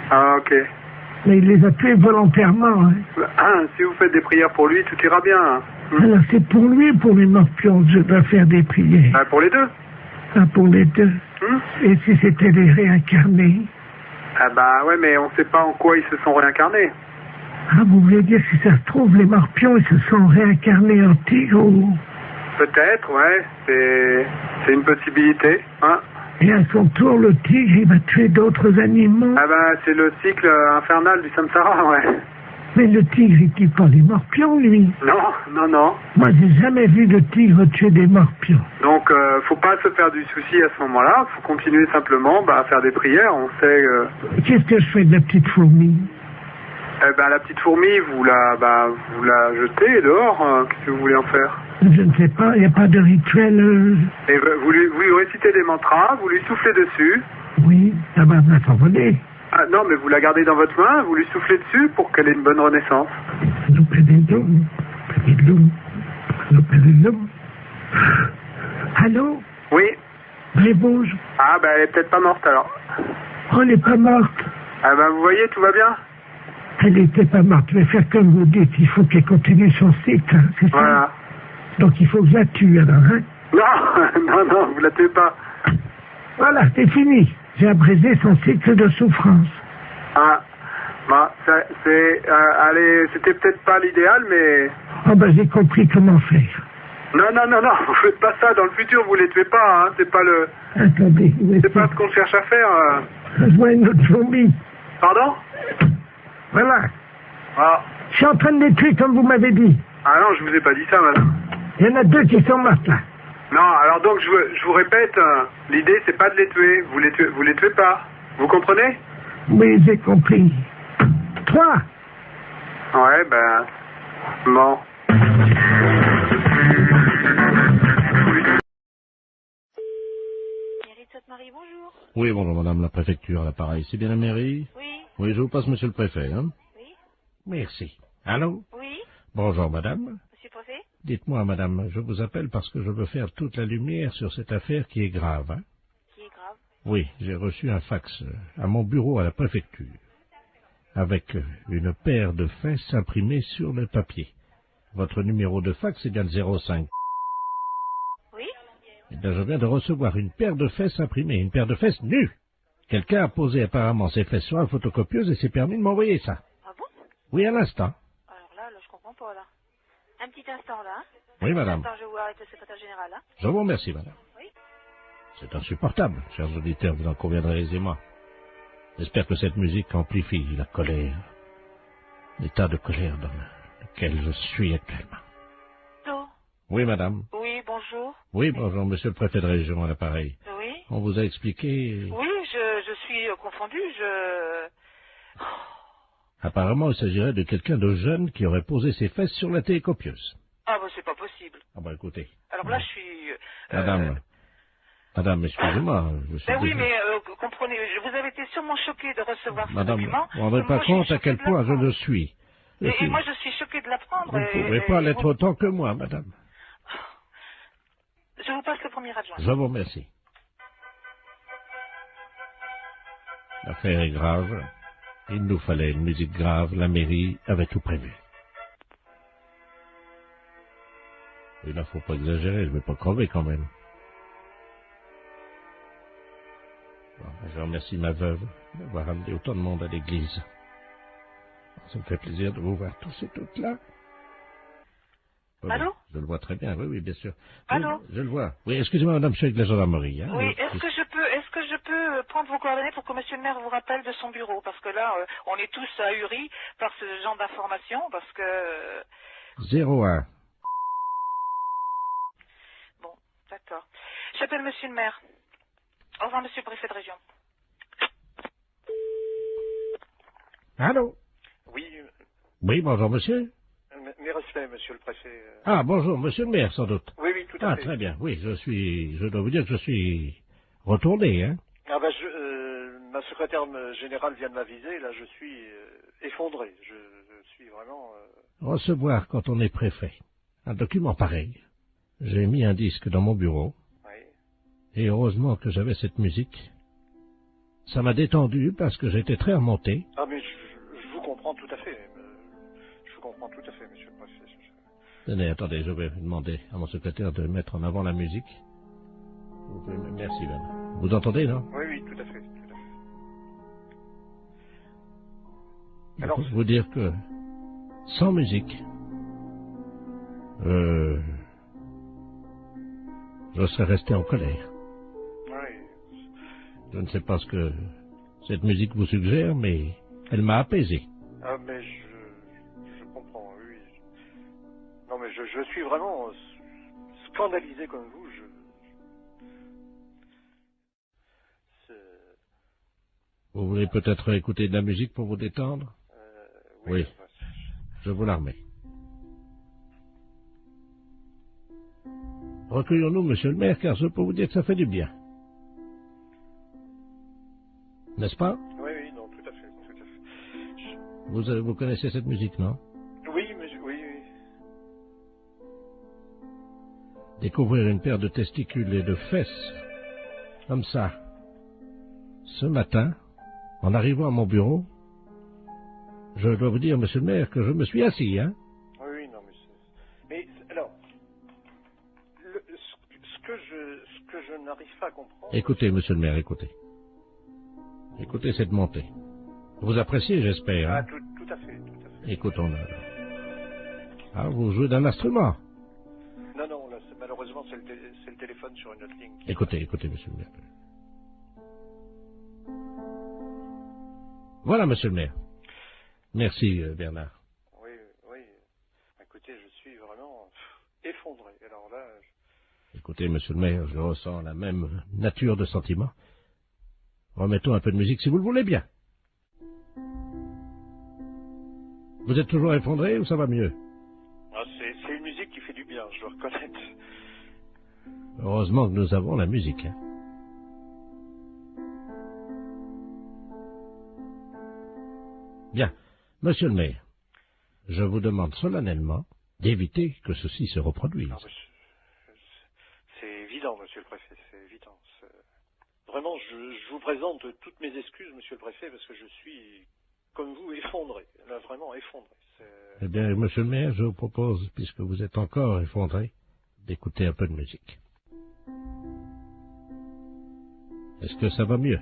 Speaker 18: Ah, ok.
Speaker 9: Mais il les a tués volontairement, hein.
Speaker 18: Ah, si vous faites des prières pour lui, tout ira bien, hein.
Speaker 9: Alors, c'est pour lui, pour les morpions, que je dois faire des prières.
Speaker 18: Ah, pour les deux?
Speaker 9: Ah, pour les deux. Et si c'était des réincarnés?
Speaker 18: Ah bah ouais, mais on sait pas en quoi ils se sont réincarnés.
Speaker 9: Ah, vous voulez dire, si ça se trouve, les morpions, ils se sont réincarnés en tigre ou...
Speaker 18: Peut-être, ouais, c'est une possibilité, hein.
Speaker 9: Et à son tour, le tigre, il va tuer d'autres animaux.
Speaker 18: Ah ben, c'est le cycle infernal du samsara, ouais.
Speaker 9: Mais le tigre, il tue pas les morpions, lui.
Speaker 18: Non, non, non.
Speaker 9: Moi, j'ai jamais vu de tigre tuer des morpions.
Speaker 18: Donc, faut pas se faire du souci à ce moment-là. Faut continuer simplement à faire des prières. On sait...
Speaker 9: Qu'est-ce que je fais de la petite fourmi?
Speaker 18: Eh ben, la petite fourmi, vous la jetez dehors. Qu'est-ce que vous voulez en faire?
Speaker 9: Je ne sais pas, il n'y a pas de rituel...
Speaker 18: Et vous lui récitez des mantras, vous lui soufflez dessus.
Speaker 9: Oui, ça va s'envoler.
Speaker 18: Ah non, mais vous la gardez dans votre main, vous lui soufflez dessus pour qu'elle ait une bonne renaissance.
Speaker 9: Allô?
Speaker 18: Oui.
Speaker 9: Elle bouge.
Speaker 18: Ah, ben elle est peut-être pas morte alors.
Speaker 9: Oh, elle n'est pas morte.
Speaker 18: Ah ben vous voyez, tout va bien?
Speaker 9: Elle n'était pas morte. Je vais faire comme vous dites. Il faut qu'elle continue son cycle, hein, c'est ça? Voilà. Donc il faut que je la tue alors, hein?
Speaker 18: Non, non, non, vous la tuez pas.
Speaker 9: Voilà, c'est fini. J'ai abrégé son cycle de souffrance.
Speaker 18: Ah, bah, allez, c'était peut-être pas l'idéal, mais...
Speaker 9: Oh ben, j'ai compris comment faire.
Speaker 18: Non, vous faites pas ça. Dans le futur, vous les tuez pas, hein. C'est pas le...
Speaker 9: Attendez.
Speaker 18: C'est pas ce qu'on cherche à faire.
Speaker 9: Je vois une autre fourmi.
Speaker 18: Pardon?
Speaker 9: Voilà.
Speaker 18: Ah.
Speaker 9: Je suis en train de les tuer comme vous m'avez dit.
Speaker 18: Ah non, je vous ai pas dit ça, madame.
Speaker 9: Il y en a 2 qui sont mortes là.
Speaker 18: Non, alors donc je vous répète, l'idée c'est pas de les tuer. Vous les tuez pas. Vous comprenez?
Speaker 9: Oui, j'ai compris. 3.
Speaker 18: Ouais, ben... Bon.
Speaker 11: Marie, bonjour.
Speaker 15: Oui, bonjour, madame la préfecture, à l'appareil. C'est bien la mairie?
Speaker 11: Oui.
Speaker 15: Oui, je vous passe monsieur le préfet, hein?
Speaker 11: Oui.
Speaker 15: Merci. Allô?
Speaker 11: Oui.
Speaker 15: Bonjour, madame.
Speaker 11: Monsieur le préfet?
Speaker 15: Dites-moi, madame, je vous appelle parce que je veux faire toute la lumière sur cette affaire qui est grave, hein?
Speaker 11: Qui est grave?
Speaker 15: Oui, j'ai reçu un fax à mon bureau à la préfecture, avec une paire de fesses imprimées sur le papier. Votre numéro de fax est bien le 05.
Speaker 11: Oui.
Speaker 15: Eh bien, je viens de recevoir une paire de fesses imprimées, une paire de fesses nues. Quelqu'un a posé apparemment ses fesses sur la photocopieuse et s'est permis de m'envoyer ça.
Speaker 11: Ah bon?
Speaker 15: Oui, à l'instant.
Speaker 11: Alors là, je comprends pas, là. Un petit instant, là.
Speaker 15: Oui, madame.
Speaker 11: Attends, je vais vous arrêter le secrétaire général, là.
Speaker 15: Je vous remercie, madame.
Speaker 11: Oui.
Speaker 15: C'est insupportable, chers auditeurs, vous en conviendrez aisément. J'espère que cette musique amplifie la colère, l'état de colère dans lequel je suis actuellement.
Speaker 11: Allô?
Speaker 15: Oui, madame.
Speaker 11: Oui, bonjour.
Speaker 15: Oui, bonjour, monsieur le préfet de région à l'appareil.
Speaker 11: Oui.
Speaker 15: On vous a expliqué...
Speaker 11: Oui, je suis confondue,
Speaker 15: Apparemment, il s'agirait de quelqu'un de jeune qui aurait posé ses fesses sur la télécopieuse.
Speaker 11: Ah, bah, c'est pas possible.
Speaker 15: Ah, bah, écoutez.
Speaker 11: Alors là, je suis...
Speaker 15: Madame, excusez-moi.
Speaker 11: Ben oui, mais comprenez, vous avez été sûrement choqué de recevoir ce document.
Speaker 15: Vous ne vous rendez pas compte à quel point je le suis.
Speaker 11: Et moi, je suis choqué de l'apprendre.
Speaker 15: Vous ne pouvez pas l'être autant que moi, madame.
Speaker 11: Je vous passe le premier adjoint.
Speaker 15: Je vous remercie. L'affaire est grave. Il nous fallait une musique grave. La mairie avait tout prévu. Il ne faut pas exagérer, je ne vais pas crever quand même. Bon, je remercie ma veuve d'avoir amené autant de monde à l'église. Ça me fait plaisir de vous voir tous et toutes là.
Speaker 11: Allô?
Speaker 15: Je le vois très bien, oui, bien sûr.
Speaker 11: Allô?
Speaker 15: Oui, je le vois. Oui, excusez-moi, madame, je suis avec la gendarmerie. Hein,
Speaker 11: oui, est-ce que je peux prendre vos coordonnées pour que monsieur le maire vous rappelle de son bureau? Parce que là, on est tous ahuris par ce genre d'informations, parce que...
Speaker 15: 01.
Speaker 11: Bon, d'accord. J'appelle monsieur le maire. Au revoir, monsieur le préfet de région.
Speaker 15: Allô?
Speaker 19: Oui.
Speaker 15: Oui, bonjour, monsieur.
Speaker 19: Mes respects, monsieur le préfet.
Speaker 15: Ah, bonjour, monsieur le maire, sans doute.
Speaker 19: Oui, tout à fait.
Speaker 15: Ah, très bien. Oui, je dois vous dire que je suis retourné, hein.
Speaker 19: Ah ben, ma secrétaire générale vient de m'aviser, là, je suis effondré. Je suis vraiment...
Speaker 15: Recevoir, quand on est préfet, un document pareil. J'ai mis un disque dans mon bureau.
Speaker 19: Oui.
Speaker 15: Et heureusement que j'avais cette musique. Ça m'a détendu parce que j'étais très remonté.
Speaker 19: Ah, mais je vous comprends tout à fait. Je vous comprends tout à fait, monsieur le préfet.
Speaker 15: Tenez, attendez, je vais demander à mon secrétaire de mettre en avant la musique. Vous pouvez... Merci, madame. Vous entendez, non?
Speaker 19: Oui, tout à fait.
Speaker 15: Je peux vous dire que, sans musique, je serais resté en colère.
Speaker 19: Oui.
Speaker 15: Je ne sais pas ce que cette musique vous suggère, mais elle m'a apaisé.
Speaker 19: Ah, mais je comprends, oui. Non, mais je suis vraiment scandalisé comme vous.
Speaker 15: Vous voulez peut-être écouter de la musique pour vous détendre? Oui. Je vous la remets. Recueillons-nous, monsieur le maire, car je peux vous dire que ça fait du bien. N'est-ce pas?
Speaker 19: Oui, non, tout à fait.
Speaker 15: Vous connaissez cette musique, non?
Speaker 19: Oui, mais oui.
Speaker 15: Découvrir une paire de testicules et de fesses, comme ça, ce matin, en arrivant à mon bureau, je dois vous dire, monsieur le maire, que je me suis assis, hein?
Speaker 19: Oui, non, mais alors, ce ce que je n'arrive pas à comprendre...
Speaker 15: Écoutez, monsieur le maire, écoutez. Écoutez cette montée. Vous appréciez, j'espère.
Speaker 19: Ah,
Speaker 15: Hein?
Speaker 19: tout à fait.
Speaker 15: Écoutons-le. Ah, vous jouez d'un instrument.
Speaker 19: Non, là, malheureusement, c'est le téléphone sur une autre ligne.
Speaker 15: Écoutez, monsieur le maire. Voilà, monsieur le maire. Merci, Bernard.
Speaker 19: Oui. Écoutez, je suis vraiment effondré. Alors là...
Speaker 15: Écoutez, monsieur le maire, je ressens la même nature de sentiment. Remettons un peu de musique si vous le voulez bien. Vous êtes toujours effondré ou ça va mieux?
Speaker 19: Ah, c'est une musique qui fait du bien, je dois reconnaître.
Speaker 15: Heureusement que nous avons la musique. Hein. Bien, monsieur le maire, je vous demande solennellement d'éviter que ceci se reproduise.
Speaker 19: Non, c'est évident, monsieur le préfet, c'est évident. Vraiment, je vous présente toutes mes excuses, monsieur le préfet, parce que je suis, comme vous, effondré. Là, vraiment effondré.
Speaker 15: Eh bien, monsieur le maire, je vous propose, puisque vous êtes encore effondré, d'écouter un peu de musique. Est-ce que ça va mieux?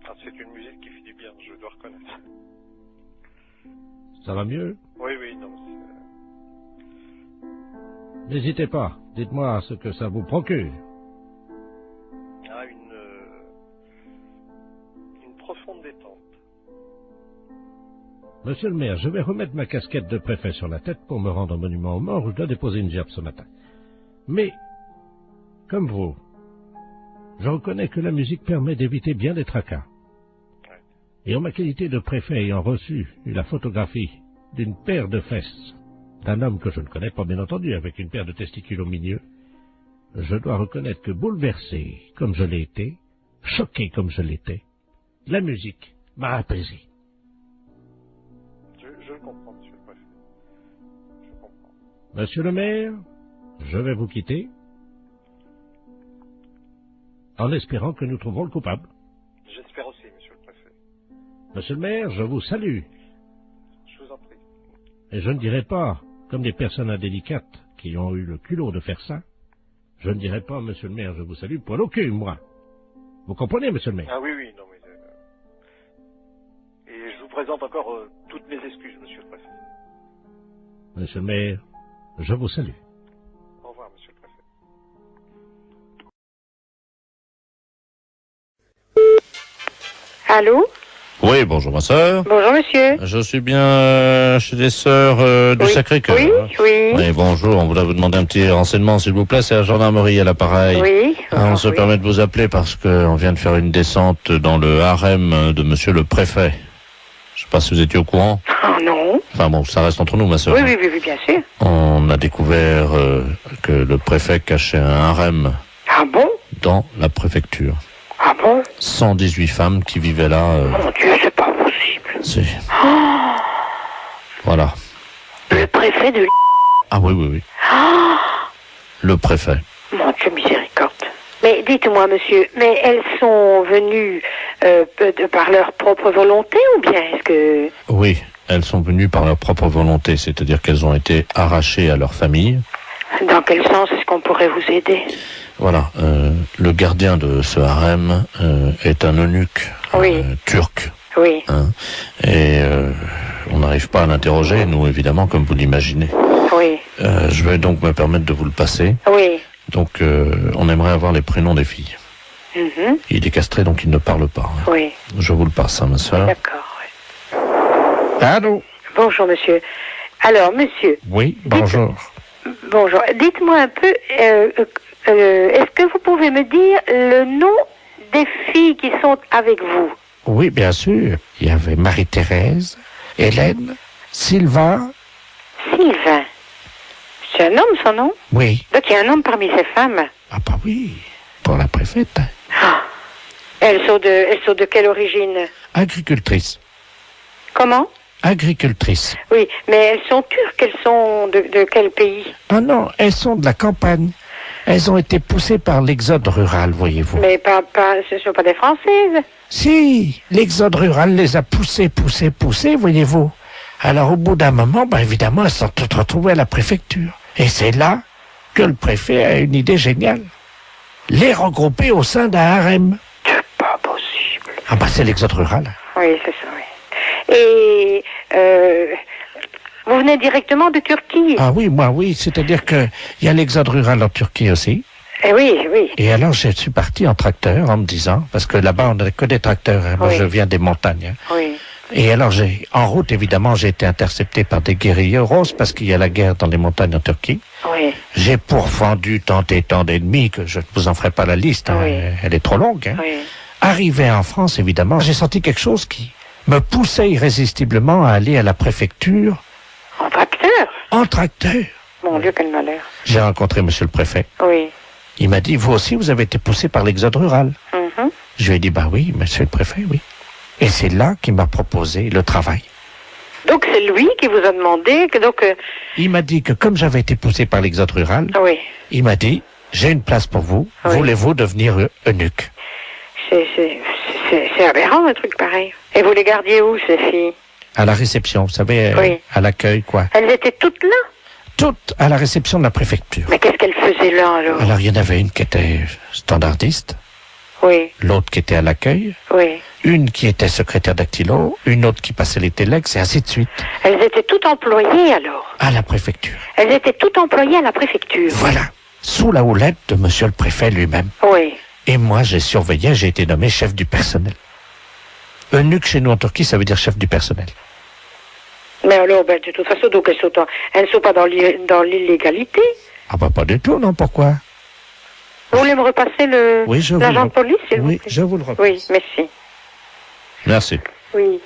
Speaker 19: Ah, c'est une musique qui fait du bien, je dois reconnaître.
Speaker 15: Ça va mieux?
Speaker 19: Oui, non.
Speaker 15: N'hésitez pas, dites-moi ce que ça vous procure.
Speaker 19: Ah, une profonde détente.
Speaker 15: Monsieur le maire, je vais remettre ma casquette de préfet sur la tête pour me rendre au monument aux morts où je dois déposer une gerbe ce matin. Mais, comme vous, je reconnais que la musique permet d'éviter bien des tracas. Et en ma qualité de préfet ayant reçu la photographie d'une paire de fesses d'un homme que je ne connais pas, bien entendu, avec une paire de testicules au milieu, je dois reconnaître que bouleversé comme je l'ai été, choqué comme je l'étais, la musique m'a apaisé.
Speaker 19: Je le comprends, monsieur le préfet. Je comprends.
Speaker 15: Monsieur le maire, je vais vous quitter en espérant que nous trouverons le coupable.
Speaker 19: J'espère aussi, monsieur le préfet.
Speaker 15: Monsieur le maire, je vous salue.
Speaker 19: Je vous en prie.
Speaker 15: Et je ne dirai pas, comme des personnes indélicates qui ont eu le culot de faire ça, je ne dirai pas, monsieur le maire, je vous salue, poil au cul, moi. Vous comprenez, monsieur le maire?
Speaker 19: Ah oui, non, mais... Et je vous présente encore toutes mes excuses, monsieur le préfet.
Speaker 15: Monsieur le maire, je vous salue.
Speaker 19: Au revoir, monsieur le préfet.
Speaker 20: Allô?
Speaker 21: Oui, bonjour ma sœur.
Speaker 20: Bonjour monsieur.
Speaker 21: Je suis bien chez les sœurs du Sacré-Cœur.
Speaker 20: Oui.
Speaker 21: Bonjour, on voudrait vous demander un petit renseignement s'il vous plaît, c'est la gendarmerie à l'appareil.
Speaker 20: Oui.
Speaker 21: On se permet de vous appeler parce qu'on vient de faire une descente dans le harem de monsieur le préfet. Je sais pas si vous étiez au courant.
Speaker 20: Oh non.
Speaker 21: Enfin bon, ça reste entre nous ma sœur.
Speaker 20: Oui, bien sûr.
Speaker 21: On a découvert que le préfet cachait un harem.
Speaker 20: Ah bon?
Speaker 21: Dans la préfecture.
Speaker 20: Ah bon?
Speaker 21: 118 femmes qui vivaient là.
Speaker 20: Mon Dieu, c'est pas possible.
Speaker 21: Si.
Speaker 20: Oh,
Speaker 21: Voilà.
Speaker 20: le préfet de...
Speaker 21: Ah oui.
Speaker 20: Oh,
Speaker 21: Le préfet.
Speaker 20: mon Dieu, miséricorde. Mais dites-moi, monsieur, mais elles sont venues par leur propre volonté ou bien est-ce que...
Speaker 21: Oui, elles sont venues par leur propre volonté, c'est-à-dire qu'elles ont été arrachées à leur famille.
Speaker 20: Dans quel sens est-ce qu'on pourrait vous aider?
Speaker 21: Voilà, le gardien de ce harem est un eunuque turc.
Speaker 20: Oui.
Speaker 21: Hein, et on n'arrive pas à l'interroger, nous, évidemment, comme vous l'imaginez.
Speaker 20: Oui.
Speaker 21: Je vais donc me permettre de vous le passer.
Speaker 20: Oui.
Speaker 21: Donc, on aimerait avoir les prénoms des filles.
Speaker 20: Mhm.
Speaker 21: Il est castré, donc il ne parle pas. Hein.
Speaker 20: Oui.
Speaker 21: Je vous le passe, hein, ma soeur.
Speaker 20: D'accord, oui.
Speaker 21: Allô?
Speaker 20: Bonjour, monsieur. Alors, monsieur...
Speaker 21: Oui, bonjour.
Speaker 20: Bonjour. Dites-moi un peu, est-ce que vous pouvez me dire le nom des filles qui sont avec vous?
Speaker 21: Oui, bien sûr. Il y avait Marie-Thérèse, Hélène, Sylvain.
Speaker 20: Sylvain. C'est un homme, son nom?
Speaker 21: Oui.
Speaker 20: Donc il y a un homme parmi ces femmes?
Speaker 21: Ah bah oui, pour la préfète.
Speaker 20: Ah. Elles sont de quelle origine?
Speaker 21: Agricultrice.
Speaker 20: Comment?
Speaker 21: Agricultrice.
Speaker 20: Oui, mais elles sont turques, elles sont de quel pays?
Speaker 21: Ah non, elles sont de la campagne. Elles ont été poussées par l'exode rural, voyez-vous.
Speaker 20: Mais ce ne sont pas des Françaises?
Speaker 21: Si, l'exode rural les a poussées, voyez-vous. Alors au bout d'un moment, évidemment, elles sont toutes retrouvées à la préfecture. Et c'est là
Speaker 15: que le préfet a une idée géniale. Les regrouper au sein d'un harem.
Speaker 20: C'est pas possible.
Speaker 15: Ah bah c'est l'exode rural.
Speaker 20: Oui, c'est ça, oui. Et vous venez directement de Turquie?
Speaker 15: Ah oui, moi oui, c'est-à-dire que il y a l'exode rural en Turquie aussi.
Speaker 20: Eh oui, oui.
Speaker 15: Et alors je suis parti en tracteur en me disant, parce que là-bas on n'a que des tracteurs, hein. Moi
Speaker 20: Oui.
Speaker 15: je viens des montagnes. Hein.
Speaker 20: Oui.
Speaker 15: Et alors en route évidemment j'ai été intercepté par des guérilleros parce qu'il y a la guerre dans les montagnes en Turquie.
Speaker 20: Oui.
Speaker 15: J'ai pourfendu tant et tant d'ennemis que je ne vous en ferai pas la liste, hein.
Speaker 20: Oui.
Speaker 15: Elle est trop longue. Hein.
Speaker 20: Oui.
Speaker 15: Arrivé en France évidemment, j'ai senti quelque chose qui me poussait irrésistiblement à aller à la préfecture.
Speaker 20: En tracteur?
Speaker 15: En tracteur.
Speaker 20: Mon Dieu, quel malheur.
Speaker 15: J'ai rencontré monsieur le préfet.
Speaker 20: Oui.
Speaker 15: Il m'a dit, vous aussi, vous avez été poussé par l'exode rural.
Speaker 20: Mhm.
Speaker 15: Je lui ai dit, bah oui, monsieur le préfet, oui. Et c'est là qu'il m'a proposé le travail.
Speaker 20: Donc c'est lui qui vous a demandé que donc...
Speaker 15: Il m'a dit que comme j'avais été poussé par l'exode rural,
Speaker 20: Oui.
Speaker 15: il m'a dit, j'ai une place pour vous,
Speaker 20: Oui.
Speaker 15: voulez-vous devenir eunuque?
Speaker 20: C'est aberrant un truc pareil. Et vous les gardiez où, ces filles?
Speaker 15: À la réception, vous savez,
Speaker 20: Oui.
Speaker 15: à l'accueil, quoi.
Speaker 20: Elles étaient toutes là?
Speaker 15: Toutes à la réception de la préfecture.
Speaker 20: Mais qu'est-ce qu'elles faisaient là, alors?
Speaker 15: Alors, il y en avait une qui était standardiste,
Speaker 20: Oui,
Speaker 15: l'autre qui était à l'accueil,
Speaker 20: oui.
Speaker 15: une qui était secrétaire dactylo, une autre qui passait les téléx, et ainsi de suite.
Speaker 20: Elles étaient toutes employées, alors?
Speaker 15: À la préfecture.
Speaker 20: Elles étaient toutes employées à la préfecture?
Speaker 15: Voilà. Sous la houlette de monsieur le préfet lui-même.
Speaker 20: Oui.
Speaker 15: Et moi, j'ai surveillé, j'ai été nommé chef du personnel. Eunuque chez nous en Turquie, ça veut dire chef du personnel.
Speaker 20: Mais alors, ben, de toute façon, donc elles ne sont pas dans l'illégalité.
Speaker 15: Ah bah pas du tout, non, pourquoi?
Speaker 20: Vous voulez me repasser
Speaker 15: Oui, je vous
Speaker 20: l'agent
Speaker 15: le
Speaker 20: de police, s'il vous
Speaker 15: Oui,
Speaker 20: plaît?
Speaker 15: je vous le repasse.
Speaker 20: Oui, merci.
Speaker 21: Merci.
Speaker 20: Oui,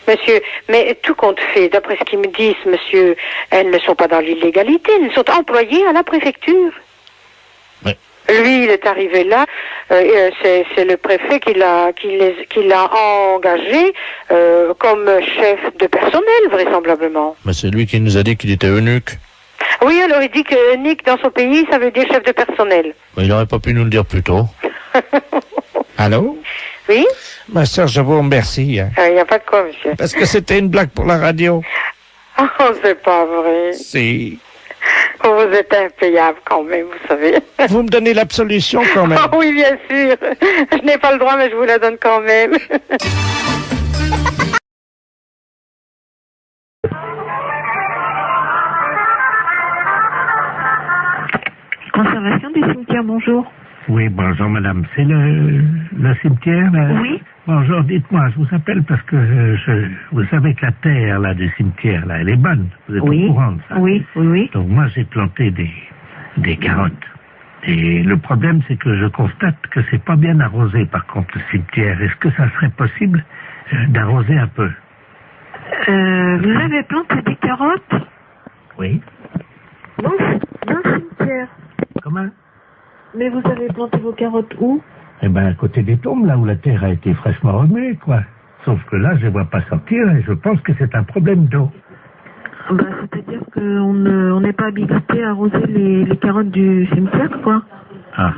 Speaker 20: monsieur, mais tout compte fait, d'après ce qu'ils me disent, monsieur, elles ne sont pas dans l'illégalité, elles sont employées à la préfecture.
Speaker 21: Oui.
Speaker 20: Lui, il est arrivé là, c'est le préfet qui l'a engagé comme chef de personnel, vraisemblablement.
Speaker 21: Mais c'est lui qui nous a dit qu'il était eunuque.
Speaker 20: Oui, alors il dit que Nick, dans son pays, ça veut dire chef de personnel.
Speaker 21: Mais il n'aurait pas pu nous le dire plus tôt.
Speaker 15: Allô?
Speaker 20: Oui?
Speaker 15: Ma sœur, je vous remercie. Hein.
Speaker 20: Il n'y a pas de quoi, monsieur.
Speaker 15: Parce que c'était une blague pour la radio.
Speaker 20: Oh, c'est pas vrai.
Speaker 15: Si.
Speaker 20: Vous êtes impayable quand même, vous savez.
Speaker 15: Vous me donnez l'absolution quand même.
Speaker 20: Oh, oui, bien sûr. Je n'ai pas le droit, mais je vous la donne quand même.
Speaker 2: Conservation des cimetières, bonjour.
Speaker 13: Oui, bonjour madame. C'est le cimetière là?
Speaker 2: Oui.
Speaker 13: Bonjour, dites-moi, je vous appelle parce que vous savez que la terre là du cimetière là, elle est bonne. Vous êtes
Speaker 2: Oui.
Speaker 13: au courant de ça?
Speaker 2: Oui, oui, oui.
Speaker 13: Donc moi j'ai planté des carottes. Et le problème c'est que je constate que c'est pas bien arrosé par contre le cimetière. Est-ce que ça serait possible d'arroser un peu?
Speaker 2: Vous avez planté des carottes
Speaker 13: Oui.
Speaker 2: dans le cimetière.
Speaker 13: Comment?
Speaker 2: Mais vous avez planté vos carottes où?
Speaker 13: Eh ben, à côté des tombes, là où la terre a été fraîchement remuée, quoi. Sauf que là, je ne vois pas sortir et je pense que c'est un problème d'eau.
Speaker 2: Bah, c'est-à-dire qu'on n'est pas habilité à arroser les carottes du cimetière, quoi.
Speaker 13: Ah.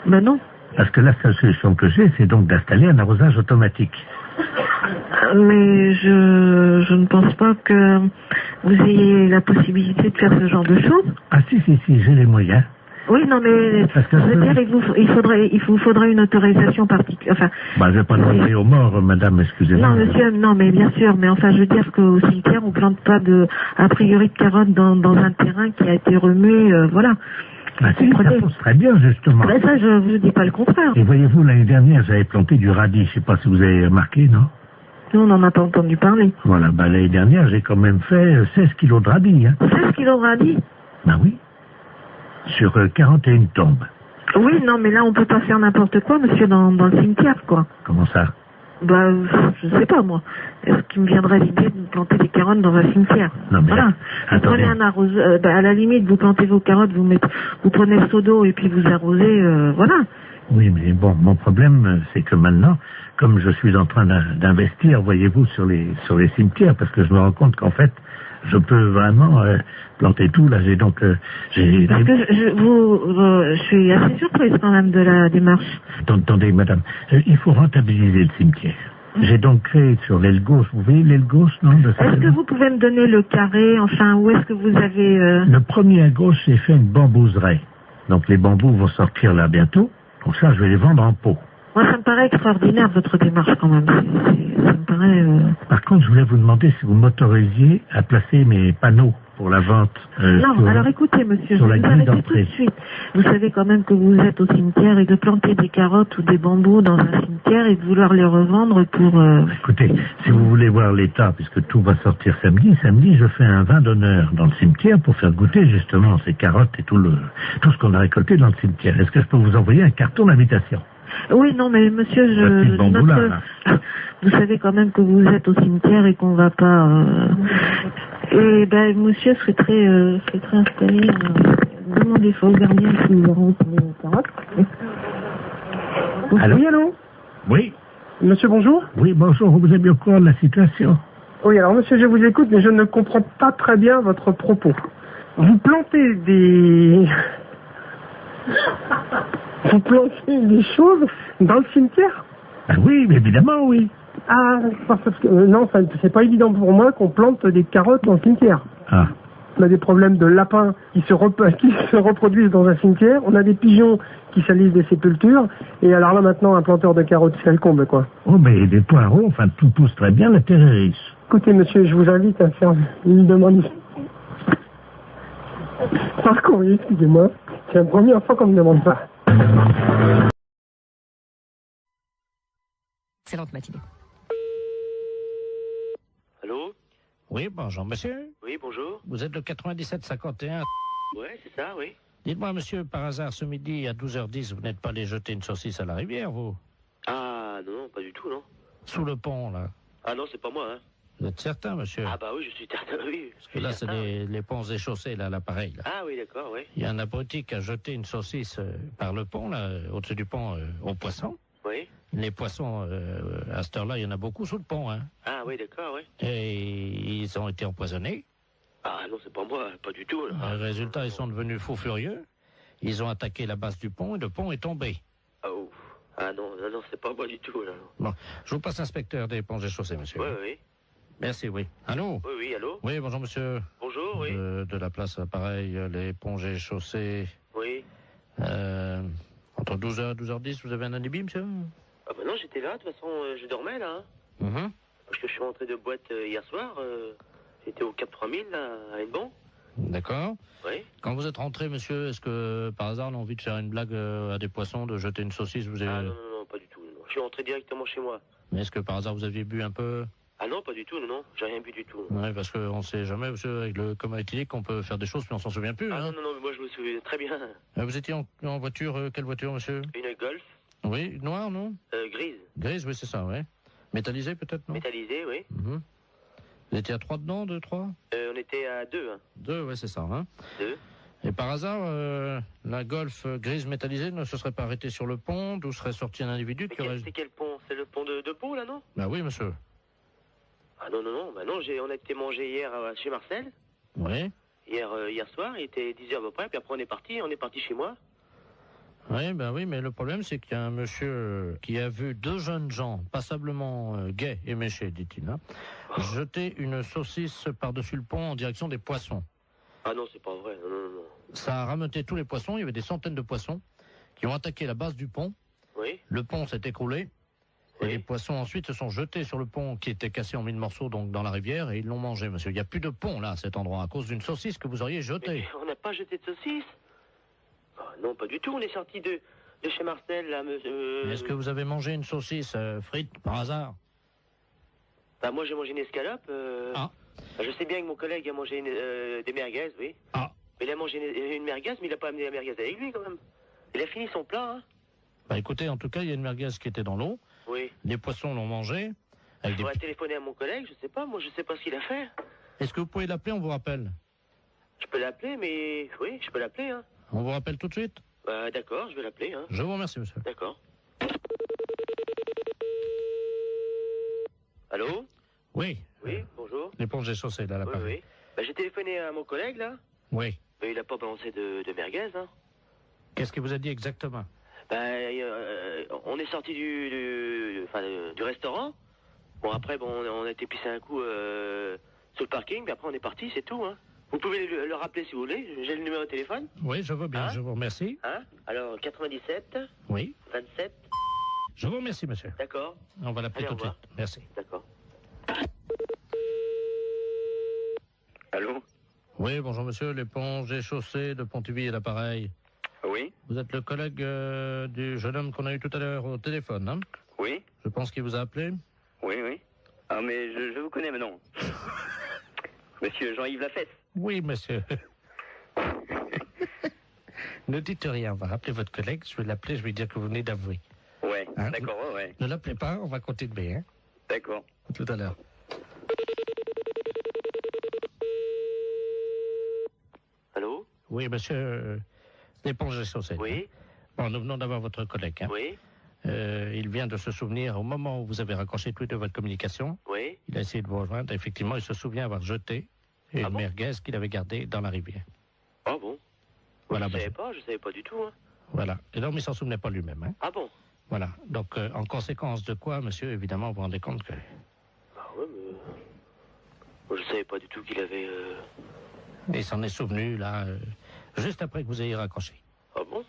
Speaker 2: Ben non.
Speaker 13: Parce que la seule solution que j'ai, c'est donc d'installer un arrosage automatique.
Speaker 2: Mais je ne pense pas que vous ayez la possibilité de faire ce genre de choses.
Speaker 13: Ah si, j'ai les moyens.
Speaker 2: Oui, non, mais je veux dire, il vous faudrait une autorisation particulière. Enfin,
Speaker 13: bah, je vais pas demander aux morts, madame, excusez-moi.
Speaker 2: non, monsieur, non, mais bien sûr, mais enfin, je veux dire qu'au cimetière, on plante pas a priori de carottes dans un terrain qui a été remué, voilà.
Speaker 13: Ah si, ça pousse très bien, justement.
Speaker 2: Ben ça, je vous dis pas le contraire.
Speaker 13: Et voyez-vous, l'année dernière, j'avais planté du radis, je sais pas si vous avez remarqué, non?
Speaker 2: Nous, on n'en a pas entendu parler.
Speaker 13: Voilà, bah, l'année dernière, j'ai quand même fait 16 kilos de radis, hein.
Speaker 2: 16 kilos de radis?
Speaker 13: Bah oui. Sur 41 tombes.
Speaker 2: Oui, non, mais là, on peut pas faire n'importe quoi, monsieur, dans le cimetière, quoi.
Speaker 13: Comment ça?
Speaker 2: Bah, je sais pas, moi. Est-ce qu'il me viendrait l'idée de planter des carottes dans un cimetière?
Speaker 13: Non, mais
Speaker 2: voilà. Vous
Speaker 13: attendez.
Speaker 2: prenez un arroseur, à la limite, vous plantez vos carottes, vous prenez le seau d'eau et puis vous arrosez, voilà.
Speaker 13: Oui, mais bon, mon problème, c'est que maintenant, comme je suis en train d'investir, voyez-vous, sur les cimetières, parce que je me rends compte qu'en fait, je peux vraiment planter tout. Là, j'ai donc...
Speaker 2: Parce que je suis assez surprise quand même de la démarche.
Speaker 13: Attendez, madame, il faut rentabiliser le cimetière. J'ai donc créé sur l'aile gauche, vous voyez l'aile gauche, non?
Speaker 2: Est-ce que vous pouvez me donner le carré, enfin, où est-ce que vous avez...
Speaker 13: Le premier à gauche, j'ai fait une bambouserie. Donc les bambous vont sortir là bientôt. Donc ça, je vais les vendre en pot.
Speaker 2: Moi, ça me paraît extraordinaire, votre démarche, quand même. Ça me paraît...
Speaker 13: Par contre, je voulais vous demander si vous m'autorisiez à placer mes panneaux pour la vente.
Speaker 2: Non, alors écoutez, monsieur, je
Speaker 13: sur
Speaker 2: vais
Speaker 13: la
Speaker 2: vous
Speaker 13: grille
Speaker 2: arrêter tout de
Speaker 13: d'entrée.
Speaker 2: suite. Vous savez quand même que vous êtes au cimetière et de planter des carottes ou des bambous dans un cimetière et de vouloir les revendre pour...
Speaker 13: Écoutez, si vous voulez voir l'état, puisque tout va sortir samedi, je fais un vin d'honneur dans le cimetière pour faire goûter justement ces carottes et tout ce qu'on a récolté dans le cimetière. Est-ce que je peux vous envoyer un carton d'invitation?
Speaker 2: Oui, non, mais monsieur, vous savez quand même que vous êtes au cimetière et qu'on va pas... Et ben, monsieur serait très installé. Demandez faut au gardien qui leur ont pour les carottes.
Speaker 13: Allô?
Speaker 3: Oui, allô?
Speaker 13: Oui.
Speaker 3: Monsieur, bonjour?
Speaker 13: Oui, bonjour, vous êtes bien au courant de la situation?
Speaker 3: Oui, alors monsieur, je vous écoute, mais je ne comprends pas très bien votre propos. Vous plantez des... Vous plantez des choses dans le cimetière?
Speaker 13: Ah oui, mais évidemment, oui.
Speaker 3: Ah, parce que non, c'est pas évident pour moi qu'on plante des carottes dans le cimetière.
Speaker 13: Ah.
Speaker 3: On a des problèmes de lapins qui se reproduisent dans un cimetière. On a des pigeons qui salissent des sépultures. Et alors là, maintenant, un planteur de carottes, c'est le comble, quoi.
Speaker 13: Oh, mais des poireaux, enfin, tout pousse très bien, la terre est riche.
Speaker 3: Écoutez, monsieur, je vous invite à faire une demande. Par courrier, excusez-moi. C'est la première fois qu'on me demande ça.
Speaker 22: Excellente matinée.
Speaker 6: Allô?
Speaker 15: Oui, bonjour, monsieur.
Speaker 6: Oui, bonjour.
Speaker 15: Vous êtes le 97-51.
Speaker 6: Ouais, c'est ça, oui.
Speaker 15: Dites-moi, monsieur, par hasard, ce midi, à 12h10, vous n'êtes pas allé jeter une saucisse à la rivière, vous?
Speaker 6: Ah, non, pas du tout, non.
Speaker 15: Sous le pont, là.
Speaker 6: Ah non, c'est pas moi, hein.
Speaker 15: Vous êtes certain, monsieur?
Speaker 6: Ah bah oui, je suis certain, oui.
Speaker 15: Parce que là, c'est les ponts échaussés, là, l'appareil, là.
Speaker 6: Ah oui, d'accord, oui.
Speaker 15: Il y a un abruti qui a jeté une saucisse par le pont, là, au-dessus du pont, aux poissons.
Speaker 6: Oui.
Speaker 15: Les poissons, à cette heure-là, il y en a beaucoup sous le pont, hein.
Speaker 6: Ah oui, d'accord, oui.
Speaker 15: Et ils ont été empoisonnés.
Speaker 6: Ah non, c'est pas moi, pas du tout, là.
Speaker 15: Résultat, ils sont devenus fous furieux. Ils ont attaqué la base du pont et le pont est tombé.
Speaker 6: Oh. Ah non, c'est pas moi du tout, là.
Speaker 15: Bon, je vous passe l'inspecteur des ponts et chaussées, monsieur.
Speaker 6: Oui, oui.
Speaker 15: Merci, oui. Allô?
Speaker 6: Oui, allô?
Speaker 15: Oui, bonjour, monsieur.
Speaker 6: Bonjour, oui.
Speaker 15: De la place, pareil, les ponts et chaussées.
Speaker 6: Oui.
Speaker 15: Entre 12h et 12h10, vous avez un alibi, monsieur?
Speaker 6: Ah bah non, j'étais là, de toute façon, je dormais, là.
Speaker 15: Hein.
Speaker 6: Parce que je suis rentré de boîte hier soir. J'étais au Cap 3000, là, à Hennebon.
Speaker 15: D'accord.
Speaker 6: Oui.
Speaker 15: Quand vous êtes rentré, monsieur, est-ce que, par hasard, on a envie de faire une blague à des poissons, de jeter une saucisse, vous avez...
Speaker 6: Ah non, pas du tout, non. Je suis rentré directement chez moi.
Speaker 15: Mais est-ce que, par hasard, vous aviez bu un peu?
Speaker 6: Ah non, pas du tout, non. J'ai rien bu du tout.
Speaker 15: Oui, parce qu'on ne sait jamais, monsieur, avec le coma éthylique, on peut faire des choses, mais on s'en souvient plus.
Speaker 6: Ah
Speaker 15: hein.
Speaker 6: non, mais moi je me souviens très bien.
Speaker 15: Vous étiez en voiture, quelle voiture, monsieur?
Speaker 6: Une Golf.
Speaker 15: Oui, noire, non?
Speaker 6: Grise.
Speaker 15: Grise, oui, c'est ça, oui. Métallisée, peut-être, non?
Speaker 6: Métallisée, oui.
Speaker 15: Vous étiez à 3 dedans, 2, 3?
Speaker 6: On était à 2, hein.
Speaker 15: 2, oui, c'est ça, hein.
Speaker 6: 2.
Speaker 15: Et par hasard, la Golf grise métallisée ne se serait pas arrêtée sur le pont, d'où serait sorti un individu qui aurait...
Speaker 6: C'est quel pont? C'est le pont de Pau, là, non?
Speaker 15: Bah oui, monsieur.
Speaker 6: Ah non, bah non, on a été manger hier chez Marcel.
Speaker 15: Oui.
Speaker 6: Hier soir, il était 10h à peu près, puis après on est parti chez moi.
Speaker 15: Oui, ben oui, mais le problème c'est qu'il y a un monsieur qui a vu 2 jeunes gens, passablement gais et méchés, dit-il, hein, jeter une saucisse par-dessus le pont en direction des poissons.
Speaker 6: Ah non, c'est pas vrai, non.
Speaker 15: Ça a rameuté tous les poissons, il y avait des centaines de poissons qui ont attaqué la base du pont.
Speaker 6: Oui.
Speaker 15: Le pont s'est écroulé. Et les poissons ensuite se sont jetés sur le pont qui était cassé en 1000 morceaux donc dans la rivière et ils l'ont mangé, monsieur. Il n'y a plus de pont là à cet endroit à cause d'une saucisse que vous auriez jetée.
Speaker 6: Mais on n'a pas jeté de saucisse. Non, pas du tout. On est sorti de chez Marcel là, monsieur.
Speaker 15: Est-ce que vous avez mangé une saucisse frite par hasard?
Speaker 6: Bah moi j'ai mangé une escalope. Je sais bien que mon collègue a mangé des merguez, oui.
Speaker 15: Ah.
Speaker 6: Mais il a mangé une merguez, mais il n'a pas amené la merguez avec lui quand même. Il a fini son plat, hein.
Speaker 15: Bah écoutez, en tout cas, il y a une merguez qui était dans l'eau.
Speaker 6: Oui.
Speaker 15: Les poissons l'ont mangé.
Speaker 6: Il faudrait téléphoner à mon collègue, je sais pas, moi je sais pas ce qu'il a fait.
Speaker 15: Est-ce que vous pouvez l'appeler, on vous rappelle?
Speaker 6: Je peux l'appeler, mais... Oui, je peux l'appeler, hein.
Speaker 15: On vous rappelle tout de suite?
Speaker 6: D'accord, je vais l'appeler, hein.
Speaker 15: Je vous remercie, monsieur.
Speaker 6: D'accord. Allô?
Speaker 15: Oui.
Speaker 6: Oui, bonjour.
Speaker 15: L'éponge est chaussée, là, l'appareil.
Speaker 6: Oui. J'ai téléphoné à mon collègue, là.
Speaker 15: Oui.
Speaker 6: Mais il n'a pas balancé de merguez, hein.
Speaker 15: Qu'est-ce qu'il vous a dit exactement?
Speaker 6: On est sorti du restaurant.
Speaker 4: Bon, après, bon, on a été pisser un coup sur le parking, puis après on est parti, c'est tout, hein. Vous pouvez le rappeler si vous voulez, j'ai le numéro de téléphone.
Speaker 15: Oui, je veux bien, je vous remercie.
Speaker 4: Hein? Alors, 97
Speaker 15: Oui.
Speaker 4: 27.
Speaker 15: Je vous remercie, monsieur.
Speaker 4: D'accord.
Speaker 15: On va l'appeler tout de suite. Merci.
Speaker 4: D'accord.
Speaker 22: Allô?
Speaker 21: Oui, bonjour monsieur, l'éponge et chaussée de Pontivy et l'appareil.
Speaker 22: Oui?
Speaker 21: Vous êtes le collègue du jeune homme qu'on a eu tout à l'heure au téléphone, hein?
Speaker 22: Oui?
Speaker 21: Je pense qu'il vous a appelé.
Speaker 22: Oui, oui. Ah, mais je vous connais maintenant. Monsieur Jean-Yves Lafesse.
Speaker 15: Oui, monsieur. Ne dites rien, on va rappeler votre collègue, je vais l'appeler, je vais dire que vous venez d'avouer.
Speaker 22: Ouais,
Speaker 15: Hein,
Speaker 22: d'accord, ouais.
Speaker 15: Ne l'appelez pas, on va continuer, hein.
Speaker 22: D'accord.
Speaker 15: À tout à l'heure.
Speaker 4: Allô?
Speaker 15: Oui, monsieur, l'éponge et chaussée.
Speaker 4: Oui.
Speaker 15: Hein. Bon, nous venons d'avoir votre collègue, hein.
Speaker 4: Oui.
Speaker 15: Il vient de se souvenir, au moment où vous avez raccroché tous de votre communication,
Speaker 4: Oui.
Speaker 15: il a essayé de vous rejoindre, effectivement, il se souvient avoir jeté une merguez qu'il avait gardée dans la rivière.
Speaker 4: Ah bon?
Speaker 15: Voilà,
Speaker 4: Je savais pas du tout, hein.
Speaker 15: Voilà. Et donc, il s'en souvenait pas lui-même, hein.
Speaker 4: Ah bon?
Speaker 15: Voilà. Donc, en conséquence de quoi, monsieur, évidemment, vous vous rendez compte que...
Speaker 4: Bah ouais, mais... Moi, je savais pas du tout qu'il avait...
Speaker 15: Il s'en est souvenu, là, juste après que vous ayez raccroché.
Speaker 4: Ah bon?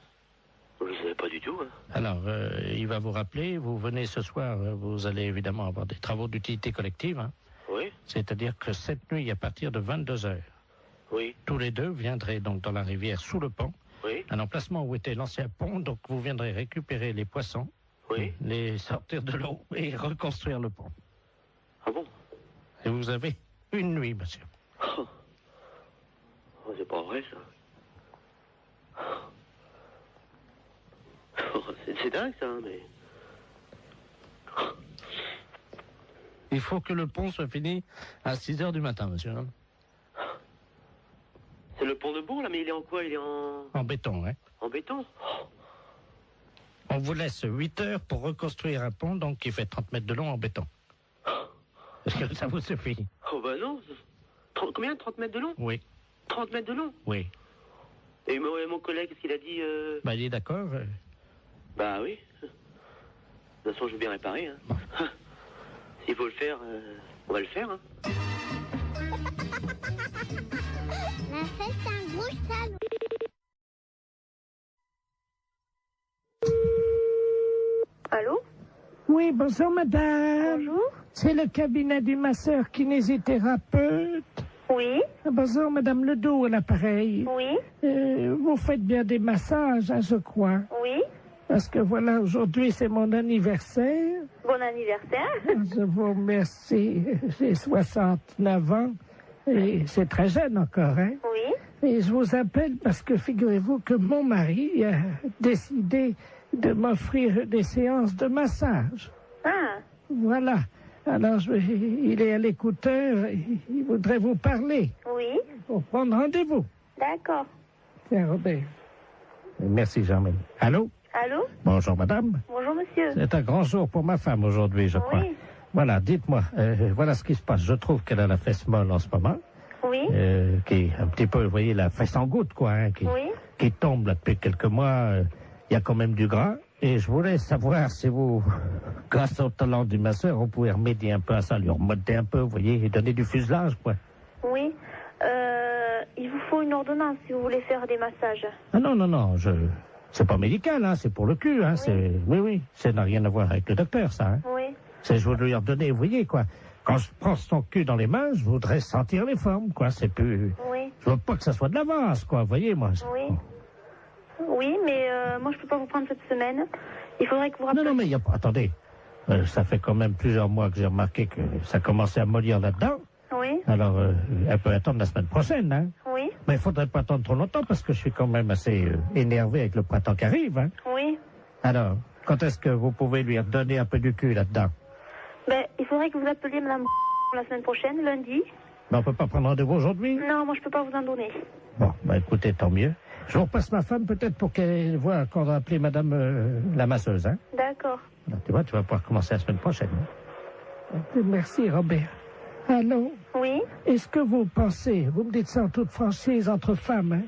Speaker 4: Je savais pas du tout, hein.
Speaker 15: Alors, il va vous rappeler, vous venez ce soir, vous allez évidemment avoir des travaux d'utilité collective, hein.
Speaker 4: Oui.
Speaker 15: C'est-à-dire que cette nuit, à partir de 22 heures,
Speaker 4: oui.
Speaker 15: Tous les deux viendraient donc dans la rivière sous le pont,
Speaker 4: oui.
Speaker 15: Un emplacement où était l'ancien pont, donc vous viendrez récupérer les poissons,
Speaker 4: oui.
Speaker 15: Les sortir de l'eau et reconstruire le pont.
Speaker 4: Ah bon?
Speaker 15: Et vous avez une nuit, monsieur.
Speaker 4: Oh, c'est pas vrai, ça. Oh, c'est dingue, ça, mais...
Speaker 15: Il faut que le pont soit fini à 6 heures du matin, monsieur.
Speaker 4: C'est le pont de Bourg, là, mais il est en quoi? Il est en...
Speaker 15: En béton, hein.
Speaker 4: En béton?
Speaker 15: On vous laisse 8 heures pour reconstruire un pont, donc qui fait 30 mètres de long en béton. Est-ce que ça vous suffit?
Speaker 4: Oh, bah non. Combien? 30 mètres de long?
Speaker 15: Oui.
Speaker 4: 30 mètres de long?
Speaker 15: Oui.
Speaker 4: Et mon collègue, qu'est-ce qu'il a dit?
Speaker 15: Bah, il est d'accord.
Speaker 4: Bah oui. De toute façon, je veux bien réparer, hein. Bon. S'il faut le faire, on va le faire, hein.
Speaker 14: La fête, c'est un gros salaud.
Speaker 16: Allô?
Speaker 9: Oui, bonjour madame.
Speaker 16: Bonjour.
Speaker 9: C'est le cabinet du masseur kinésithérapeute.
Speaker 16: Oui.
Speaker 9: Bonjour madame Ledoux à l'appareil.
Speaker 16: Oui.
Speaker 9: Vous faites bien des massages, hein, je crois.
Speaker 16: Oui.
Speaker 9: Parce que voilà, aujourd'hui c'est mon anniversaire.
Speaker 16: Bon anniversaire.
Speaker 9: Je vous remercie. J'ai 69 ans. Et c'est très jeune encore, hein?
Speaker 16: Oui.
Speaker 9: Et je vous appelle parce que figurez-vous que mon mari a décidé de m'offrir des séances de massage.
Speaker 16: Ah.
Speaker 9: Voilà. Alors, il est à l'écouteur, il voudrait vous parler.
Speaker 16: Oui.
Speaker 9: Pour prendre rendez-vous.
Speaker 16: D'accord.
Speaker 9: Tiens, Robert. Merci, Jean-Marie. Allô?
Speaker 16: Allô?
Speaker 9: Bonjour, madame.
Speaker 16: Bonjour, monsieur.
Speaker 9: C'est un grand jour pour ma femme aujourd'hui, je crois.
Speaker 16: Oui.
Speaker 9: Voilà, dites-moi, voilà ce qui se passe. Je trouve qu'elle a la fesse molle en ce moment.
Speaker 16: Oui.
Speaker 9: Qui est un petit peu, vous voyez, la fesse en goutte, quoi, hein, qui tombe là depuis quelques mois. Il y a quand même du gras. Et je voulais savoir si vous, grâce au talent du masseur, on pouvait remédier un peu à ça, lui remonter un peu, vous voyez, et donner du fuselage, quoi.
Speaker 16: Oui. Il vous faut une ordonnance si vous voulez faire des massages.
Speaker 9: Ah non, non, non, c'est pas médical, hein, c'est pour le cul, hein, oui, ça n'a rien à voir avec le docteur, ça, hein.
Speaker 16: Oui.
Speaker 9: C'est, je veux lui redonner, vous voyez, quoi. Quand je prends son cul dans les mains, je voudrais sentir les formes, quoi, c'est plus...
Speaker 16: Oui.
Speaker 9: Je veux pas que ça soit de l'avance, quoi, vous voyez, moi.
Speaker 16: Oui. Oui, mais moi, je peux pas vous prendre cette semaine. Il faudrait que vous rappeliez...
Speaker 9: Non, mais il y a pas... Attendez, ça fait quand même plusieurs mois que j'ai remarqué que ça commençait à mollir là-dedans.
Speaker 16: Oui.
Speaker 9: Alors, elle peut attendre la semaine prochaine, hein.
Speaker 16: Oui.
Speaker 9: Mais il faudrait pas attendre trop longtemps, parce que je suis quand même assez énervé avec le printemps qui arrive, hein.
Speaker 16: Oui.
Speaker 9: Alors, quand est-ce que vous pouvez lui redonner un peu du cul là-dedans?
Speaker 16: Ben, il faudrait que vous appeliez madame la semaine prochaine, lundi.
Speaker 9: Mais on peut pas prendre rendez-vous aujourd'hui?
Speaker 16: Non, moi, je peux pas vous en donner.
Speaker 9: Bon, bah écoutez, tant mieux. Je vous repasse ma femme peut-être pour qu'elle voit qu'on va appeler madame la masseuse, hein.
Speaker 16: D'accord.
Speaker 9: Alors, tu vois, tu vas pouvoir commencer la semaine prochaine. Merci, Robert. Allô?
Speaker 16: Oui?
Speaker 9: Est-ce que vous pensez, vous me dites ça en toute franchise entre femmes, hein?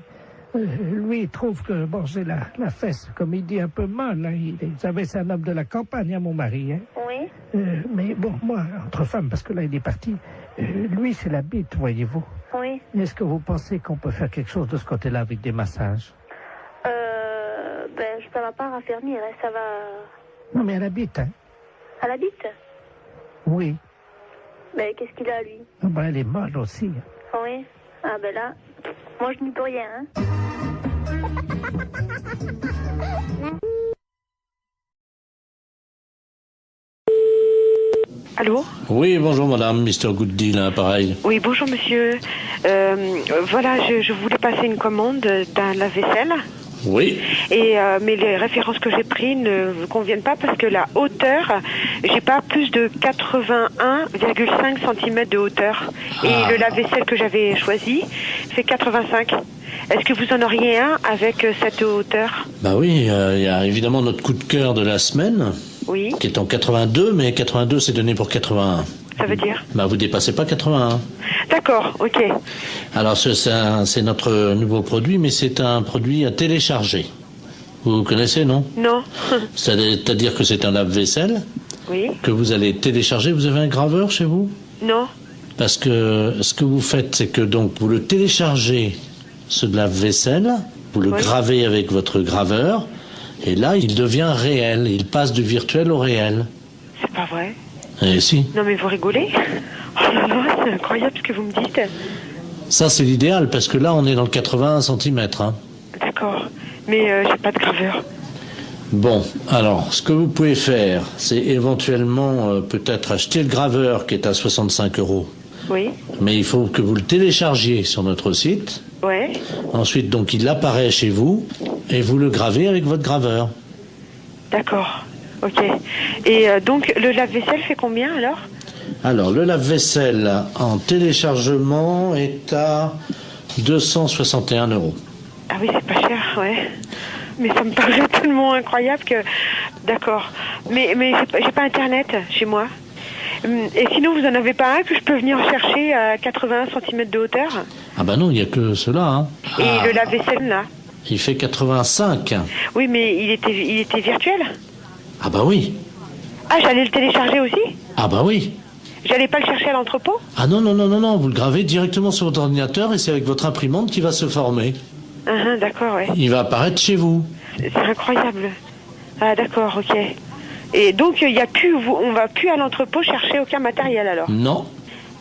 Speaker 9: Lui, il trouve que, bon, j'ai la fesse, comme il dit, un peu molle, hein. Vous savez, c'est un homme de la campagne, hein, mon mari, hein.
Speaker 16: Oui.
Speaker 17: Oui.
Speaker 9: Mais bon, moi, entre femmes, parce que là, il est parti, lui, c'est la bite, voyez-vous.
Speaker 17: Oui.
Speaker 9: Est-ce que vous pensez qu'on peut faire quelque chose de ce côté-là avec des massages?
Speaker 17: Ben, je peux ma part affermir, hein, ça va...
Speaker 9: Non, mais à la bite, hein?
Speaker 17: À la bite?
Speaker 9: Oui.
Speaker 17: Mais qu'est-ce qu'il a, lui?
Speaker 9: Ah ben, elle est molle aussi.
Speaker 17: Oui. Ah ben là, moi je n'y peux rien, hein.
Speaker 5: Allô?
Speaker 21: Oui, bonjour madame, Mr. Good Deal, hein, pareil.
Speaker 5: Oui, bonjour monsieur. Voilà, je voulais passer une commande d'un lave-vaisselle.
Speaker 21: Oui.
Speaker 5: Mais les références que j'ai prises ne vous conviennent pas parce que la hauteur, j'ai pas plus de 81,5 cm de hauteur. Et le lave-vaisselle que j'avais choisi fait 85. Est-ce que vous en auriez un avec cette hauteur?
Speaker 21: Bah oui, il y a évidemment notre coup de cœur de la semaine.
Speaker 5: Oui.
Speaker 21: Qui est en 82, mais 82 c'est donné pour 81.
Speaker 5: Ça veut dire?
Speaker 21: Bah vous dépassez pas 81.
Speaker 5: D'accord, ok.
Speaker 21: Alors c'est notre nouveau produit, mais c'est un produit à télécharger. Vous connaissez, non?
Speaker 5: Non.
Speaker 21: C'est-à-dire que c'est un lave-vaisselle.
Speaker 5: Oui.
Speaker 21: Que vous allez télécharger. Vous avez un graveur chez vous?
Speaker 5: Non.
Speaker 21: Parce que ce que vous faites, c'est que donc vous le téléchargez, ce lave-vaisselle, vous le gravez avec votre graveur, et là il devient réel. Il passe du virtuel au réel.
Speaker 5: C'est pas vrai?
Speaker 21: Eh si.
Speaker 5: Non mais vous rigolez? Oh là là, c'est incroyable ce que vous me dites.
Speaker 21: Ça c'est l'idéal, parce que là on est dans le 81 cm. Hein.
Speaker 5: D'accord, mais j'ai pas de graveur.
Speaker 21: Bon, alors, ce que vous pouvez faire, c'est éventuellement peut-être acheter le graveur qui est à 65 €.
Speaker 5: Oui.
Speaker 21: Mais il faut que vous le téléchargiez sur notre site.
Speaker 5: Ouais.
Speaker 21: Ensuite, donc, il apparaît chez vous et vous le gravez avec votre graveur.
Speaker 5: D'accord, ok. Et donc, le lave-vaisselle fait combien alors?
Speaker 21: Alors, le lave-vaisselle en téléchargement est à 261 €.
Speaker 5: Ah oui, c'est pas cher, ouais. Mais ça me paraît tellement incroyable que... D'accord. Mais j'ai pas Internet chez moi. Et sinon, vous en avez pas un que je peux venir chercher à 81 cm de hauteur?
Speaker 21: Ah bah non, il n'y a que cela. Hein.
Speaker 5: Et le lave-vaisselle, là?
Speaker 21: Il fait 85.
Speaker 5: Oui, mais il était virtuel?
Speaker 21: Ah bah oui.
Speaker 5: Ah, j'allais le télécharger aussi?
Speaker 21: Ah bah oui.
Speaker 5: J'allais pas le chercher à l'entrepôt?
Speaker 21: Ah non, vous le gravez directement sur votre ordinateur et c'est avec votre imprimante qui va se former.
Speaker 5: D'accord, ouais.
Speaker 21: Il va apparaître chez vous.
Speaker 5: C'est incroyable. Ah d'accord, ok. Et donc il y a plus, on va plus à l'entrepôt chercher aucun matériel alors?
Speaker 21: Non.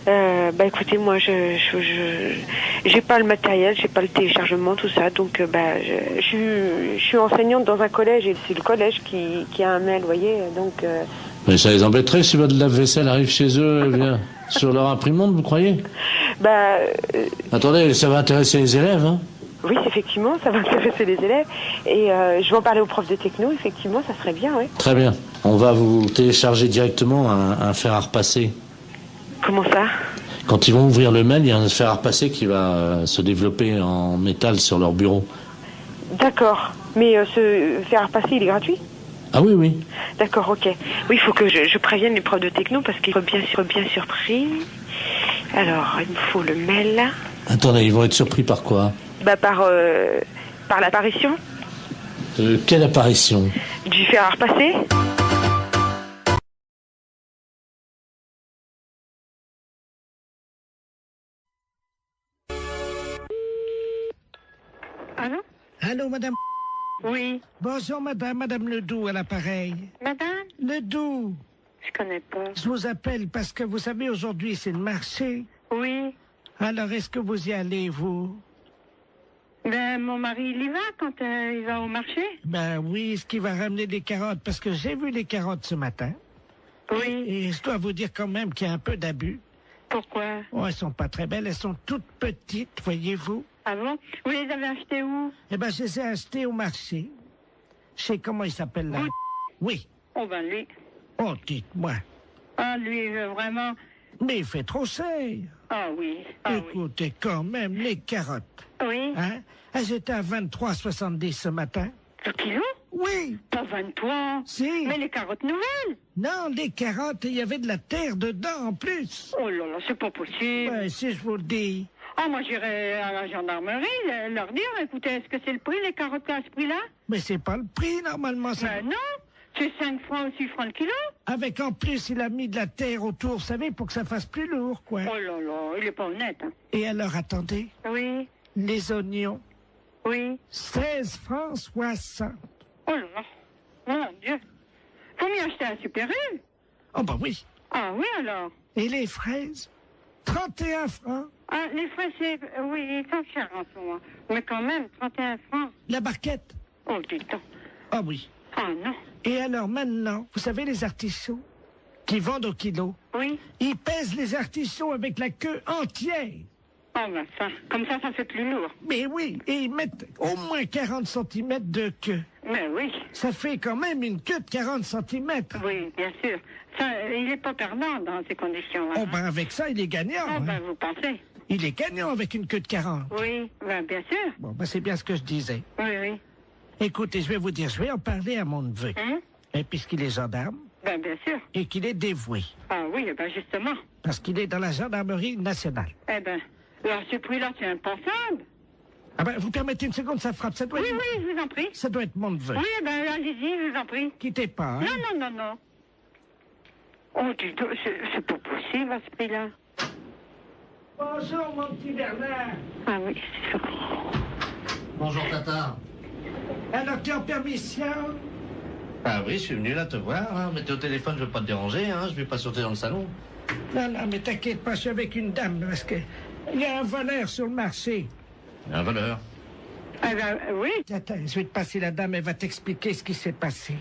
Speaker 5: Bah écoutez, moi j'ai pas le matériel, j'ai pas le téléchargement, tout ça, donc je suis enseignante dans un collège et c'est le collège qui a un mail, vous voyez, donc.
Speaker 21: Mais ça les embêterait si votre lave-vaisselle arrive chez eux, eh bien, sur leur imprimante, vous croyez?
Speaker 5: Bah.
Speaker 21: Attendez, ça va intéresser les élèves, hein?
Speaker 5: Oui, effectivement, ça va intéresser les élèves. Et je vais en parler aux profs de techno, effectivement, ça serait bien, oui.
Speaker 21: Très bien. On va vous télécharger directement un fer à repasser.
Speaker 5: Comment ça?
Speaker 21: Quand ils vont ouvrir le mail, il y a un fer à repasser qui va se développer en métal sur leur bureau.
Speaker 5: D'accord. Mais ce fer à repasser, il est gratuit?
Speaker 21: Ah oui, oui.
Speaker 5: D'accord, ok. Oui, il faut que je prévienne les profs de techno parce qu'ils sont bien surpris. Alors, il me faut le mail.
Speaker 21: Attendez, ils vont être surpris par quoi?
Speaker 5: Bah par l'apparition.
Speaker 21: Quelle apparition?
Speaker 5: Du fer à repasser.
Speaker 17: Allô?
Speaker 9: Allô, madame?
Speaker 17: Oui.
Speaker 9: Bonjour, madame Ledoux à l'appareil.
Speaker 17: Madame?
Speaker 9: Ledoux.
Speaker 17: Je connais pas.
Speaker 9: Je vous appelle parce que vous savez, aujourd'hui, c'est le marché.
Speaker 17: Oui.
Speaker 9: Alors, est-ce que vous y allez, vous?
Speaker 17: Ben, mon mari, il y va quand il va au marché?
Speaker 9: Ben oui, est-ce qu'il va ramener des carottes? Parce que j'ai vu les carottes ce matin.
Speaker 17: Oui.
Speaker 9: Et je dois vous dire quand même qu'il y a un peu d'abus.
Speaker 17: Pourquoi?
Speaker 9: Oh, elles sont pas très belles, elles sont toutes petites, voyez-vous.
Speaker 17: Ah bon? Vous les avez achetées où?
Speaker 9: Eh ben, je les ai achetées au marché. Je sais comment il s'appelle là. Oui.
Speaker 17: Oh ben lui.
Speaker 9: Oh, dites-moi.
Speaker 17: Ah, lui, vraiment...
Speaker 9: Mais il fait trop cher.
Speaker 17: Ah oui. Ah,
Speaker 9: écoutez, quand même, les carottes.
Speaker 17: Oui.
Speaker 9: Hein? Elles étaient à 23,70 ce matin.
Speaker 17: Le kilo?
Speaker 9: Oui.
Speaker 17: Pas 23.
Speaker 9: Si.
Speaker 17: Mais les carottes nouvelles?
Speaker 9: Non, les carottes, il y avait de la terre dedans en plus.
Speaker 17: Oh là là, c'est pas possible.
Speaker 9: Ouais, si je vous le dis.
Speaker 17: Ah, moi j'irai à la gendarmerie leur dire, écoutez, est-ce que c'est le prix, les carottes à ce prix-là?
Speaker 9: Mais c'est pas le prix, normalement. Ça...
Speaker 17: Ben non.
Speaker 16: C'est 5 francs ou 6 francs le kilo.
Speaker 9: Avec en plus, il a mis de la terre autour, vous savez, pour que ça fasse plus lourd, quoi.
Speaker 16: Oh là là, il est pas honnête. Hein.
Speaker 9: Et alors, attendez.
Speaker 16: Oui.
Speaker 9: Les oignons.
Speaker 16: Oui.
Speaker 9: 16 francs 60.
Speaker 16: Oh là là. Mon Dieu. Faut m'y acheter un Super U.
Speaker 9: Oh bah oui.
Speaker 16: Ah oui, alors.
Speaker 9: Et les fraises 31 francs.
Speaker 16: Ah, les fraises, oui, ils sont chers en ce moment. Mais quand même, 31 francs.
Speaker 9: La barquette.
Speaker 16: Oh, dis donc.
Speaker 9: Ah oui.
Speaker 16: Ah non.
Speaker 9: Et alors maintenant, vous savez les artichauts qui vendent au kilo?
Speaker 16: Oui.
Speaker 9: Ils pèsent les artichauts avec la queue entière.
Speaker 16: Oh ben ça, comme ça fait plus lourd.
Speaker 9: Mais oui, et ils mettent au moins 40 cm de queue.
Speaker 16: Mais oui.
Speaker 9: Ça fait quand même une queue de 40 cm.
Speaker 16: Oui, bien sûr. Ça, il n'est pas perdant dans ces conditions.
Speaker 9: Oh ben avec ça, il est gagnant.
Speaker 16: Oh ben vous pensez.
Speaker 9: Il est gagnant avec une queue de 40.
Speaker 16: Oui, ben bien sûr.
Speaker 9: Bon, ben c'est bien ce que je disais.
Speaker 16: Oui, oui.
Speaker 9: Écoutez, je vais vous dire, je vais en parler à mon neveu. Et puisqu'il est gendarme.
Speaker 16: Ben bien sûr.
Speaker 9: Et qu'il est dévoué.
Speaker 16: Ah oui, ben justement.
Speaker 9: Parce qu'il est dans la gendarmerie nationale.
Speaker 16: Eh ben, alors ce prix-là, c'est impensable.
Speaker 9: Ah ben, vous permettez une seconde, ça frappe. Ça doit
Speaker 16: Oui,
Speaker 9: être...
Speaker 16: oui, je vous en prie.
Speaker 9: Ça doit être mon neveu.
Speaker 16: Oui, ben allez-y, je vous en prie.
Speaker 9: Quittez pas, hein.
Speaker 16: Non, non, non, non. Oh, dis donc, c'est pas possible à ce prix-là.
Speaker 9: Bonjour, mon petit Bernard.
Speaker 16: Ah oui, c'est ça.
Speaker 6: Bonjour, Tata.
Speaker 9: Alors, tu es en permission?
Speaker 6: Ah oui, je suis venu là te voir, hein. Mais t'es au téléphone, je veux pas te déranger, hein. Je vais pas sauter dans le salon.
Speaker 9: Non, non, mais t'inquiète pas, je suis avec une dame, parce que il y a un voleur sur le marché.
Speaker 6: Un voleur?
Speaker 16: Ah ben, oui.
Speaker 9: Attends, je vais te passer la dame, elle va t'expliquer ce qui s'est passé.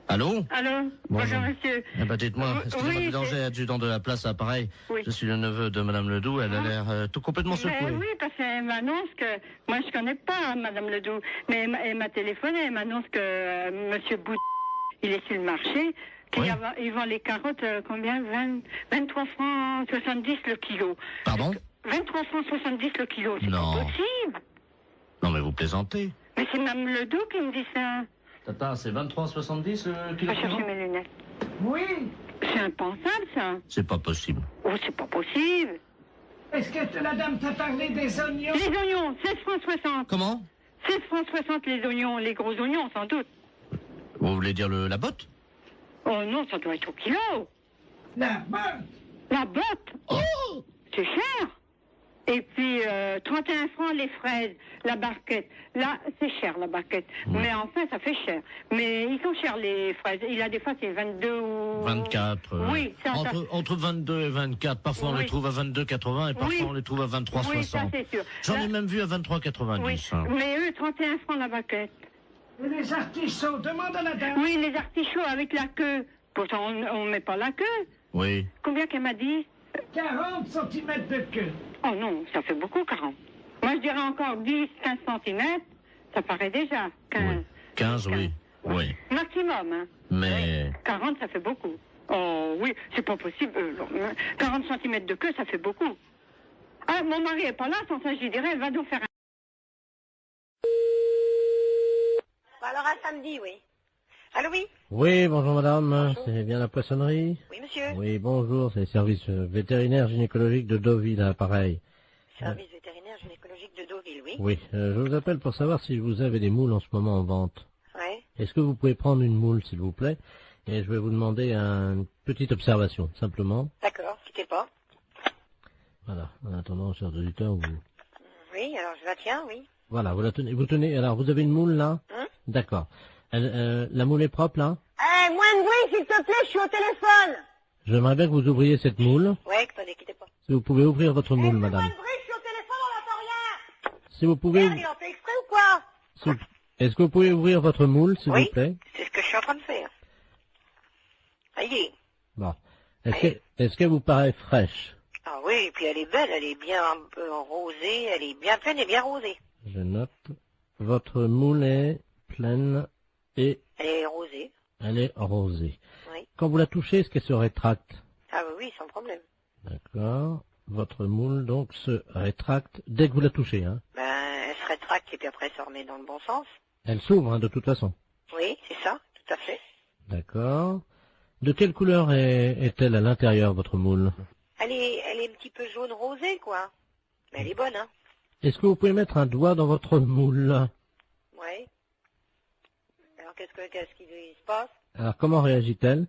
Speaker 6: Allô?
Speaker 16: Allô? Bonjour, monsieur.
Speaker 6: Eh ben, dites-moi, excusez-moi
Speaker 16: oui,
Speaker 6: du danger, adjudant de la place à Pareil.
Speaker 16: Oui.
Speaker 6: Je suis le neveu de Madame Ledoux, elle a l'air tout complètement secouée.
Speaker 16: Mais oui, parce qu'elle m'annonce que... Moi, je connais pas Madame Ledoux, mais elle m'a téléphoné, elle m'annonce que Monsieur Bout, il est sur le marché, qu'il vend les carottes, combien? 23 francs 70 le kilo.
Speaker 6: Pardon?
Speaker 16: 23 francs 70 le kilo, c'est
Speaker 6: Non.
Speaker 16: pas possible.
Speaker 6: Non, mais vous plaisantez.
Speaker 16: Mais c'est Mme Ledoux qui me dit ça.
Speaker 6: Tata, c'est 23,70 le
Speaker 16: Je
Speaker 6: kilo?
Speaker 16: vais chercher mes lunettes.
Speaker 9: Oui.
Speaker 16: C'est impensable, ça.
Speaker 6: C'est pas possible.
Speaker 16: Oh, c'est pas possible.
Speaker 9: Est-ce que la dame t'a parlé des oignons?
Speaker 16: Les oignons, 16 francs 60.
Speaker 6: Comment?
Speaker 16: 16 francs 60 les oignons, les gros oignons, sans doute.
Speaker 6: Vous voulez dire la botte?
Speaker 16: Oh non, ça doit être au kilo.
Speaker 9: La botte?
Speaker 16: La botte? Oh, c'est cher. Et puis, 31 francs les fraises, la barquette. Là, c'est cher, la barquette. Mais enfin, ça fait cher. Mais ils sont chers, les fraises. Il y a des fois, c'est 22 ou...
Speaker 6: 24.
Speaker 16: Oui, ça,
Speaker 6: entre 22 et 24. Parfois, on les trouve à 22,80 et parfois, on les trouve à 23,60.
Speaker 16: Oui, ça, c'est sûr.
Speaker 6: J'en ai même vu à 23,90.
Speaker 16: Oui, mais eux, 31 francs la barquette.
Speaker 9: Et les artichauts, demande à la dame.
Speaker 16: Oui, les artichauts avec la queue. Pourtant, on ne met pas la queue.
Speaker 6: Oui.
Speaker 16: Combien qu'elle m'a dit?
Speaker 9: 40 cm de queue.
Speaker 16: Oh non, ça fait beaucoup, 40. Moi, je dirais encore 10, 15 cm. Ça paraît déjà. 15.
Speaker 6: Oui. 15, oui. Oui.
Speaker 16: Maximum, hein.
Speaker 6: Mais...
Speaker 16: 40, ça fait beaucoup. Oh oui, c'est pas possible. 40 cm de queue, ça fait beaucoup. Ah, mon mari est pas là, sans ça, je lui dirais, va donc faire un...
Speaker 1: Alors à samedi, oui. Allô, oui?
Speaker 15: Oui, bonjour madame, c'est bien la poissonnerie?
Speaker 1: Oui, monsieur.
Speaker 15: Oui, bonjour, c'est le service vétérinaire gynécologique de Deauville, à Pareil.
Speaker 1: Service vétérinaire gynécologique de Deauville, oui.
Speaker 15: Oui, je vous appelle pour savoir si vous avez des moules en ce moment en vente.
Speaker 1: Oui.
Speaker 15: Est-ce que vous pouvez prendre une moule, s'il vous plaît? Et je vais vous demander une petite observation, simplement.
Speaker 1: D'accord, quittez pas.
Speaker 15: Voilà, en attendant, chers auditeurs, vous...
Speaker 1: Oui, alors je la tiens, oui.
Speaker 15: Voilà, vous la tenez, vous tenez, alors vous avez une moule là? D'accord. La moule est propre là?
Speaker 1: Moins de bruit, s'il te plaît, je suis au téléphone.
Speaker 15: J'aimerais bien que vous ouvriez cette moule.
Speaker 1: Oui, attendez, quittez pas.
Speaker 15: Si vous pouvez ouvrir votre moule, madame.
Speaker 1: Moins de bruit, je suis au téléphone, on n'entend rien.
Speaker 15: Si vous pouvez...
Speaker 1: Merde, il en fait exprès ou quoi?
Speaker 15: Est-ce que vous pouvez ouvrir votre moule, s'il vous plaît?
Speaker 1: C'est ce que je suis en train de faire. Allez.
Speaker 15: Bon. Est-ce qu'elle vous paraît fraîche?
Speaker 1: Ah oui, et puis elle est belle, elle est bien un peu rosée, elle est bien pleine et bien rosée.
Speaker 15: Je note. Votre moule est pleine et...
Speaker 1: Elle est rosée.
Speaker 15: Elle est rosée.
Speaker 1: Oui.
Speaker 15: Quand vous la touchez, est-ce qu'elle se rétracte?
Speaker 1: Ah oui, sans problème.
Speaker 15: D'accord. Votre moule, donc, se rétracte dès que vous la touchez, hein?
Speaker 1: Ben, elle se rétracte et puis après elle se remet dans le bon sens.
Speaker 15: Elle s'ouvre, hein, de toute façon.
Speaker 1: Oui, c'est ça, tout à fait.
Speaker 15: D'accord. De quelle couleur est-elle à l'intérieur, votre moule?
Speaker 1: Elle est un petit peu jaune rosée, quoi. Mais elle est bonne, hein.
Speaker 15: Est-ce que vous pouvez mettre un doigt dans votre moule?
Speaker 1: Oui. Alors, qu'est-ce qui se passe?
Speaker 15: Alors, comment réagit-elle?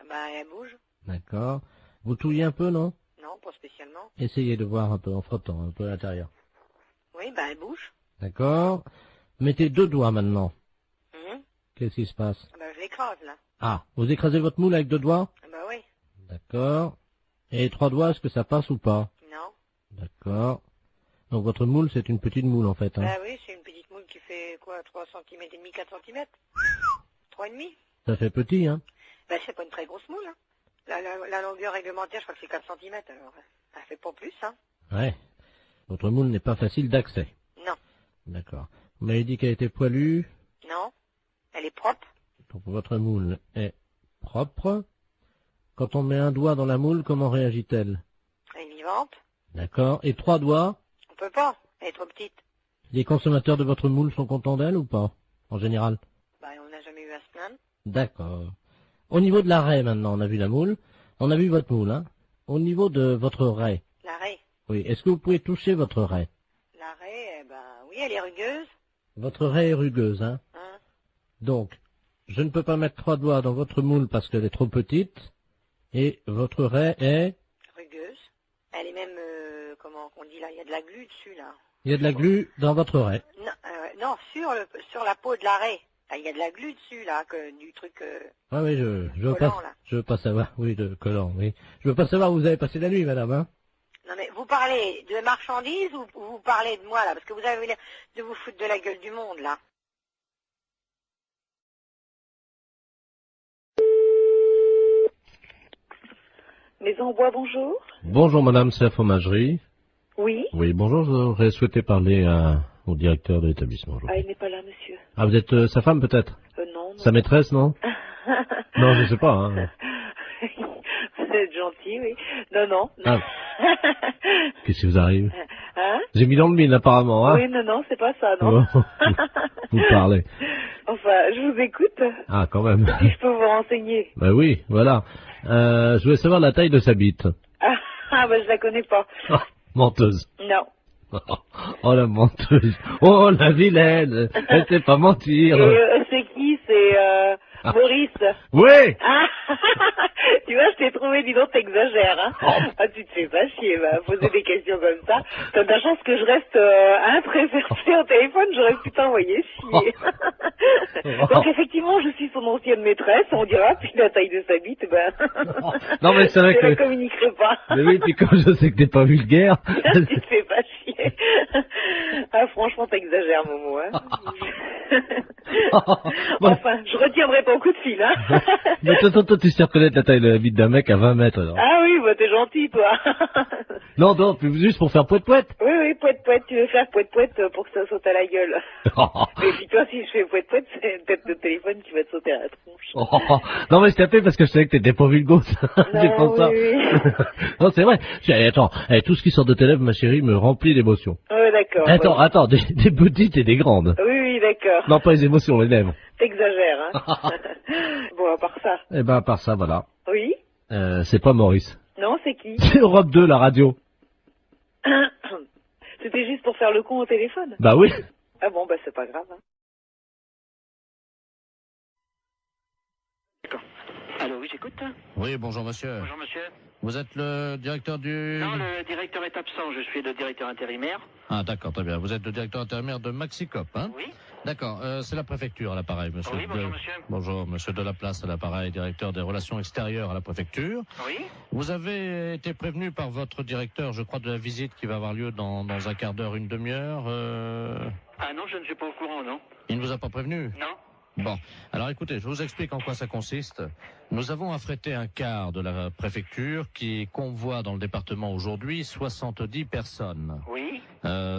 Speaker 1: Ben, elle bouge.
Speaker 15: D'accord. Vous touillez un peu, non?
Speaker 1: Non, pas spécialement.
Speaker 15: Essayez de voir un peu en frottant, un peu à l'intérieur.
Speaker 1: Oui, ben, elle bouge.
Speaker 15: D'accord. Mettez 2 doigts maintenant.
Speaker 1: Mhm.
Speaker 15: Qu'est-ce qui se passe?
Speaker 1: Ben, je l'écrase, là.
Speaker 15: Ah, vous écrasez votre moule avec 2 doigts?
Speaker 1: Ben oui.
Speaker 15: D'accord. Et 3 doigts, est-ce que ça passe ou pas?
Speaker 1: Non.
Speaker 15: D'accord. Donc votre moule, c'est une petite moule en fait. Hein.
Speaker 1: Ben oui, c'est une petite moule qui fait quoi, 3 cm et demi, 4 cm 3,5.
Speaker 15: Ça fait petit, hein?
Speaker 1: Ben c'est pas une très grosse moule, hein. La longueur réglementaire, je crois que c'est 4 cm, alors elle fait pas plus, hein.
Speaker 15: Ouais. Votre moule n'est pas facile d'accès.
Speaker 1: Non.
Speaker 15: D'accord. Vous m'avez dit qu'elle était poilue.
Speaker 1: Non. Elle est propre.
Speaker 15: Donc votre moule est propre. Quand on met un doigt dans la moule, comment réagit-elle?
Speaker 1: Elle est vivante.
Speaker 15: D'accord. Et 3 doigts?
Speaker 1: On peut pas, elle est trop petite.
Speaker 15: Les consommateurs de votre moule sont contents d'elle ou pas? En général?
Speaker 1: Ben on n'a jamais eu à se plaindre.
Speaker 15: D'accord. Au niveau de la raie maintenant, on a vu la moule. On a vu votre moule, hein. Au niveau de votre raie.
Speaker 1: La raie.
Speaker 15: Oui. Est-ce que vous pouvez toucher votre raie?
Speaker 1: La raie, eh ben oui, elle est rugueuse.
Speaker 15: Votre raie est rugueuse, hein? Donc, je ne peux pas mettre 3 doigts dans votre moule parce qu'elle est trop petite. Et votre raie est?
Speaker 1: Rugueuse. Elle est même, comment on dit là, il y a de la glu dessus, là.
Speaker 15: Il y a de la glu dans votre raie.
Speaker 1: Non, non, sur la peau de la raie. Là, il y a de la glu dessus, là, du truc...
Speaker 15: Ah oui, je veux
Speaker 1: collant,
Speaker 15: pas,
Speaker 1: là.
Speaker 15: je veux pas savoir, oui, de collant, oui. Je veux pas savoir où vous avez passé la nuit, madame, hein?
Speaker 1: Non, mais vous parlez de marchandises ou vous parlez de moi, là? Parce que vous avez l'air de vous foutre de la gueule du monde, là.
Speaker 10: Maison au bois, bonjour.
Speaker 15: Bonjour, madame, c'est la fromagerie.
Speaker 10: Oui.
Speaker 15: Oui, bonjour, j'aurais souhaité parler au directeur de l'établissement.
Speaker 10: Ah, il n'est pas là, monsieur.
Speaker 15: Ah, vous êtes sa femme, peut-être?
Speaker 10: Non.
Speaker 15: Sa maîtresse, non? Non, je sais pas, hein.
Speaker 10: Vous êtes gentil, oui. Non.
Speaker 15: Ah. Qu'est-ce qui vous arrive?
Speaker 10: Hein?
Speaker 15: J'ai mis dans le mille, apparemment, hein?
Speaker 10: Oui, non, c'est pas ça, non.
Speaker 15: Vous parlez.
Speaker 10: Enfin, je vous écoute.
Speaker 15: Ah, quand même.
Speaker 10: Si je peux vous renseigner.
Speaker 15: Ben oui, voilà. Je voulais savoir la taille de sa bite.
Speaker 10: Ah, je la connais pas.
Speaker 15: Oh, menteuse.
Speaker 10: Non.
Speaker 15: Oh, la menteuse. Oh, la vilaine. Elle sait pas mentir.
Speaker 10: Et c'est qui? C'est Maurice.
Speaker 15: Oui.
Speaker 10: Ah, tu vois, je t'ai trouvé, dis donc, t'exagères, hein. Ah, tu te fais pas chier, poser des questions comme ça. T'as de la chance que je reste très versée au téléphone, j'aurais pu t'envoyer chier. Donc, effectivement, je suis son ancienne maîtresse, on dira, puis la taille de sa bite,
Speaker 15: non, mais c'est vrai
Speaker 10: je
Speaker 15: que...
Speaker 10: la communiquerai pas.
Speaker 15: Mais oui, puis comme je sais que t'es pas vulgaire...
Speaker 10: Tu te fais pas chier. Ah, franchement, t'exagères, Momo, hein. Enfin, je retiendrai ton coup de fil, hein.
Speaker 15: Mais toi, tu sais reconnaître la taille de la bite d'un mec à 20 mètres, alors.
Speaker 10: Ah oui, t'es gentil, toi.
Speaker 15: Non, juste pour faire poète-poète.
Speaker 10: Oui, poète-poète, tu veux faire poète-poète pour que ça saute à la gueule. Mais puis toi, si je fais poète-poète, c'est peut-être le téléphone qui va te sauter à la tronche.
Speaker 15: Non, mais je t'ai appelé parce que je savais que t'étais pas vulgose. C'est pour ça.
Speaker 10: Oui.
Speaker 15: Non, c'est vrai. Attends, tout ce qui sort de tes lèvres, ma chérie, me remplit d'émotions.
Speaker 10: Oui, d'accord.
Speaker 15: Attends, des petites et des grandes.
Speaker 10: Oui, d'accord.
Speaker 15: Non, pas les émotions, les lèvres.
Speaker 10: T'exagères, hein. Bon, à part ça.
Speaker 15: Eh ben, à part ça, voilà.
Speaker 10: Oui.
Speaker 15: C'est pas Maurice.
Speaker 10: Non, c'est qui?
Speaker 15: C'est Europe 2, la radio.
Speaker 10: C'était juste pour faire le con au téléphone?
Speaker 15: Bah oui.
Speaker 10: Ah bon, c'est pas grave, hein.
Speaker 22: Allô, oui, j'écoute.
Speaker 6: Oui, bonjour monsieur.
Speaker 22: Bonjour, monsieur.
Speaker 6: Vous êtes le directeur du...
Speaker 22: Non, le directeur est absent, je suis le directeur intérimaire.
Speaker 6: Ah, d'accord, très bien. Vous êtes le directeur intérimaire de Maxicop, hein?
Speaker 22: Oui.
Speaker 6: D'accord, c'est la préfecture à l'appareil, monsieur.
Speaker 22: Oui, bonjour, monsieur.
Speaker 6: Bonjour, monsieur Delaplace à l'appareil, directeur des relations extérieures à la préfecture.
Speaker 22: Oui.
Speaker 6: Vous avez été prévenu par votre directeur, je crois, de la visite qui va avoir lieu dans un quart d'heure, une demi-heure.
Speaker 22: Ah non, je ne suis pas au courant, non.
Speaker 6: Il ne vous a pas prévenu?
Speaker 22: Non.
Speaker 6: Bon, alors écoutez, je vous explique en quoi ça consiste. Nous avons affrété un quart de la préfecture qui convoie dans le département aujourd'hui 70 personnes.
Speaker 22: Oui.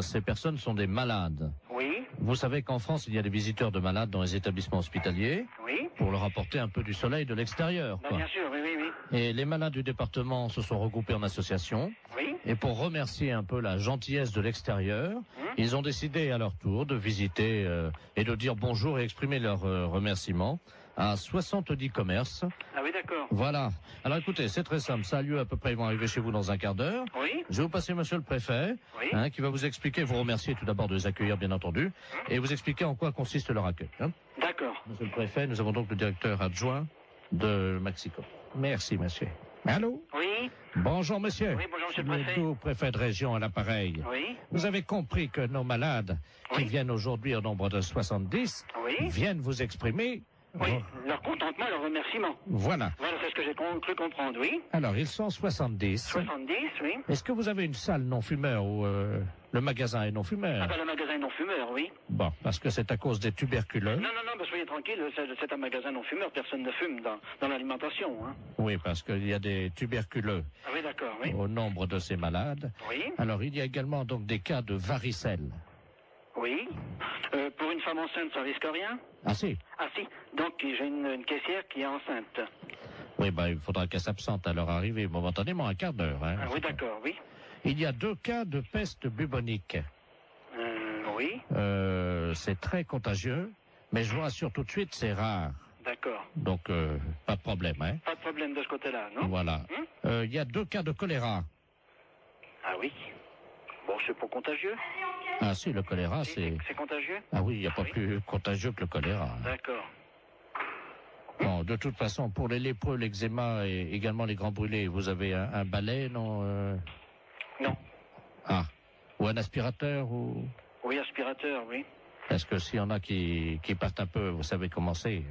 Speaker 6: Ces personnes sont des malades.
Speaker 22: Oui.
Speaker 6: Vous savez qu'en France, il y a des visiteurs de malades dans les établissements hospitaliers.
Speaker 22: Oui.
Speaker 6: Pour leur apporter un peu du soleil de l'extérieur.
Speaker 22: Bien sûr, oui.
Speaker 6: Et les malades du département se sont regroupés en association.
Speaker 22: Oui.
Speaker 6: Et pour remercier un peu la gentillesse de l'extérieur, ils ont décidé à leur tour de visiter et de dire bonjour et exprimer leur remerciement à 70 commerces.
Speaker 7: Ah oui, d'accord.
Speaker 6: Voilà. Alors écoutez, c'est très simple. Ça a lieu à peu près, ils vont arriver chez vous dans un quart d'heure.
Speaker 7: Oui.
Speaker 6: Je vais vous passer monsieur le préfet, qui va vous expliquer, vous remercier tout d'abord de les accueillir, bien entendu, et vous expliquer en quoi consiste leur accueil.
Speaker 7: D'accord.
Speaker 6: Monsieur le préfet, nous avons donc le directeur adjoint de Mexico. Merci, monsieur. Allô?
Speaker 7: Oui.
Speaker 6: Bonjour, monsieur.
Speaker 7: Oui, bonjour, monsieur le préfet.
Speaker 6: Le préfet de région à l'appareil.
Speaker 7: Oui.
Speaker 6: Vous avez compris que nos malades, qui viennent aujourd'hui au nombre de 70, viennent vous exprimer...
Speaker 7: Oui, leur contentement, leur remerciement.
Speaker 6: Voilà.
Speaker 7: Voilà, c'est ce que j'ai cru comprendre, oui.
Speaker 6: Alors, ils sont 70.
Speaker 7: 70, oui.
Speaker 6: Est-ce que vous avez une salle non-fumeur ou le magasin est non-fumeur?
Speaker 7: Ah ben, le magasin non-fumeur, oui.
Speaker 6: Bon, parce que c'est à cause des tuberculeux.
Speaker 7: Non, ben, soyez tranquille, c'est un magasin non-fumeur, personne ne fume dans l'alimentation, hein.
Speaker 6: Oui, parce qu'il y a des tuberculeux.
Speaker 7: Ah oui, d'accord, oui.
Speaker 6: Au nombre de ces malades.
Speaker 7: Oui.
Speaker 6: Alors, il y a également donc des cas de varicelle.
Speaker 7: Oui. Pour une femme enceinte, ça risque rien?
Speaker 6: Ah si.
Speaker 7: Ah si. Donc j'ai une caissière qui est enceinte.
Speaker 6: Oui, ben il faudra qu'elle s'absente à leur arrivée momentanément, un quart d'heure. Hein.
Speaker 7: Ah oui, d'accord, oui.
Speaker 6: Il y a 2 cas de peste bubonique.
Speaker 7: Oui.
Speaker 6: C'est très contagieux, mais je vous rassure tout de suite, c'est rare.
Speaker 7: D'accord.
Speaker 6: Donc, pas de problème, hein.
Speaker 7: Pas de problème de ce côté-là, non?
Speaker 6: Voilà. Il y a 2 cas de choléra.
Speaker 7: Ah oui. Bon, c'est pas contagieux?
Speaker 6: Ah si, le choléra, c'est...
Speaker 7: C'est contagieux?
Speaker 6: Ah oui, il n'y a pas plus contagieux que le choléra.
Speaker 7: D'accord.
Speaker 6: Bon, de toute façon, pour les lépreux, l'eczéma et également les grands brûlés, vous avez un balai, non
Speaker 7: Non.
Speaker 6: Ah. Ou un aspirateur ou...
Speaker 7: Oui, aspirateur, oui.
Speaker 6: Parce que s'il y en a qui partent un peu, vous savez comment c'est.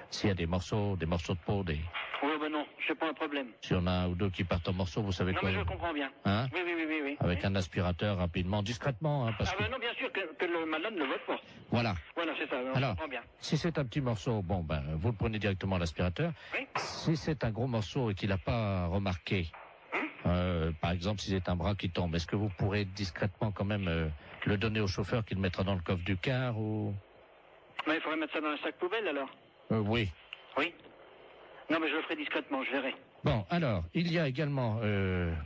Speaker 6: S'il y a des morceaux de peau,
Speaker 7: Oui, ben non, c'est pas un problème.
Speaker 6: S'il y en a un ou deux qui partent en morceaux, vous savez
Speaker 7: non,
Speaker 6: quoi.
Speaker 7: Non, mais je comprends bien.
Speaker 6: Hein?
Speaker 7: Oui.
Speaker 6: Avec un aspirateur, rapidement, discrètement. Hein, parce
Speaker 7: ben non, bien sûr que le malade ne le vote pas.
Speaker 6: Voilà.
Speaker 7: Voilà, c'est ça, je comprends bien.
Speaker 6: Si c'est un petit morceau, bon, ben, vous le prenez directement à l'aspirateur.
Speaker 7: Oui.
Speaker 6: Si c'est un gros morceau et qu'il n'a pas remarqué, par exemple, si c'est un bras qui tombe, est-ce que vous pourrez discrètement quand même le donner au chauffeur qui le mettra dans le coffre du car ou...
Speaker 7: Mais il faudrait mettre ça dans un sac poubelle, alors?
Speaker 6: Oui.
Speaker 7: Oui. Non, mais je le ferai discrètement, je verrai.
Speaker 6: Bon, alors, il y a également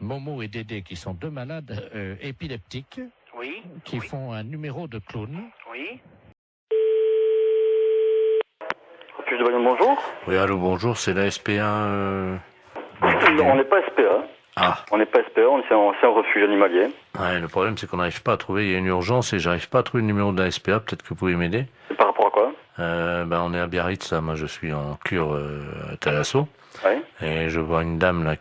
Speaker 6: Momo et Dédé qui sont 2 malades épileptiques.
Speaker 7: Oui.
Speaker 6: Qui font un numéro de clown.
Speaker 7: Oui.
Speaker 12: Bonjour.
Speaker 21: Oui, allô, bonjour, c'est la SPA.
Speaker 12: On n'est pas SPA.
Speaker 21: Ah.
Speaker 12: On n'est pas SPA, c'est un refuge animalier.
Speaker 21: Ouais, le problème, c'est qu'on n'arrive pas à trouver. Il y a une urgence et j'arrive pas à trouver le numéro de la SPA. Peut-être que vous pouvez m'aider.
Speaker 12: C'est par rapport à quoi?
Speaker 21: On est à Biarritz, là. Moi, je suis en cure à Thalasso.
Speaker 12: Oui.
Speaker 21: Et je vois une dame, là,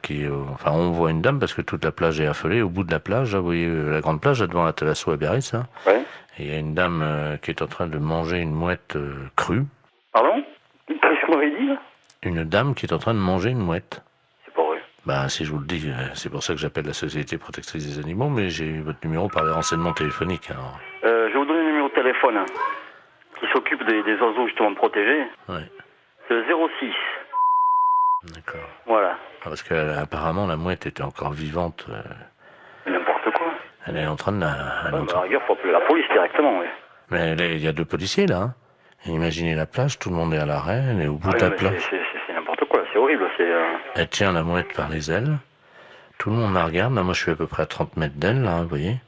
Speaker 21: enfin, on voit une dame parce que toute la plage est affolée. Au bout de la plage, là, vous voyez la grande plage, là, devant la Thalasso à Biarritz, là.
Speaker 12: Oui.
Speaker 21: Et il y a une dame qui est en train de manger une mouette crue.
Speaker 12: Pardon? Qu'est-ce que vous m'avez dit, là?
Speaker 21: Une dame qui est en train de manger une mouette.
Speaker 12: C'est pas vrai.
Speaker 21: Ben, si je vous le dis, c'est pour ça que j'appelle la Société Protectrice des Animaux, mais j'ai eu votre numéro par les renseignements téléphoniques. Alors.
Speaker 12: Je vais vous donner le numéro de téléphone hein, qui s'occupe des oiseaux justement protégés.
Speaker 21: Ouais.
Speaker 12: C'est le 06.
Speaker 21: D'accord.
Speaker 12: Voilà.
Speaker 21: Ah, parce qu'apparemment, la mouette était encore vivante.
Speaker 12: N'importe quoi.
Speaker 21: Elle est en train de la...
Speaker 12: À la rigueur, faut appeler la police directement, oui.
Speaker 21: Mais il y a 2 policiers, là. Hein. Imaginez la plage, tout le monde est à l'arrêt, elle est au bout de la plage.
Speaker 12: C'est n'importe quoi, c'est horrible.
Speaker 21: Elle tient la mouette par les ailes. Tout le monde la regarde. Là, moi, je suis à peu près à 30 mètres d'elle, là, vous voyez.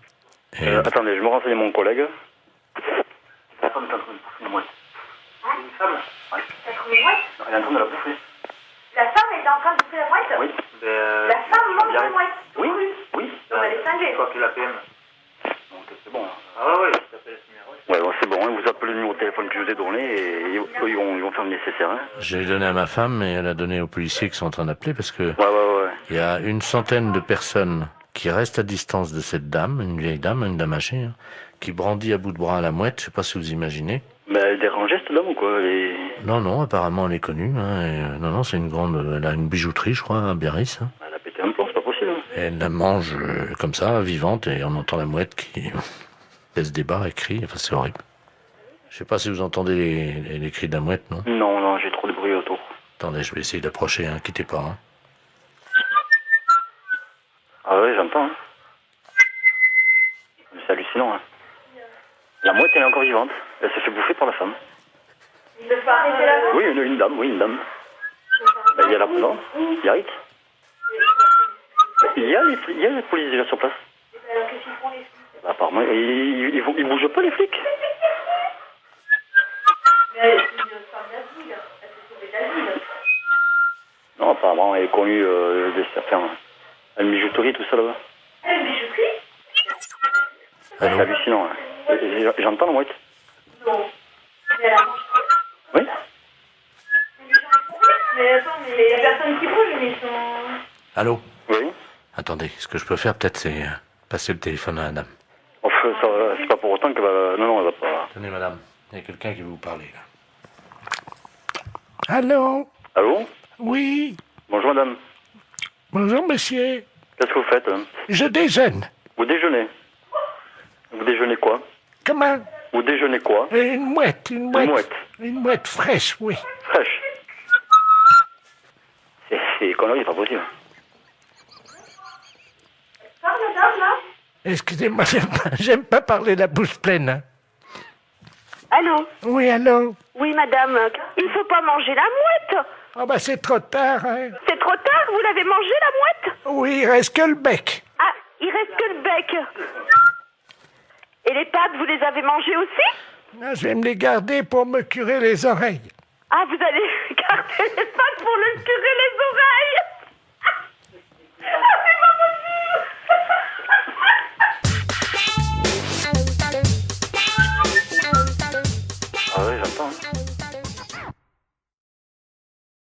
Speaker 21: Et...
Speaker 12: attendez, je me renseigne mon collègue. La femme est en train de bouffer une mouette. Une femme? Oui.
Speaker 23: T'as trouvé une mouette?
Speaker 12: Elle est en train de la bouffer.
Speaker 23: La femme est en train de bouffer la mouette?
Speaker 12: Oui.
Speaker 23: La femme mange la mouette?
Speaker 12: Oui.
Speaker 23: Donc elle est cinglée.
Speaker 12: Quoi que la PM. Donc c'est bon. Ah ouais, ça s'appelle ce numéro. Ouais, bon, c'est bon, hein, vous appelez le numéro de téléphone que je vous ai donné et eux, ils vont faire le nécessaire. Hein.
Speaker 21: Je l'ai donné à ma femme et elle a donné aux policiers qui sont en train d'appeler parce que il y a une centaine de personnes qui restent à distance de cette dame, une vieille dame, une dame âgée, hein, qui brandit à bout de bras la mouette, je sais pas si vous imaginez.
Speaker 12: Mais elle dérangeait cette dame ou quoi
Speaker 21: Non, apparemment elle est connue. Hein, non, c'est une grande, elle a une bijouterie, je crois, à Biarritz. Hein.
Speaker 12: Elle a pété un plomb, c'est pas possible. Hein.
Speaker 21: Et elle la mange comme ça, vivante, et on entend la mouette qui laisse des barres et crie, enfin c'est horrible. Je sais pas si vous entendez les cris de la mouette, non?
Speaker 12: Non, j'ai trop de bruit autour.
Speaker 21: Attendez, je vais essayer d'approcher, hein, quittez pas. Hein.
Speaker 12: Ah ouais, j'entends. Hein. C'est hallucinant. Hein. La mouette, elle est encore vivante. Elle se fait bouffer par la femme.
Speaker 23: Il ne faut arrêter la mouette?
Speaker 12: Oui, une dame. Il y a la... Non, Biarritz. Il y a les polices déjà sur place.
Speaker 23: Alors qu'est-ce qu'ils font les flics?
Speaker 12: Apparemment, ils bougent pas les flics.
Speaker 23: Mais c'est une femme d'asile. Elle s'est sauvée d'asile.
Speaker 12: Non, apparemment, elle est connue enfin, une bijouterie, tout ça là-bas.
Speaker 23: Une bijouterie?
Speaker 12: C'est hallucinant. Hein. J'entends la mouette.
Speaker 23: Non. Mais elle a mangé.
Speaker 12: Oui.
Speaker 23: Mais attends, mais il y a personne qui bouge, mais ils sont...
Speaker 21: Allô?
Speaker 12: Oui.
Speaker 21: Attendez, ce que je peux faire peut-être c'est passer le téléphone à la dame.
Speaker 12: Enfin, c'est pas pour autant qu'elle va... Non, elle va pas...
Speaker 21: Tenez madame, il y a quelqu'un qui veut vous parler là.
Speaker 9: Allô?
Speaker 12: Allô?
Speaker 9: Oui.
Speaker 12: Bonjour madame.
Speaker 9: Bonjour monsieur.
Speaker 12: Qu'est-ce que vous faites? Hein?
Speaker 9: Je déjeune.
Speaker 12: Vous déjeunez? Vous déjeunez quoi?
Speaker 9: Comment?
Speaker 12: Vous déjeunez quoi?
Speaker 9: Une mouette.
Speaker 12: Une mouette?
Speaker 9: Une mouette fraîche, oui.
Speaker 12: Fraîche? C'est des conneries, pas possible.
Speaker 23: Parle, madame, là?
Speaker 9: Excusez-moi, j'aime pas parler la bouche pleine. Hein.
Speaker 23: Allô?
Speaker 9: Oui, allô?
Speaker 23: Oui, madame. Il faut pas manger la mouette.
Speaker 9: Oh, bah, c'est trop tard, hein.
Speaker 23: C'est trop tard, vous l'avez mangé, la mouette?
Speaker 9: Oui, il reste que le bec.
Speaker 23: Ah, il reste que le bec. Et les pattes, vous les avez mangées aussi?
Speaker 9: Non, je vais me les garder pour me curer les oreilles.
Speaker 23: Ah, vous allez garder les pattes pour le curer les oreilles?